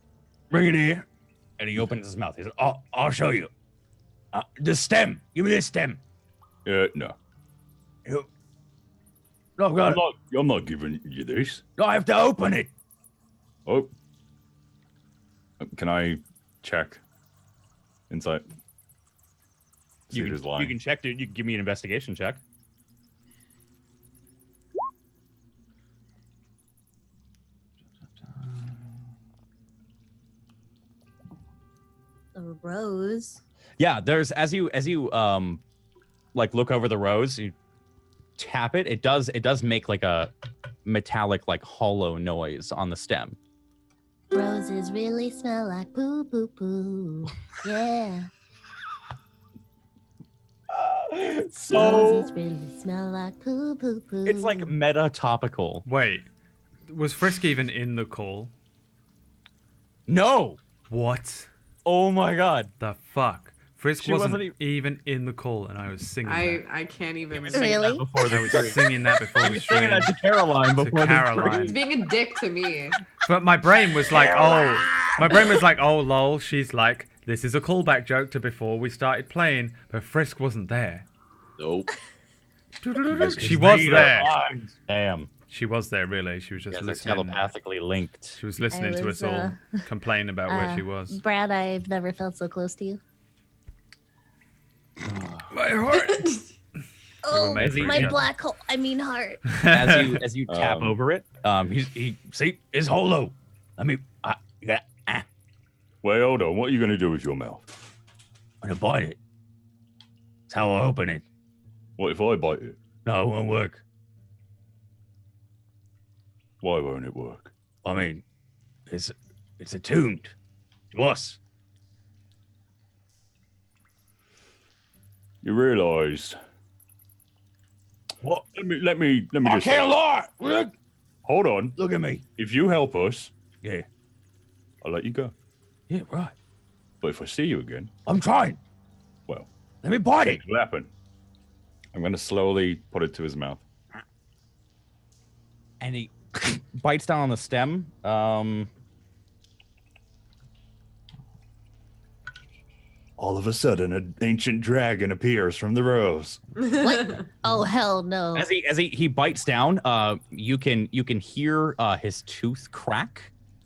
H: bring it here. And he opens his mouth. He says, I'll show you. The stem. Give me this stem.
F: No.
H: No, I've got it.
F: I'm not giving you this.
H: No, I have to open it.
F: Oh. Can I check insight? See if he's lying.
A: You can check it. You can give me an investigation check.
G: rose.
A: Yeah, there's as you like look over the rose, you tap it. It does make like a metallic like hollow noise on the stem.
G: Roses really smell like poo poo poo. Yeah. Roses really smell like poo poo poo.
A: It's like meta topical.
B: Wait, was Frisk even in the call?
A: No.
B: What?
A: Oh my god.
B: The fuck? Frisk
A: She
B: wasn't
A: wasn't
B: even in the call, and I was singing that.
E: I can't even.
G: Really?
A: Before
B: I was singing that before the stream.
A: singing that to Caroline before
B: Caroline.
E: He's being a dick to me.
B: But my brain was like, oh, lol. She's like, this is a callback joke to before we started playing. But Frisk wasn't there.
C: Nope.
B: She was there.
A: Damn.
B: She was there, really. She was just
A: They're
B: listening.
A: telepathically linked.
B: She was listening to us all complain about where she was.
G: Brad, I've never felt so close to you.
B: My heart.
G: Oh,
B: made for
G: my
B: each other.
G: black hole. I mean heart.
A: As you tap over it,
H: He see, it's hollow. I mean, yeah, I'm
F: Wait, hold on. What are you going to do with your mouth?
H: gonna bite it. That's how I open it.
F: What if I bite it?
H: No, it won't work.
F: Why won't it work?
H: I mean, it's attuned to us.
F: You realise?
H: What?
F: Let me
H: I
F: just.
H: can't lie. Look,
F: Hold on.
H: look at me.
F: If you help us,
H: Yeah,
F: I'll let you go.
H: yeah, right.
F: But if I see you again,
H: I'm trying.
F: well,
H: Let me bite it.
F: it'll happen. I'm going to slowly put it to his mouth.
A: and he bites down on the stem.
F: All of a sudden, an ancient dragon appears from the rose.
G: What? Oh hell no.
A: As he bites down, you can hear his tooth crack.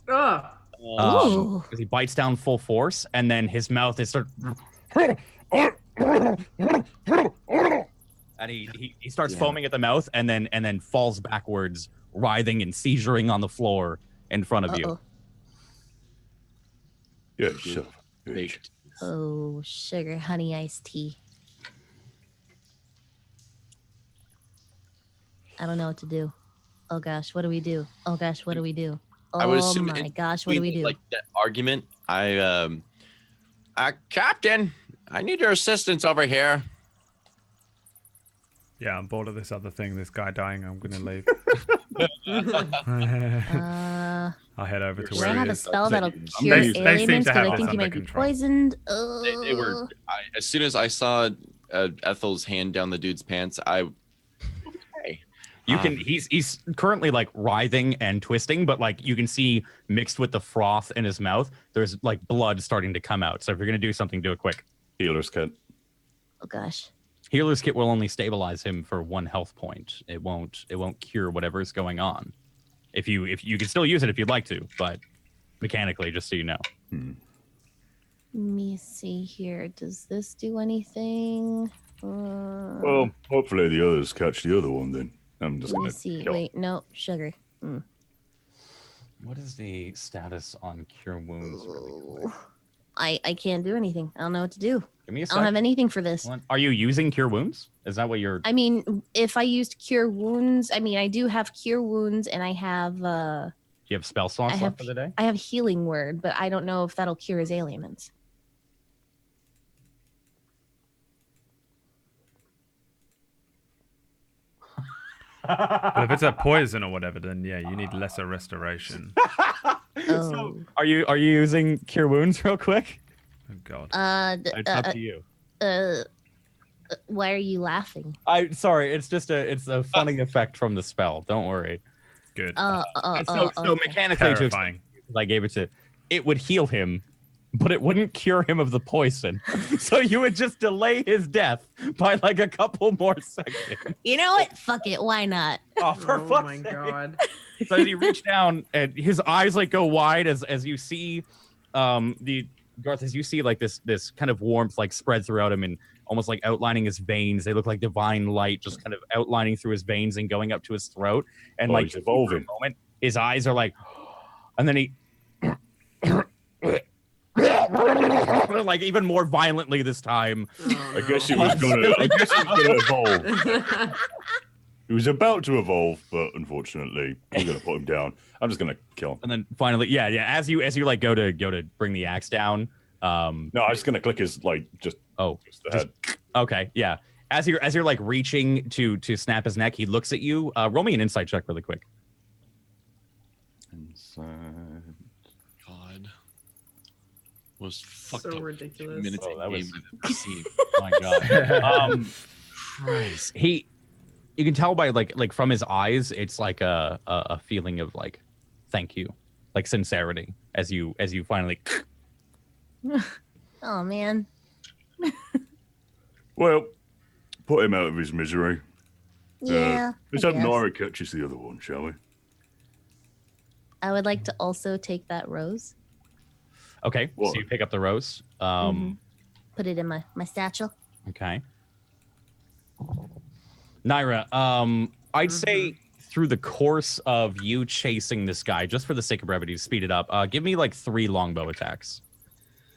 E: Ugh.
G: Ooh.
A: As he bites down full force, and then his mouth is and he starts foaming at the mouth, and then falls backwards, writhing and seizuring on the floor in front of you.
G: Uh-oh.
F: Yeah, shut up.
C: Baked.
G: Oh, sugar honey iced tea. I don't know what to do. Oh gosh, what do we do? Oh gosh, what do we do?
C: I would
G: Oh
C: assume
G: my
C: it-
G: gosh, what do we do?
C: Like that argument. Captain, I need your assistance over here.
B: Yeah, I'm bored of this other thing. This guy dying. I'm gonna leave. I'll head over to
G: Do I
B: where
G: have
B: he
G: a
B: is.
G: spell that'll
C: They
G: cure
B: seem to
G: aliens?
B: have
G: Because I
B: this
G: think you
B: under
G: might be
B: control.
G: poisoned.
C: They were. As soon as I saw Ethel's hand down the dude's pants,
A: You can he's currently like writhing and twisting, but like you can see mixed with the froth in his mouth, there's like blood starting to come out. So if you're gonna do something, do it quick.
F: Healer's kit.
G: Oh gosh.
A: Healer's kit will only stabilize him for 1 health point. It won't cure whatever's going on. If you can still use it if you'd like to, but mechanically, just so you know.
G: Let me see here. Does this do anything?
F: Well, hopefully the others catch the other one then. I'm just
G: Let
F: going
G: me
F: to
G: see. Wait, no, sugar.
A: What is the status on cure wounds? Really quick?
G: I can't do anything. I don't know what to do.
A: Give me a
G: I don't have
A: second.
G: anything for this.
A: Are you using cure wounds? Is that what you're?
G: I mean, if I used cure wounds, I mean, I do have cure wounds, and I have
A: Do you have spell slots left for the day?
G: I have healing word, but I don't know if that'll cure his ailments.
B: But if it's a poison or whatever, then yeah, you need lesser restoration.
G: Oh.
A: Are you using cure wounds real quick?
B: Oh god.
A: It's up to you.
G: Why are you laughing?
A: Sorry, it's a funny effect from the spell. Don't worry.
B: Good.
A: So
G: okay.
A: mechanically, to
B: Terrifying.
A: I gave it would heal him, but it wouldn't cure him of the poison. So you would just delay his death by like a couple more seconds.
G: You know what? Fuck it. Why not?
A: Oh, for
E: Oh
A: fuck's
E: my
A: sake.
E: god.
A: So as you reach down, and his eyes like go wide as you see, Garth, as you see like this kind of warmth like spread throughout him and almost like outlining his veins. They look like divine light, just kind of outlining through his veins and going up to his throat. And like
F: he's evolving.
A: For a moment, his eyes are like, and then he like even more violently this time.
F: I guess it was gonna evolve. It was about to evolve, but unfortunately, we're gonna put him down. I'm just gonna kill him.
A: And then finally, yeah. As you like go to bring the axe down.
F: No, I'm just gonna click his just the head.
A: Okay, yeah. As you're like reaching to snap his neck, he looks at you. Roll me an insight check really quick.
C: Inside. God. Most fucked
D: So
C: up
D: ridiculous.
C: minutes
A: Oh, that
C: of game
A: was-
C: I've ever seen.
A: Oh my god.
C: Christ.
A: You can tell by like from his eyes, it's like a feeling of like thank you, like sincerity as you finally.
G: Oh man.
F: Well, put him out of his misery.
G: Yeah.
F: Let's
G: I
F: have
G: guess.
F: Nara catches the other one, shall we?
G: I would like to also take that rose,
A: Okay,
F: What?
A: so you pick up the rose.
G: put it in my satchel.
A: Okay. Naira, I'd say through the course of you chasing this guy, just for the sake of brevity, to speed it up, give me like 3 longbow attacks.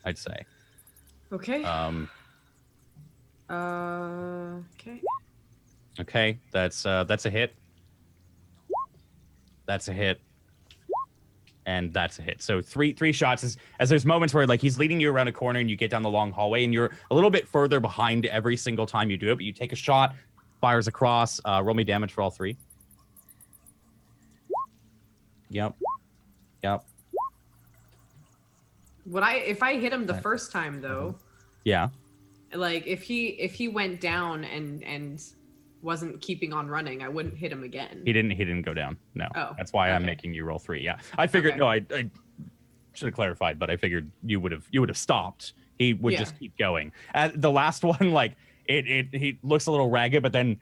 A: I'd say.
E: Okay.
A: Um,
E: Okay.
A: okay, that's a hit. That's a hit. And that's a hit. So three shots as there's moments where like he's leading you around a corner and you get down the long hallway and you're a little bit further behind every single time you do it, but you take a shot, fires across, roll me damage for all 3. Yep.
E: If I hit him the first time though,
A: Yeah.
E: like if he went down and wasn't keeping on running, I wouldn't hit him again.
A: He didn't go down. No.
E: Oh,
A: That's why I'm
E: okay.
A: making you roll 3. Yeah. I figured
E: Okay.
A: no, I should have clarified, but I figured you would have stopped. He would
E: Yeah.
A: just keep going. The last one, like he looks a little ragged, but then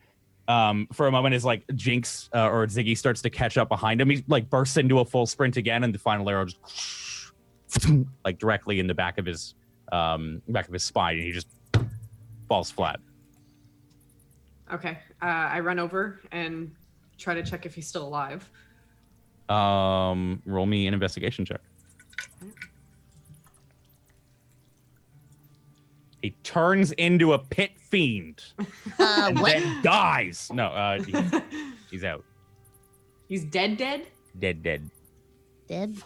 A: for a moment is like Jinx or Ziggy starts to catch up behind him. He like bursts into a full sprint again, and the final arrow just like directly in the back of his spine, and he just falls flat.
E: Okay. I run over and try to check if he's still alive.
A: Roll me an investigation check. He turns into a pit fiend and
G: What?
A: then dies. No, he's out.
E: He's dead.
A: Dead.
G: Dead?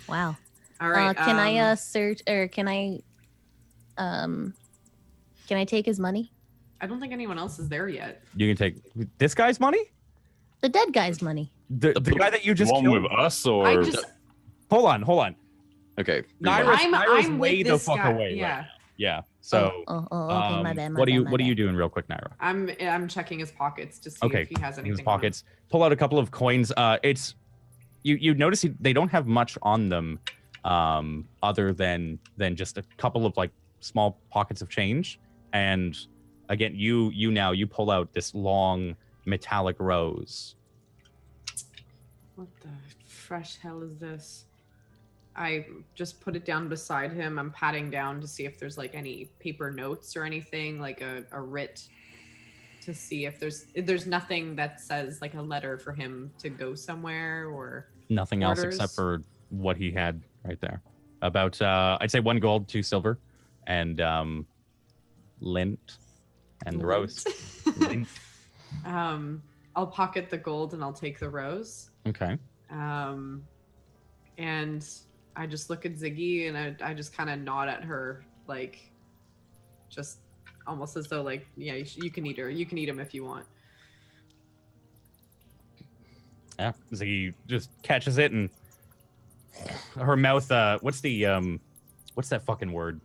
G: Wow.
E: All right.
G: Can I search or can I take his money?
E: I don't think anyone else is there yet.
A: You can take this guy's money?
G: The dead guy's money.
A: The guy that you just
F: one
A: killed?
F: with us, or
E: I just
A: Hold on.
C: Okay.
A: Naira's
E: I'm
A: way
E: with
A: the
E: this
A: fuck
E: guy.
A: away.
E: Yeah.
A: Right now. Yeah. So
G: okay, my bad.
A: what are you doing real quick, Naira?
E: I'm checking his pockets to see
A: Okay.
E: if he has
A: In
E: anything.
A: his pockets. Pull out a couple of coins. It's you notice they don't have much on them, other than just a couple of like small pockets of change. And again, you pull out this long metallic rose.
E: What the fresh hell is this? I just put it down beside him. I'm patting down to see if there's like any paper notes or anything, like a writ, to see if there's nothing that says like a letter for him to go somewhere or
A: Nothing else
E: orders.
A: except for what he had right there. About I'd say 1 gold, 2 silver, and lint and the rose. Lint.
E: I'll pocket the gold and I'll take the rose.
A: Okay.
E: And I just look at Ziggy and I just kind of nod at her, like, just almost as though like, yeah, you can eat her. You can eat him if you want.
A: Yeah. Ziggy just catches it and her mouth. What's that fucking word?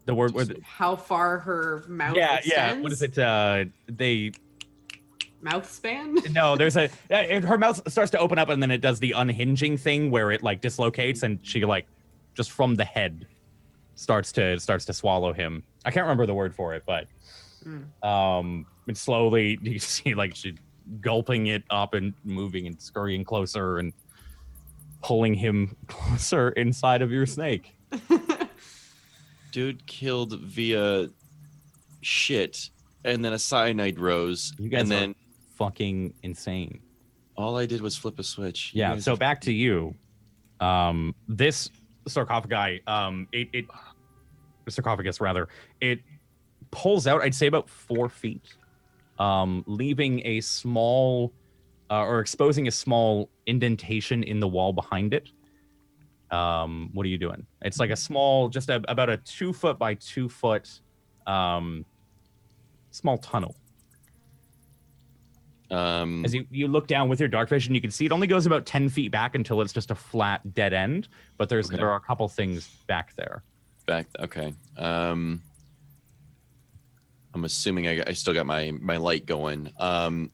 A: The word where
E: How far her mouth
A: yeah.
E: extends?
A: What is it? They
E: Mouth span?
A: no. There's her mouth starts to open up and then it does the unhinging thing where it like dislocates and she like just from the head starts to swallow him. I can't remember the word for it, but and slowly you see like she gulping it up and moving and scurrying closer and pulling him closer inside of your snake.
C: Dude killed via shit and then a cyanide rose.
A: You guys
C: and then
A: are fucking insane.
C: all I did was flip a switch. You
A: Yeah.
C: guys
A: So
C: are-
A: back to you. This sarcophagi, sarcophagus rather, it pulls out, I'd say about 4 feet, leaving a small, or exposing a small indentation in the wall behind it. What are you doing? It's like a small, just about a 2 foot by 2 foot, small tunnel. As you look down with your dark vision, you can see it only goes about 10 feet back until it's just a flat dead end. But there are a couple things back there.
C: Okay. I'm assuming I still got my light going. Kind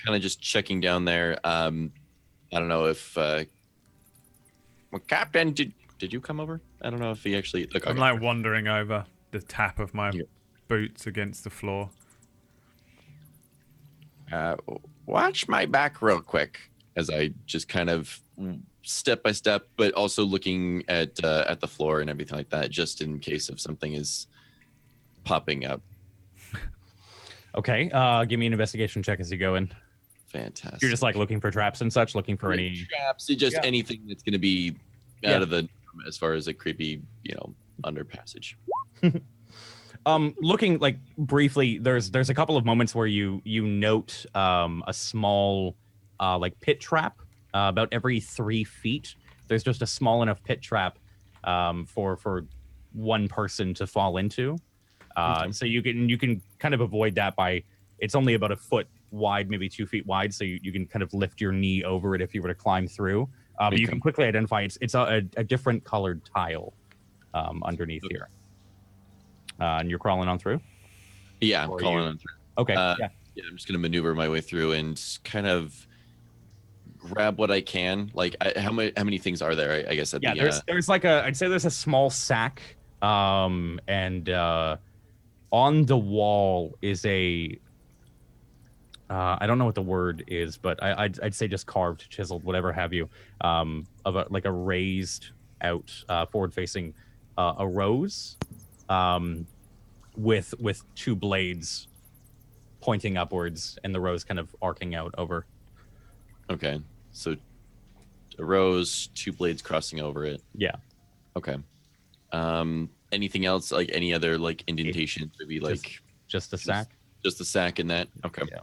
C: of just checking down there. I don't know if well, Captain, did you come over? I don't know if he actually. Look,
B: I'm like wandering over the tap of my boots against the floor.
C: Watch my back real quick as I just kind of step by step, but also looking at the floor and everything like that, just in case if something is popping up.
A: Okay, give me an investigation check as you go in.
C: Fantastic.
A: You're just like looking for traps and such, looking for any
C: traps, just anything that's going to be out of the as far as a creepy, under passage.
A: Looking like briefly, there's a couple of moments where you note a small like pit trap about every 3 feet. There's just a small enough pit trap for one person to fall into. So you can kind of avoid that by, it's only about a foot wide, maybe 2 feet wide, so you can kind of lift your knee over it if you were to climb through. But you can quickly identify it's a different colored tile underneath here. And you're crawling on through?
C: Yeah, I'm crawling on through.
A: Okay.
C: Yeah, I'm just going to maneuver my way through and kind of grab what I can. Like, how many things are there? I guess
A: there's like I'd say there's a small sack, and on the wall is a I don't know what the word is, but I'd say just carved, chiseled, whatever have you, of a raised out forward facing a rose. With 2 blades pointing upwards and the rose kind of arcing out over.
C: Okay, so a rose, 2 blades crossing over it.
A: Yeah.
C: Okay. Anything else? Like any other like indentations? Maybe like
A: just a sack.
C: Just the sack in that. Okay.
A: Yeah.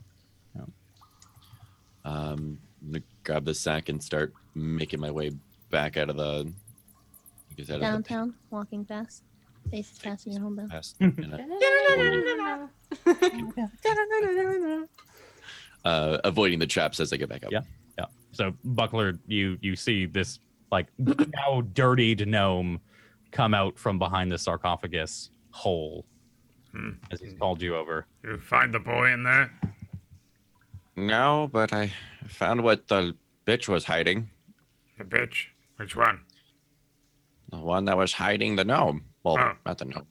C: I'm gonna grab the sack and start making my way back out of the.
G: Downtown, walking fast. Faces passing your home bill.
C: Avoiding the traps as I get back up.
A: Yeah. So Buckler, you see this like now dirtied gnome come out from behind the sarcophagus hole as he's called you over.
B: You find the boy in there?
C: No, but I found what the bitch was hiding.
B: The bitch? Which one?
C: The one that was hiding the gnome. Well, not the gnome.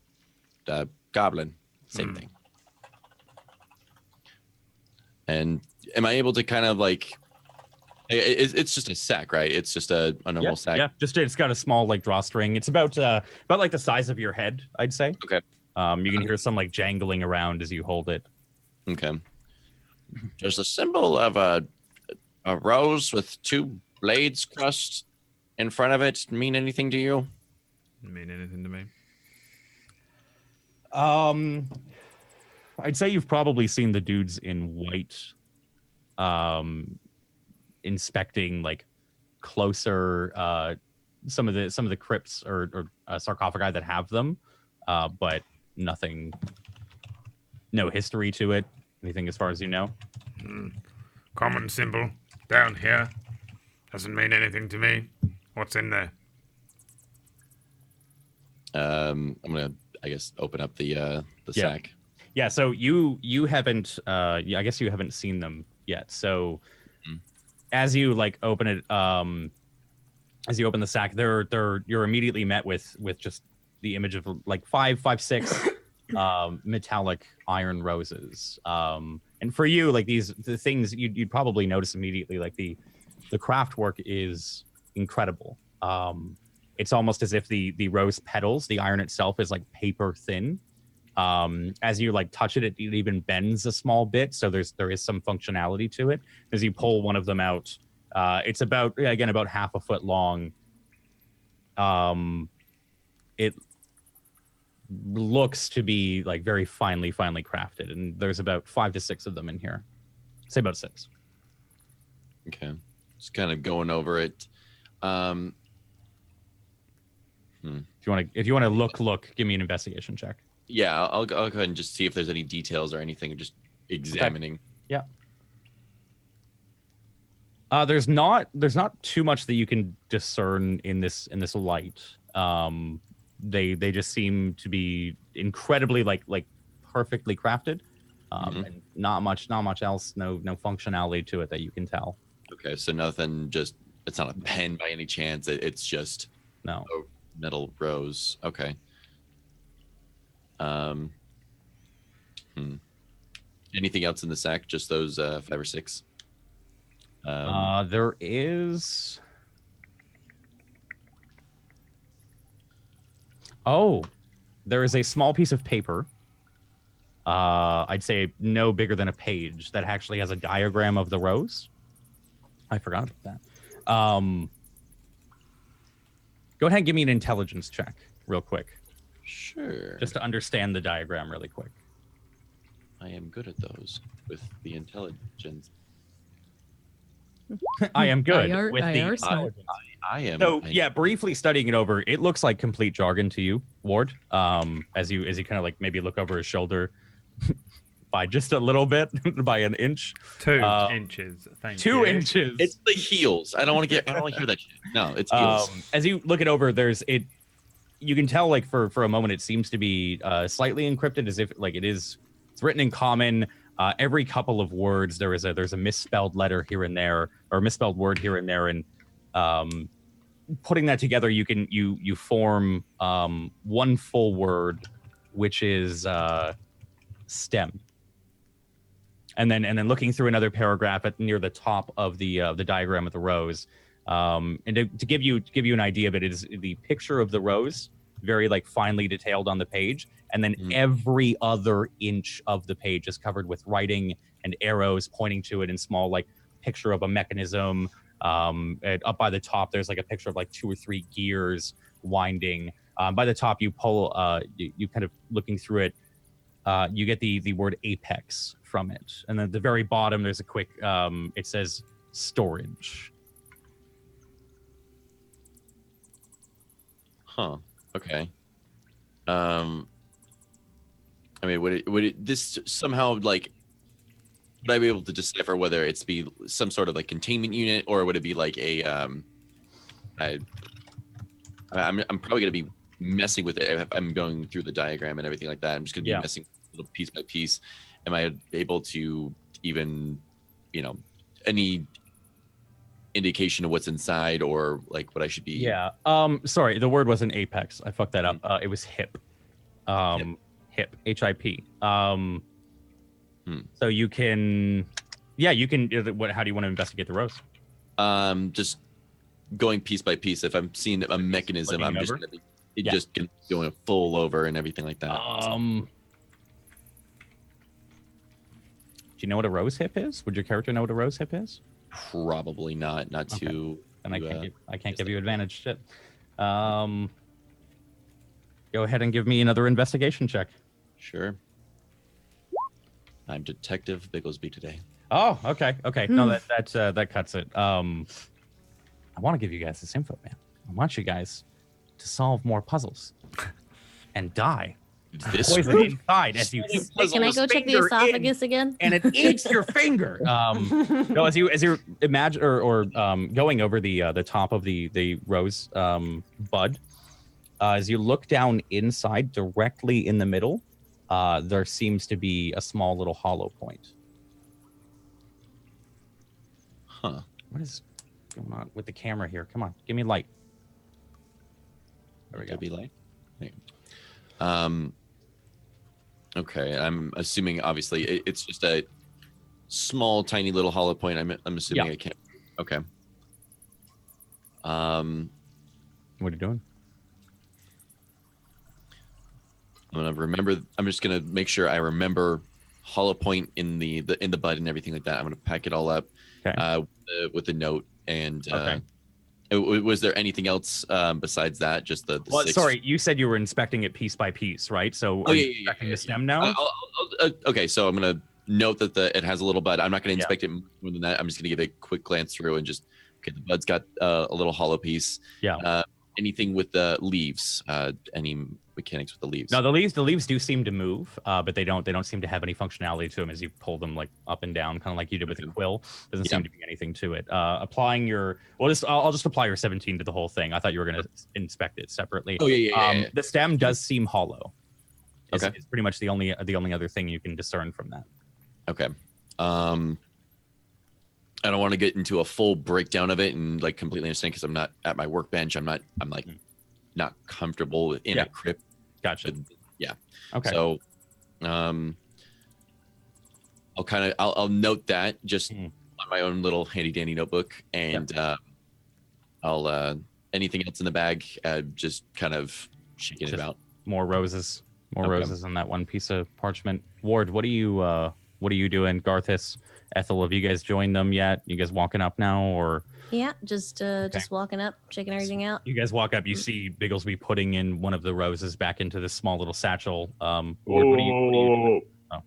C: The goblin. Same thing. And am I able to kind of like... It's just a sack, right? It's just a normal sack?
A: Yeah, it's got a small like drawstring. It's about like the size of your head, I'd say.
C: Okay.
A: You can hear some like jangling around as you hold it.
C: Okay. Does the symbol of a rose with 2 blades crossed in front of it mean anything to you?
B: Doesn't mean anything to me.
A: I'd say you've probably seen the dudes in white inspecting like closer some of the crypts or sarcophagi that have them, but nothing, no history to it, anything as far as you know.
B: Common symbol down here doesn't mean anything to me. What's in there?
C: I'm gonna, I guess, open up the sack.
A: Yeah. So you haven't I guess you haven't seen them yet. So as you like open it, as you open the sack, you're immediately met with just the image of like five, 6 metallic iron roses. And for you, like the things you'd probably notice immediately, like the craft work is incredible. It's almost as if the rose petals, the iron itself is like paper thin. As you like touch it, it even bends a small bit. So there is some functionality to it. As you pull one of them out, it's about half a foot long, It looks to be like very finely crafted, and there's about 5 to 6 of them in here. Say about 6.
C: Okay, just kind of going over it.
A: If you want to look, give me an investigation check.
C: Yeah, I'll go ahead and just see if there's any details or anything. Just examining.
A: Okay. Yeah. There's not too much that you can discern in this light. They just seem to be incredibly like perfectly crafted. And not much else, no functionality to it that you can tell.
C: Okay, so nothing. Just it's not a pen by any chance. It's just
A: no
C: metal rose. Okay. Anything else in the sack? Just those 5 or 6.
A: There is. Oh, there is a small piece of paper. I'd say no bigger than a page that actually has a diagram of the rose. I forgot about that. Go ahead and give me an intelligence check real quick.
C: Sure.
A: Just to understand the diagram really quick.
C: I am good at those with the intelligence.
A: I am good with the
C: intelligence. I am.
A: So yeah, briefly studying it over, it looks like complete jargon to you, Ward. As you kind of like maybe look over his shoulder by just a little bit, by an inch.
B: 2 inches. Thank
A: 2
B: you.
A: inches.
C: It's the heels. I don't want to hear that shit. No, it's heels.
A: As you look it over, you can tell like for a moment it seems to be slightly encrypted, as if like it's written in common. Every couple of words there's a misspelled letter here and there, or a misspelled word here and there, and putting that together you form one full word, which is stem. And then looking through another paragraph near the top of the diagram of the rose, and to give you an idea of it, is the picture of the rose, very like finely detailed on the page, and then every other inch of the page is covered with writing and arrows pointing to it in small like picture of a mechanism. And up by the top, there's like a picture of like 2 or 3 gears winding. By the top, you pull, you kind of looking through it, you get the word apex from it. And then at the very bottom, there's a quick, it says storage.
C: Huh. Okay. I mean, would this somehow like, would I be able to decipher whether it's be some sort of like containment unit, or would it be like a I'm probably gonna be messing with it if I'm going through the diagram and everything like that. I'm just gonna be messing little piece by piece. Am I able to even, any indication of what's inside, or like what I should be?
A: Yeah. Sorry, the word wasn't apex. I fucked that up. It was hip. Hip. HIP. So you can, you can. How do you want to investigate the rose?
C: Just going piece by piece. If I'm seeing a mechanism, I'm just gonna be just going full over and everything like that.
A: Do you know what a rose hip is? Would your character know what a rose hip is?
C: Probably not. Not
A: okay.
C: too.
A: And I can't give you advantage. Shit. Go ahead and give me another investigation check.
C: Sure. I'm Detective Bigglesby today.
A: Oh, okay. No, that cuts it. I want to give you guys this info, man. I want you guys to solve more puzzles and die. Poison inside as you.
G: Can I go check the esophagus again?
A: And it eats your finger. No, as you imagine or going over the top of the rose bud, as you look down inside, directly in the middle, there seems to be a small little hollow point.
C: Huh.
A: What is going on with the camera here? Come on, give me light. There we go.
C: Be light. Okay, I'm assuming obviously it's just a small, tiny little hollow point. I'm assuming I can't. Okay.
A: What are you doing?
C: I'm just gonna make sure I remember hollow point in the bud and everything like that. I'm gonna pack it all up with the note and Was there anything else besides that? Just the
A: Well,
C: 6?
A: sorry, you said you were inspecting it piece by piece, right? So are you inspecting the stem now?
C: Okay, so I'm gonna note that it has a little bud. I'm not gonna inspect it more than that. I'm just gonna give it a quick glance through and just okay. The bud's got a little hollow piece.
A: Yeah.
C: Anything with the leaves? Any mechanics with the leaves?
A: No, the leaves do seem to move, but they don't seem to have any functionality to them as you pull them like up and down, kind of like you did with the quill. Doesn't seem to be anything to it. Applying your I'll just apply your 17 to the whole thing. I thought you were gonna inspect it separately.
C: Oh yeah.
A: The stem does seem hollow. It's
C: Okay.
A: pretty much the only other thing you can discern from that.
C: Okay. I don't want to get into a full breakdown of it and like completely understand because I'm not at my workbench. I'm like not comfortable in a crypt.
A: Gotcha.
C: Yeah.
A: Okay.
C: So, I'll note that just on my own little handy dandy notebook, and I'll anything else in the bag, just kind of shaking it about.
A: More roses on that one piece of parchment. Ward, what are you doing? Garthus, Ethel, have you guys joined them yet? You guys walking up now, or?
G: Yeah, just walking up, checking everything out.
A: You guys walk up. You see Bigglesby putting in one of the roses back into this small little satchel. Ward, what are you doing? Oh.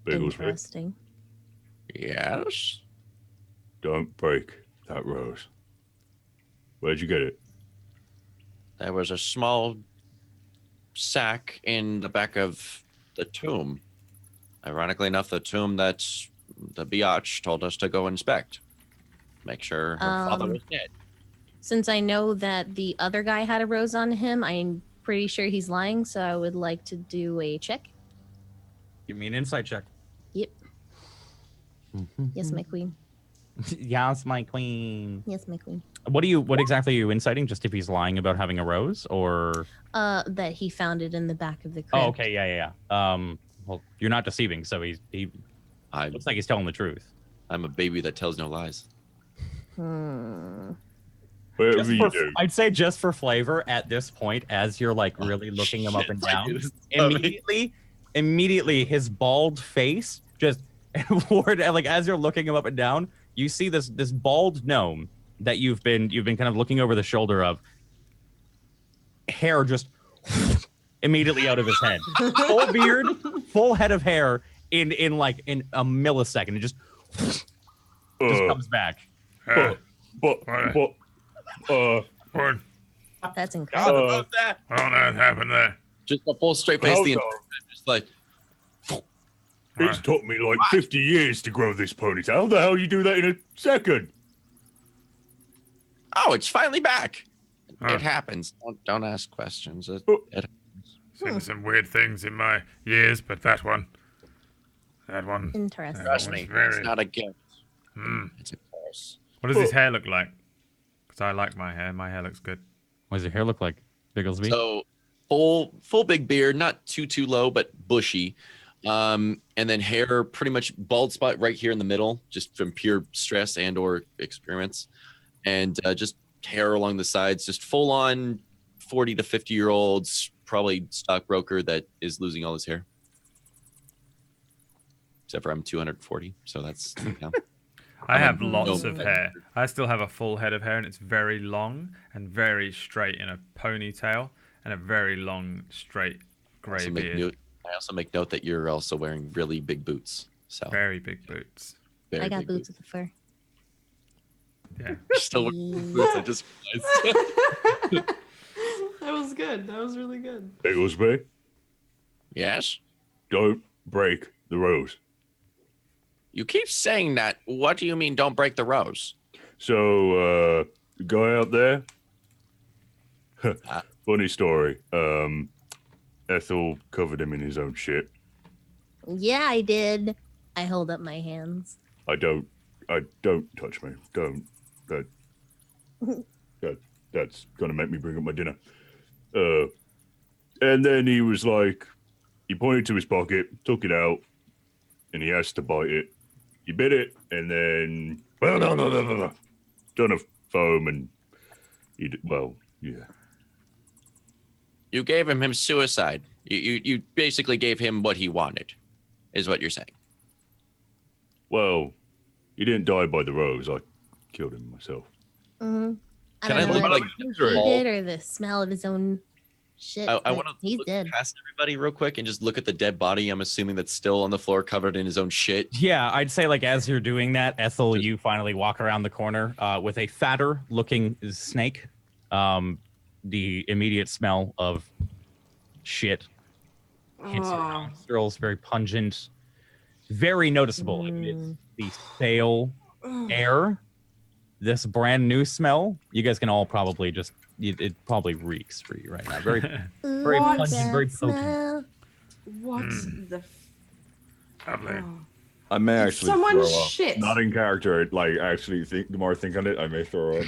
F: Bigglesby,
G: Interesting.
C: Yes.
F: don't break that rose. Where'd you get it?
C: There was a small sack in the back of the tomb. Ironically enough, the tomb that the biatch told us to go inspect. Make sure her father was dead.
G: Since I know that the other guy had a rose on him, I'm pretty sure he's lying, so I would like to do a check.
A: Give me an insight check.
G: Yep. Yes, my queen.
A: Yes, my queen.
G: Yes, my queen.
A: What exactly are you inciting? Just if he's lying about having a rose, or
G: that he found it in the back of the crypt.
A: Oh, okay, yeah. Well, you're not deceiving, so he looks like he's telling the truth.
C: I'm a baby that tells no lies.
F: Whatever you do.
A: I'd say just for flavor at this point, as you're like really looking him up and down, immediately his bald face just like as you're looking him up and down, you see this bald gnome that you've been kind of looking over the shoulder of. Hair just immediately out of his head. Full beard, full head of hair in a millisecond. It just comes back.
G: That's incredible.
C: About that.
B: What on earth happened there?
C: Just a full straight face. The entire time, just like
F: It's took me like 50 years to grow this ponytail. How the hell you do that in a second?
C: oh, it's finally back. It happens. Don't ask questions. It
B: Seen some weird things in my years, but that one.
G: Interesting.
C: trust me, it's not a gift.
B: Hmm.
C: It's a curse.
B: What does his hair look like? Because I like my hair. My hair looks good.
A: What does your hair look like, Bigglesby?
C: So full big beard, not too low, but bushy. And then hair, pretty much bald spot right here in the middle, just from pure stress and or experiments, and just hair along the sides, just full on 40 to 50-year-olds, probably stockbroker that is losing all his hair. Except for I'm 240, so that's
B: I have lots of hair. I still have a full head of hair, and it's very long and very straight in a ponytail and a very long, straight grey beard.
C: I also make note that you're also wearing really big boots. So
B: Very big boots.
G: I got boots with the fur.
B: Yeah.
C: You're still wearing boots. I just realized.
E: That was good. That was really good.
F: Bigglesby,
C: Yes.
F: don't break the rose.
C: You keep saying that. What do you mean? Don't break the rose.
F: So, the guy out there. Funny story. Ethel covered him in his own shit.
G: Yeah, I did. I hold up my hands.
F: I don't touch me. Don't. That's gonna make me bring up my dinner. And then he was like, he pointed to his pocket, took it out, and he asked to bite it. He bit it, and then done a foam, and yeah.
C: You gave him suicide. You basically gave him what he wanted, is what you're saying.
F: Well, he didn't die by the rose. I killed him myself.
G: Mm-hmm.
C: Can I
G: don't
C: look
G: know
C: like
G: who
C: the
G: he
C: wall?
G: did or the smell of his own shit.
C: I
G: but
C: want to
G: he's
C: look
G: dead.
C: past everybody real quick and just look at the dead body. I'm assuming that's still on the floor, covered in his own shit.
A: Yeah, I'd say like as you're doing that, Ethel, you finally walk around the corner with a fatter looking snake. The immediate smell of shit hits your nostrils, very pungent, very noticeable amidst the stale air. This brand new smell, you guys can all probably just, it probably reeks for you right now. Very, very
G: Ooh,
A: pungent,
G: that
A: very potent.
G: smell.
E: What the?
B: Lovely.
E: Oh.
F: I may actually
E: Someone
F: throw up.
E: shit.
F: Not in character. Like actually, the more I think on it, I may throw up.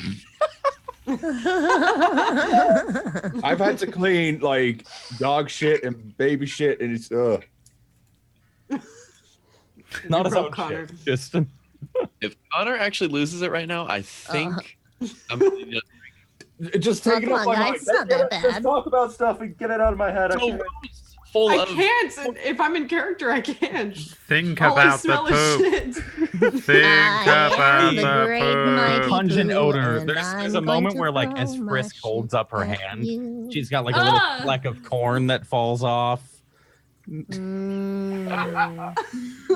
F: I've had to clean like dog shit and baby shit, and it's
A: Not his
E: broke
A: own
E: Connor.
A: shit. Just
C: If Connor actually loses it right now, I think I'm gonna just
F: just
G: Oh,
F: take it
G: come
F: off
G: on,
F: my
G: guys,
F: mind.
G: it's not
F: Let's
G: that
F: get it- let's
G: bad.
F: talk about stuff and get it out of my head. I
C: so
F: can't-
C: full
E: I
C: of
E: can't. If I'm in character, I can't.
B: Think
E: All I
B: about the
E: smell is
B: poop.
E: shit.
B: Think
G: I
B: about
G: am
B: the
G: the great mighty
B: poop.
A: pungent
G: poo,
A: odor.
G: and
A: There's
G: I'm
A: a
G: going
A: moment
G: to
A: where like as
G: throw my
A: Frisk holds
G: shit
A: up her
G: at
A: hand,
G: you.
A: she's got like a little
E: Ah!
A: fleck of corn that falls off.
G: Mm.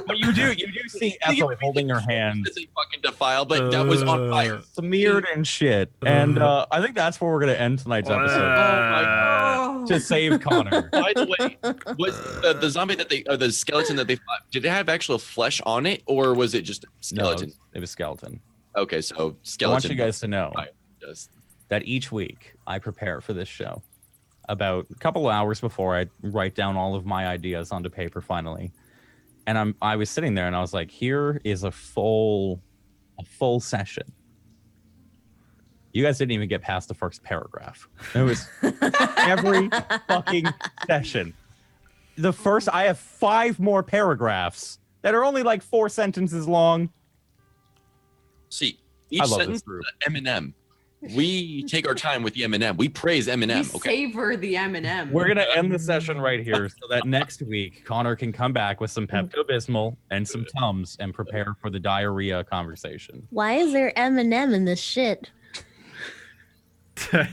A: But you do see Ethel holding her hand
C: It's a fucking defile, but that was on fire.
A: smeared in shit. And I think that's where we're gonna end tonight's episode.
E: Oh.
A: To save Connor.
C: By the way, was the zombie that they, or the skeleton that they fought, did it have actual flesh on it, or was it just a
A: No,
C: skeleton?
A: it was skeleton.
C: Okay, so
A: I want
C: skeleton.
A: you guys to know
C: Fire does.
A: that each week I prepare for this show. About a couple of hours before, I write down all of my ideas onto paper finally. And I was sitting there and I was like, here is a full session. You guys didn't even get past the first paragraph. It was every fucking session. I have 5 more paragraphs that are only like 4 sentences long.
C: See,
A: I
C: each
A: love
C: sentence
A: this
C: is
A: group.
C: an M&M. We take our time with the M&M. We praise
E: We
C: M&M. Okay.
E: savor the M&M.
A: We're going to end the session right here so that next week Connor can come back with some Pepto-Bismol and some Tums and prepare for the diarrhea conversation.
G: Why is there M&M in this shit?
C: And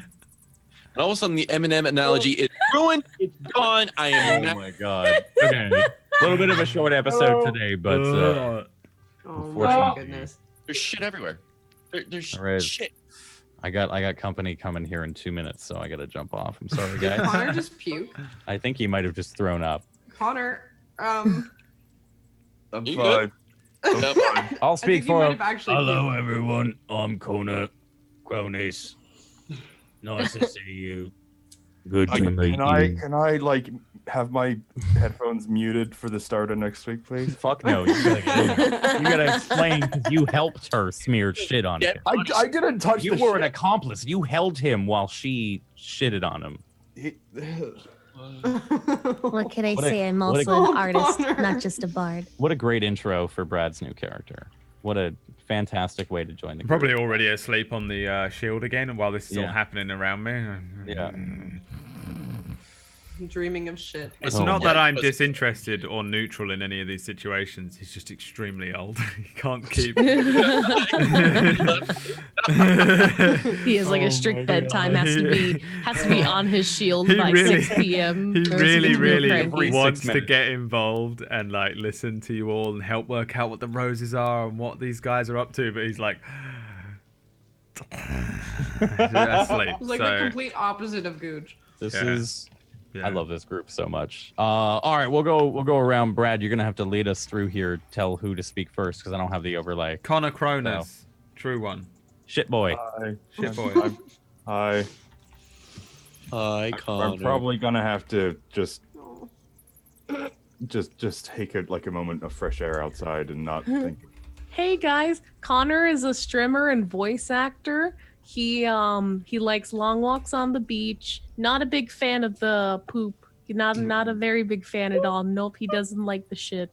C: all of a sudden, the M&M analogy is ruined. It's gone. I am.
A: Oh my god. Okay. A little bit of a short episode today, but
E: Oh my
A: Unfortunately.
E: goodness.
C: There's shit everywhere. There's
A: All right.
C: shit.
A: I got company coming here in 2 minutes, so I got to jump off. I'm sorry,
E: Did
A: guys.
E: Connor just puke?
A: I think he might have just thrown up.
E: Connor,
F: I'm
C: You
F: fine. I'm
C: Yep.
F: fine.
A: I'll
E: I
A: speak
E: think you
A: for
E: might
A: him.
E: have actually
H: Hello,
E: puked.
H: everyone. I'm Connor Cronis. Nice to see you. Good to meet you.
F: Can I like have my headphones muted for the start of next week, please?
A: Fuck no. You gotta explain because you helped her smear shit on
C: Yeah.
A: him.
F: I didn't touch
A: You
F: the
A: were an
F: shit.
A: accomplice. You held him while she shitted on him.
G: What can I
A: What a-
G: say? I'm
A: what a-
G: also
E: Oh,
G: an artist,
E: Connor.
G: not just a bard.
A: What a great intro for Brad's new character. What a fantastic way to join the group.
B: Probably already asleep on the shield again while this is all
A: Yeah.
B: happening around me.
A: Yeah.
E: Dreaming of shit.
B: It's
A: Oh
B: not
A: my
B: that I'm
C: God.
B: disinterested or neutral in any of these situations. He's just extremely old. He can't keep.
D: He has like
B: Oh
D: a strict
B: my
D: bedtime.
B: God.
D: Has to be on his shield
B: He
D: by
B: really-
D: 6 p.m.
B: He
D: or else
B: really,
D: gets real
B: really
D: cranky.
B: wants
A: 6
B: to
A: minutes.
B: get involved and like listen to you all and help work out what the roses are and what these guys are up to. But he's like asleep.
E: It's like the complete opposite of Gooch.
A: This
B: Yeah.
A: is
B: Yeah.
A: I love this group so much. All right, we'll go around. Brad, you're gonna have to lead us through here. Tell who to speak first because I don't have the overlay.
B: Connor Cronus, true one.
A: Shit boy.
F: Hi.
B: Shit boy.
F: Hi.
C: Hi, Connor.
F: I'm probably gonna have to just take a moment of fresh air outside and not think.
D: Hey guys, Connor is a streamer and voice actor. He likes long walks on the beach. Not a big fan of the poop. Not a very big fan at all. Nope, he doesn't like the shit.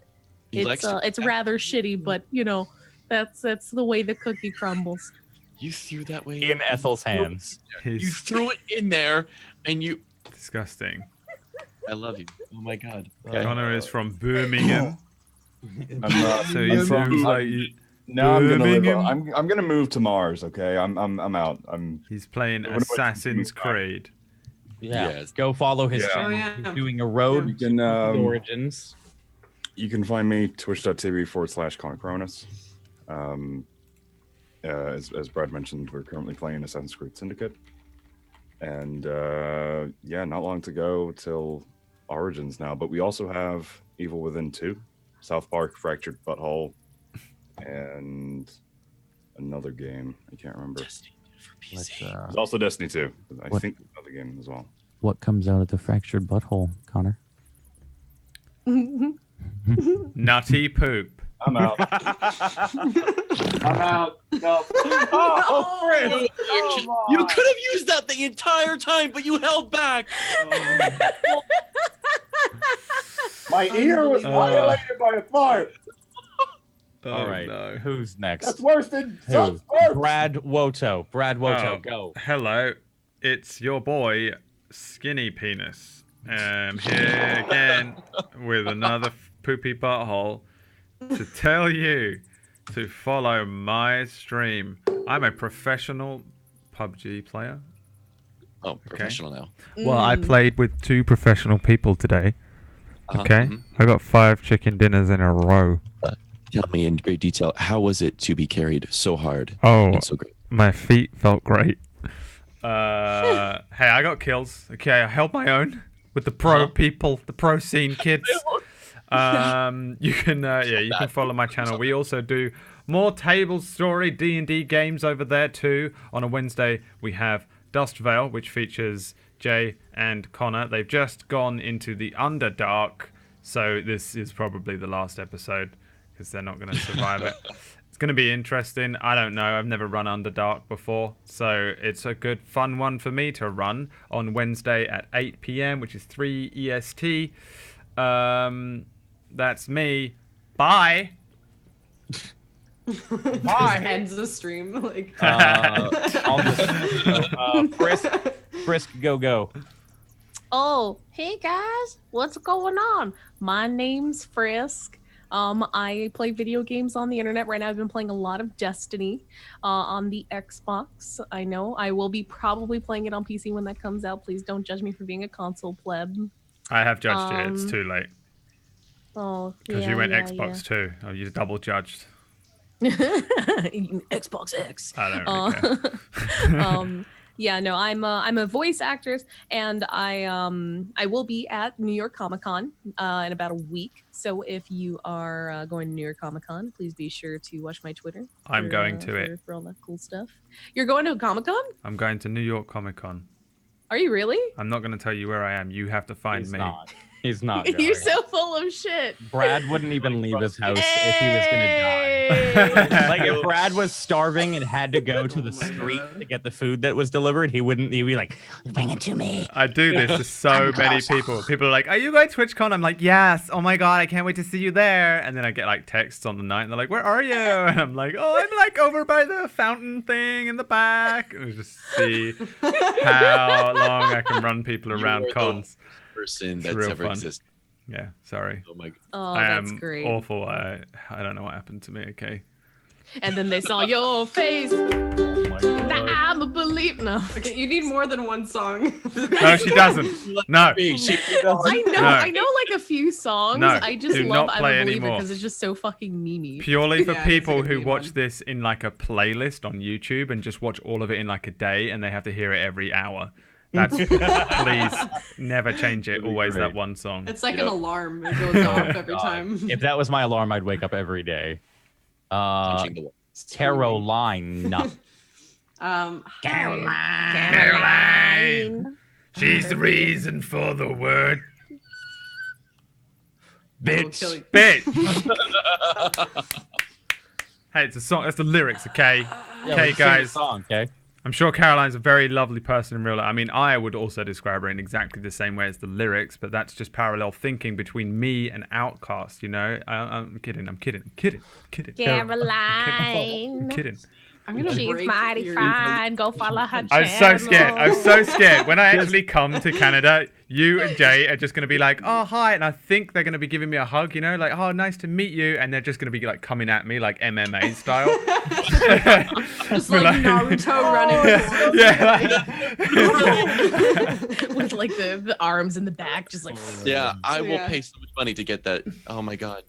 C: He likes to-
D: It's rather shitty, but you know, that's the way the cookie crumbles.
C: You threw that way
A: In Ethel's hands.
C: You
B: He's
C: threw it in there, and you.
B: disgusting.
C: I love you. Oh my god.
B: Connor is from Birmingham,
F: I'm not.
B: so
F: I'm
B: he
F: from-
B: seems like you.
F: No, I'm gonna live.
B: Birmingham.
F: I'm gonna move to Mars. Okay, I'm out.
B: He's playing
F: What about
B: Assassin's
F: you, Matt?
B: Creed.
A: Yeah.
C: Yes.
A: Go follow his
F: Yeah.
A: channel.
E: Oh, yeah.
A: He's doing a road
F: You can
A: to the Origins.
F: you can find me twitch.tv/ConicRonus. As Brad mentioned, we're currently playing Assassin's Creed Syndicate, and yeah, not long to go till Origins now. But we also have Evil Within 2, South Park Fractured Butthole, and another game I can't remember. There's also Destiny 2. I think another game as well.
A: What comes out of the fractured butthole, Connor?
B: Nutty poop.
F: I'm out. I'm out. No.
C: Oh, Chris! You could have used that the entire time, but you held back.
F: My ear was violated by a fart.
A: All right.
B: No.
A: Who's next?
F: That's worse than
A: Who?
F: South Park.
A: Brad Woto. Brad Woto,
B: Oh,
A: go.
B: Hello, it's your boy, Skinny Penis. Here again with another poopy butthole to tell you to follow my stream. I'm a professional PUBG player.
C: Oh, professional now.
B: Well, I played with 2 professional people today.
C: Uh-huh,
B: Okay,
C: mhm.
B: I got 5 chicken dinners in a row.
C: Tell me in great detail, how was it to be carried so hard
B: Oh,
C: and so great?
B: my feet felt great. Hey, I got kills. Okay, I held my own with the pro people, the pro scene kids. You can follow my channel. We also do more TableStory D&D games over there too. On a Wednesday, we have Dust Veil, which features Jay and Connor. They've just gone into the Underdark, so this is probably the last episode because they're not going to survive it. It's going to be interesting. I don't know. I've never run Underdark before, so it's a good, fun one for me to run on Wednesday at 8 p.m., which is 3 EST. That's me. Bye.
E: Bye. Ends the stream. Like.
A: I'll just, Frisk, go.
D: Oh, hey guys, what's going on? My name's Frisk. I play video games on the internet. Right now I've been playing a lot of Destiny on the Xbox. I know I will be probably playing it on PC when that comes out. Please don't judge me for being a console pleb.
B: I have judged you. It's too late.
D: Oh,
B: Because
D: yeah,
B: you went
D: yeah,
B: Xbox too. Oh, you double judged.
D: Xbox X.
B: I don't really care.
D: Yeah, no, I'm a voice actor, and I will be at New York Comic Con in about a week. So if you are going to New York Comic Con, please be sure to watch my Twitter.
B: I'm going to it.
D: For all that cool stuff. You're going to a Comic Con?
B: I'm going to New York Comic Con.
D: Are you really?
B: I'm not going to tell you where I am. You have to find
A: He's
B: me.
A: not. He's not going.
D: You're so full of shit.
A: Brad wouldn't even leave his house if he was gonna die. Like if Brad was starving and had to go to the street to get the food that was delivered, he'd be like, "Bring it to me."
B: I do this to so many people. People are like, "Are you going to TwitchCon?" I'm like, "Yes." Oh my god, I can't wait to see you there. And then I get like texts on the night, and they're like, "Where are you?" And I'm like, "Oh, I'm like over by the fountain thing in the back." And we just see how long I can run people around cons.
C: Person
B: It's
C: that's
B: real
C: ever
B: fun.
C: existed.
B: Yeah, sorry.
C: Oh my god.
D: Oh,
B: I
D: that's
B: am
D: great.
B: awful. I don't know what happened to me. Okay.
D: And then they saw your face. I'm a believer. No.
E: Okay, you need more than one song.
B: No, she doesn't. No.
D: I know like a few songs.
B: No,
D: I just
B: do
D: love
B: not
D: I'm
B: play
D: a Believer
B: anymore.
D: because it's just so fucking memey.
B: Purely for
E: Yeah, it's
B: people
E: like a
B: who
E: meme
B: watch
E: one.
B: this in like a playlist on YouTube and just watch all of it in like a day and they have to hear it every hour. That's please never change it. Always that one song.
E: It's like an alarm. It goes off every time.
A: If that was my alarm, I'd wake up every day.
C: Punching the wall.
A: Caroline.
B: Caroline. She's the reason for the word. Bitch. Hey, it's a song. That's the lyrics, okay? Okay, guys.
A: Song, okay.
B: I'm sure Caroline's a very lovely person in real life. I mean, I would also describe her in exactly the same way as the lyrics, but that's just parallel thinking between me and Outcast, you know? I'm kidding.
D: Caroline.
B: I'm kidding.
E: I'm gonna
D: She's
E: break
D: mighty
E: your-
D: fine. Go follow her channel.
B: I'm so scared. I'm so scared. When I actually come to Canada, you and Jay are just going to be like, oh, hi. And I think they're going to be giving me a hug, you know, like, oh, nice to meet you. And they're just going to be like coming at me like MMA style.
E: Just like Naruto running.
B: Yeah.
D: With like the arms in the back, just like.
C: Yeah, I will
E: Yeah.
C: pay so much money to get that. Oh my god,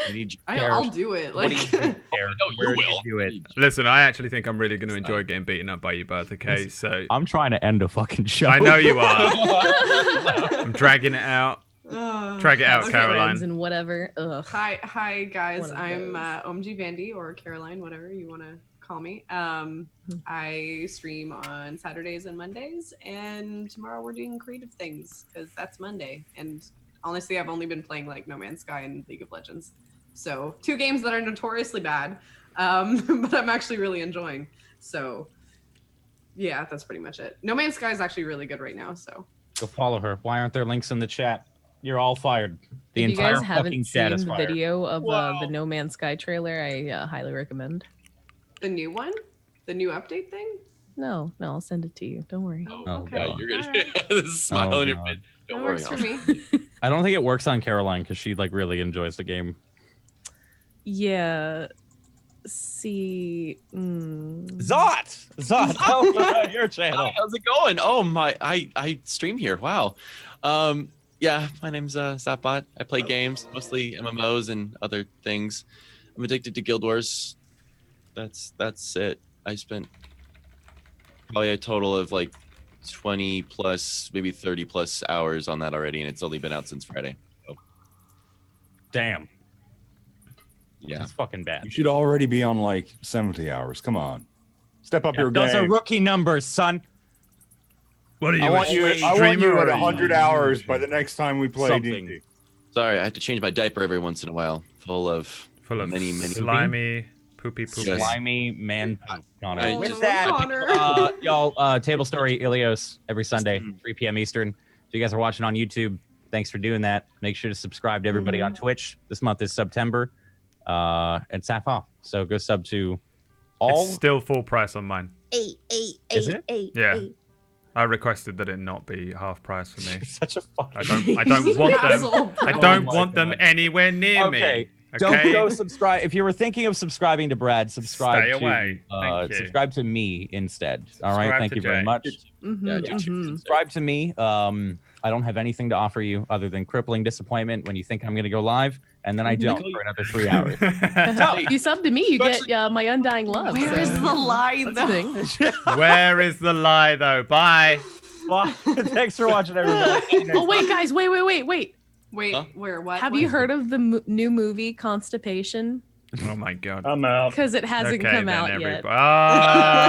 C: I need you.
E: I'll do it.
C: What
E: Like,
C: do you think?
A: No,
C: you will.
A: Do it.
B: Listen, I actually think I'm really going to enjoy getting beaten up by you both, okay? So
A: I'm trying to end a fucking show.
B: I know you are. I'm dragging it out. Drag it out,
E: okay.
B: Caroline.
D: Friends and whatever. Ugh.
E: Hi guys.
D: One of
E: I'm
D: those.
E: Omg Vandy or Caroline, whatever you want to call me. I stream on Saturdays and Mondays, and tomorrow we're doing creative things because that's Monday. And honestly, I've only been playing like No Man's Sky and League of Legends, so 2 games that are notoriously bad, but I'm actually really enjoying. So yeah, that's pretty much it. No Man's Sky is actually really good right now. So
A: Go follow her. Why aren't there links in the chat? You're all fired. The
D: If you
A: entire
D: guys
A: fucking
D: haven't
A: chat
D: seen
A: is
D: the
A: fired.
D: video of the No Man's Sky trailer, I highly recommend.
E: the new one, the new update thing.
D: No, I'll send it to you. Don't worry.
A: Oh,
E: okay.
C: Yeah,
A: God.
C: you're gonna
E: Alright.
C: this is smile
A: Oh,
C: on your
A: God.
C: face. Don't
E: That
C: worry.
E: works for
C: I'll-
E: me.
A: I don't think it works on Caroline because she like really enjoys the game.
D: Yeah. See.
A: Zot, tell us about your channel.
C: Hi, how's it going? Oh my, I stream here. Wow. Yeah, my name's Zapbot. I play games, mostly MMOs and other things. I'm addicted to Guild Wars. That's it. I spent probably a total of like 20 plus, maybe 30 plus hours on that already, and it's only been out since Friday.
A: Damn,
C: Yeah.
A: that's fucking bad.
F: You should already be on like 70 hours. Come on. Step up your
A: Those are
F: game.
A: rookie numbers, son.
B: What are you?
F: I want you at 100 hours by the
B: the
F: next time we play
A: Something.
F: D&D.
C: Sorry, I have to change my diaper every once in a while, full of many.
B: slimy, poopy.
C: Yes.
A: Slimy man. Connor.
C: Oh,
A: With that,
E: Connor.
A: y'all, TableStory Ilios every Sunday, 3 p.m. Eastern. If you guys are watching on YouTube, thanks for doing that. Make sure to subscribe to everybody on Twitch. This month is September, and it's half off. So go sub to all.
B: It's still full price on mine.
A: Is it?
B: Yeah. I requested that it not be half price for me.
A: Such a fucking.
B: I don't want them.
E: Asshole.
B: I don't
A: my
B: want them
A: God.
B: anywhere near
A: Okay.
B: me.
A: Don't
B: Okay.
A: go subscribe. If you were thinking of subscribing to Brad, subscribe
B: Stay
A: to
B: away. Thank you.
A: subscribe to me instead. All right,
B: Subscribe
A: thank
B: to
A: you very
B: Jay.
A: much.
C: Yeah,
A: Subscribe to me. I don't have anything to offer you other than crippling disappointment when you think I'm going to go live, and then I don't for another 3 hours.
D: If you sub to me, you get my undying love.
E: Where is the lie
D: That's
E: though?
D: the thing.
B: Where is the lie, though? Bye.
A: Well, thanks for watching, everybody.
D: Oh wait, guys, wait.
E: Wait,
C: Huh?
E: where? What?
D: Have
E: what?
D: you heard of the new movie Constipation?
B: Oh my god.
F: I'm out.
D: Because it hasn't
B: Okay,
D: come
B: then,
D: out yet.
B: everybody. Ah.